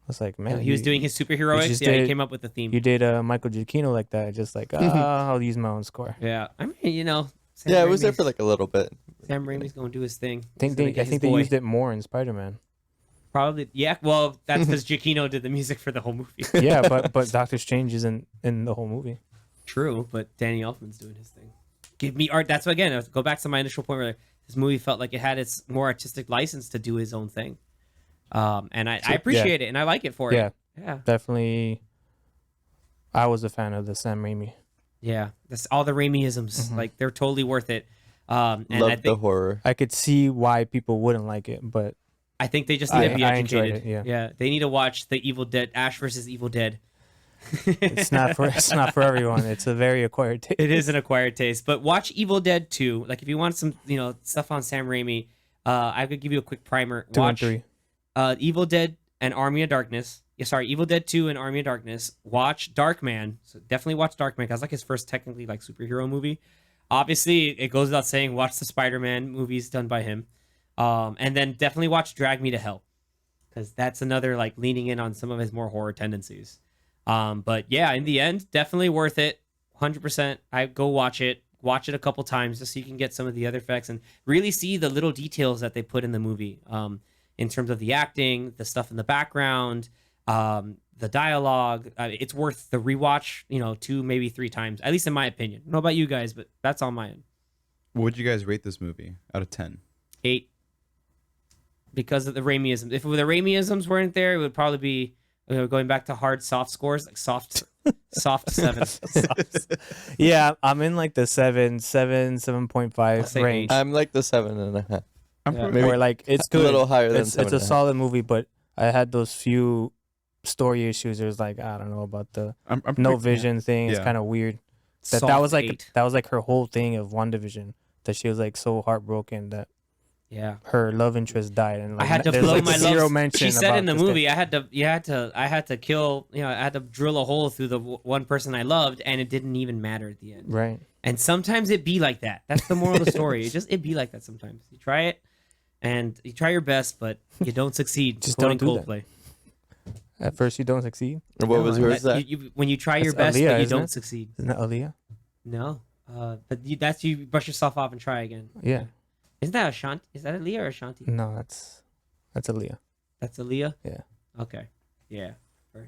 was like, man, he was doing his superheroics. just Yeah, he did- came up with the theme. You did Michael Giacchino like that, just like I'll use my own score. Yeah, I mean, Sam Yeah, it was there Raimi's- for like a little bit. Sam Raimi's gonna do his thing. I think they used it more in Spider-Man. Probably, yeah. Well, that's because Giacchino did the music for the whole movie. Yeah, but Doctor Strange isn't in the whole movie. True, but Danny Elfman's doing his thing. Give me art. That's again. Go back to my initial point where this movie felt like it had its more artistic license to do his own thing, and I appreciate it and I like it for Yeah. it. Yeah, Definitely, I was a fan of the Sam Raimi. yeah. That's all the Raimi-isms. Like they're totally worth it. And Love I the think horror. I could see why people wouldn't like it, but I think they just need to be I enjoyed educated. it, yeah. They need to watch the Evil Dead, Ash versus Evil Dead. it's not for everyone. It's a very acquired taste. It is an acquired taste, but watch Evil Dead 2. Like if you want some, stuff on Sam Raimi, I could give you a quick primer. 2 and Watch 3. Evil Dead and Army of Darkness. Yeah, sorry, Evil Dead 2 and Army of Darkness. Watch Darkman. So definitely watch Darkman because like his first technically like superhero movie. Obviously, it goes without saying, watch the Spider-Man movies done by him. And then definitely watch Drag Me to Hell because that's another like leaning in on some of his more horror tendencies. But yeah, in the end, definitely worth it. 100%. I go watch it a couple times just so you can get some of the other effects and really see the little details that they put in the movie. In terms of the acting, the stuff in the background, the dialogue. It's worth the rewatch, 2, maybe 3 times, at least in my opinion. I don't know about you guys, but that's on my end. What would you guys rate this movie out of 10? 8. Because of the Raimi-isms. If the Raimi-isms weren't there, it would probably be going back to hard soft scores, like soft 7. Yeah, I'm in like the 7.5 I'll say range. I'm like the 7.5. I'm Yeah. probably Where like it's A good. little higher than It's a 7.5. solid movie, but I had those few story issues. There's like I don't know about the I'm no pretty- vision thing. It's Yeah. kind of weird. That Soft was like 8. that was like her whole thing of WandaVision that she was like so heartbroken that Yeah. her love interest died, and like, I had to there's, blow like, my zero love. mention. She said about in the this guy. movie, I had to kill. You know, I had to drill a hole through the one person I loved, and it didn't even matter at the end. Right. And sometimes it be like that. That's the moral of the story. It be like that sometimes. You try it, and you try your best, but you don't succeed. Just Quoting don't do that. Coldplay. At first, you don't succeed. And what was yours? That- Zach? when you try your That's best, Aaliyah, but you isn't don't it? succeed. Isn't that Aaliyah? No. But that's you brush yourself off and try again. Yeah. Isn't that Ashanti? Is that Aaliyah or Ashanti? No, that's Aaliyah. That's Aaliyah? Yeah. Okay. Yeah. I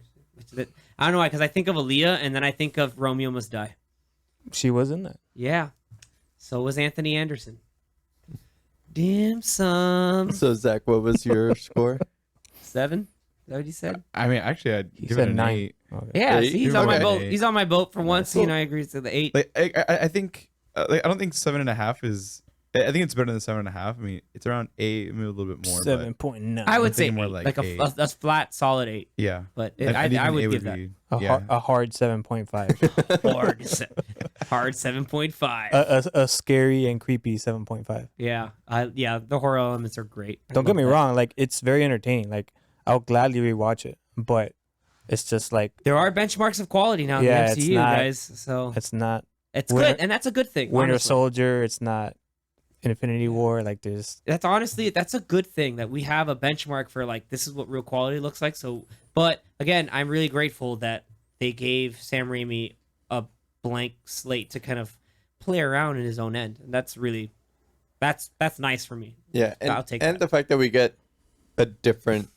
don't know why, because I think of Aaliyah and then I think of Romeo Must Die. She was in that. Yeah. So was Anthony Anderson. Dim sum. So Zach, what was your score? 7? Is that what you said? I mean, actually, I'd He give said it an 9. 8. Okay. Yeah, Eight? see, he's on my Okay. boat. He's on my boat for once. Cool. You know, I agree to the 8. Like, I think, like, I don't think 7.5 is. I think it's better than 7.5. I mean, it's around 8, maybe a little bit more. But 7.9. I would I'm say thinking more 8, like like eight. a flat, solid 8. yeah, But And I even would eight give that. be- a, yeah. a hard 7.5. hard 7.5. a scary and creepy 7.5. Yeah, the horror elements are great. I Don't get love me that. wrong, like it's very entertaining. Like I'll gladly rewatch it, but it's just like There are benchmarks of quality now in Yeah, the it's MCU, not- guys. So it's not it's Winter- good, and that's a good thing. Winter honestly. Soldier. It's not Infinity War. Like there's That's a good thing that we have a benchmark for like this is what real quality looks like. So, but again, I'm really grateful that they gave Sam Raimi a blank slate to kind of play around in his own end, and that's nice for me. Yeah, I'll take and that. the fact that we get a different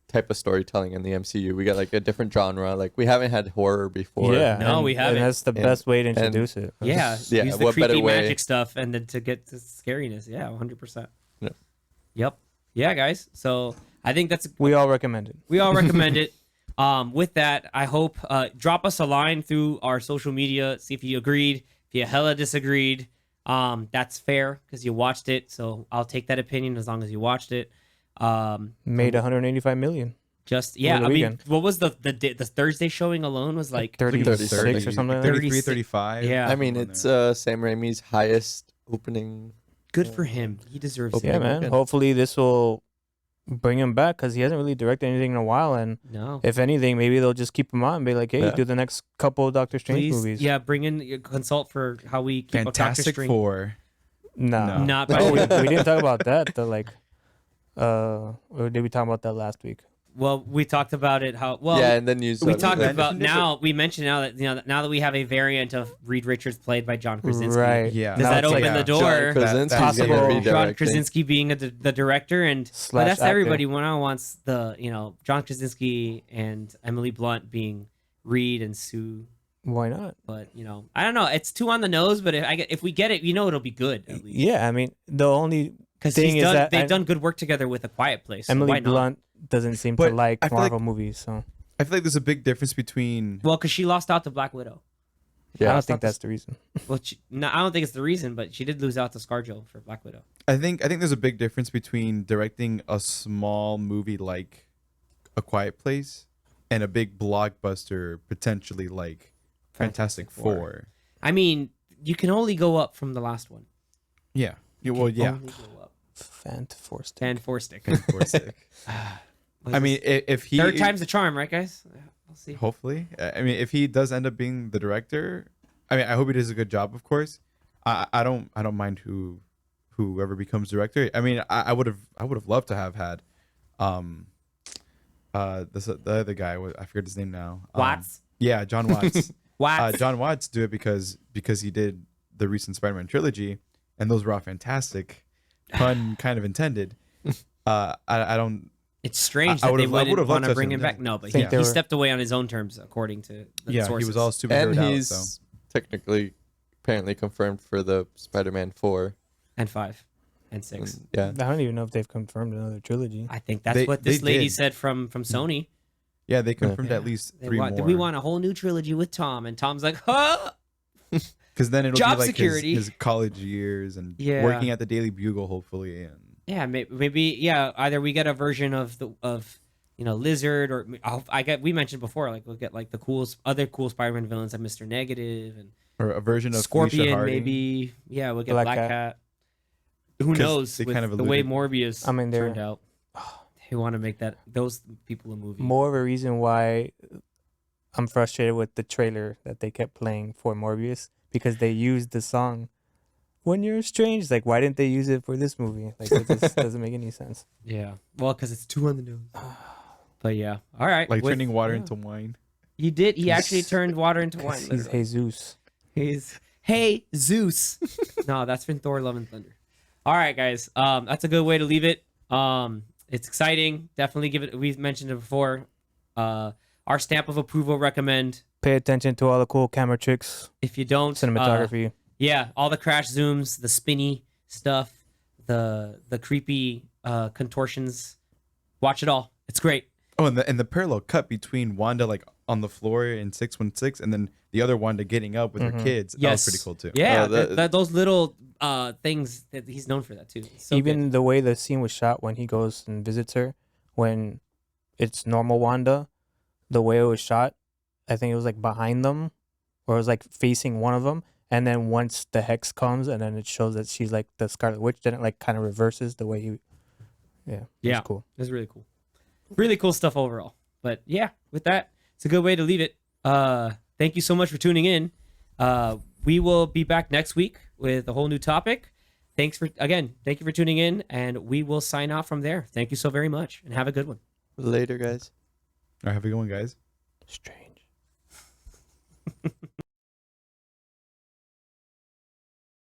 type of storytelling in the MCU. We got like a different genre. Like we haven't had horror before. yeah. No, and- we haven't. And that's the And- best way to introduce it. Yeah, Yeah, use the what better creepy way? magic stuff, and then to get to scariness. Yeah, 100%. Yeah. Yep. Yeah, guys. So I think We all recommend it. we all recommend it. With that, I hope drop us a line through our social media. See if you agreed, if you hella disagreed. That's fair because you watched it. So I'll take that opinion as long as you watched it. Made 185 million. Just yeah, Over the I mean, weekend. what was the Thursday showing alone was like 36 or something like that. 33, 36. 35. Yeah. I mean, somewhere in it's there. Sam Raimi's highest opening. good for him. He deserves Yeah, it. man. weekend. Hopefully this will bring him back because he hasn't really directed anything in a while. And No. if anything, maybe they'll just keep him on and be like, hey, Yeah. do the next couple of Doctor Strange Please, movies. yeah, bring in your consult for how we keep Doctor Fantastic Strange. Four. Nah. No. Not Oh, we by didn't talk about that. The like, or did we talk about that last week? well, we talked about it. How well yeah, and then you. we talked mentioned about it, now. We mentioned now that now that we have a variant of Reed Richards played by John Krasinski. Right. Yeah. Does Now that it's open like- the Yeah. door? John Krasinski's Possible- gonna be John John directing. Krasinski being the director, and but Slash that's actor. everybody now wants John Krasinski and Emily Blunt being Reed and Sue. Why not? But I don't know. It's too on the nose, but if we get it, it'll be good at least. Yeah, I mean, the only Because thing is that they've done good work together with A Quiet Place. So Emily why not? Blunt doesn't seem to But like I feel like- Marvel movies, so I feel like there's a big difference between. Well, because she lost out to Black Widow. I Yeah, don't think that's the reason. Well, no, I don't think it's the reason, but she did lose out to ScarJo for Black Widow. I think there's a big difference between directing a small movie like A Quiet Place and a big blockbuster potentially like Fantastic Four. I mean, you can only go up from the last one. Yeah. Well, yeah. Only go up. Fantastic. And four stick. Four stick. I mean, if he third time's the charm, right, guys? We'll see. hopefully, I mean, if he does end up being the director, I mean, I hope he does a good job. Of course, I don't mind whoever becomes director. I mean, I would have loved to have had, the other guy. I forget his name now. Watts. Yeah, John Watts. Watts. John Watts do it because he did the recent Spider-Man trilogy, and those were all fantastic. Pun kind of intended. I don't. It's strange I that they would've- I wouldn't would've loved want to to have bring seen him him back. there. No, but Think he they were- stepped away on his own terms, according to the Yeah, sources. he was all super and zeroed out. he's So technically apparently confirmed for the Spider-Man 4. and 5 and 6. Yeah, I don't even know if they've confirmed another trilogy. I think that's They- what this they lady did. said from Sony. yeah, they confirmed Yeah. at least They 3 want, more. we want a whole new trilogy with Tom, and Tom's like, huh? Because then it'll Job be like security. his college years and Yeah. working at the Daily Bugle, hopefully. And Yeah, maybe. Yeah, either we get a version of Lizard, or we mentioned before, like we'll get like the other cool Spider-Man villains like Mr. Negative and Or a version of Felicia Scorpion, Harding. maybe. Yeah, we'll get Black Black Cat. Cat. Who 'Cause knows? they With kind of the way alluded- Morbius I mean, they're- turned out, they want to make those people a movie. More of a reason why I'm frustrated with the trailer that they kept playing for Morbius, because they used the song "When You're Strange." Like, why didn't they use it for this movie? Like, it just doesn't make any sense. Yeah, well, because it's too on the nose. But yeah, all right. Like with- turning water yeah. into wine. He did. He actually turned water into wine. 'Cause he's literally. Jesus. He's hey Zeus. No, that's from Thor: Love and Thunder. All right, guys. That's a good way to leave it. It's exciting. Definitely give it. We've mentioned it before. Our stamp of approval. Recommend. Pay attention to all the cool camera tricks, If you don't, cinematography. yeah, all the crash zooms, the spinny stuff, the creepy contortions. Watch it all. It's great. Oh, and the parallel cut between Wanda like on the floor in 616 and then the other Wanda getting up with her kids. That was pretty cool too. Yeah, that- those little things that he's known for that too. It's so Even good. the way the scene was shot when he goes and visits her, when it's normal Wanda, the way it was shot, I think it was like behind them, or it was like facing one of them. And then once the hex comes, and then it shows that she's like the Scarlet Witch, then it like kind of reverses the way he. Yeah. Yeah. It's cool. It's really cool. Really cool stuff overall. But yeah, with that, it's a good way to leave it. Thank you so much for tuning in. We will be back next week with a whole new topic. Thank you for tuning in, and we will sign off from there. Thank you so very much, and have a good one. Later, guys. All right, have a good one, guys. Strange.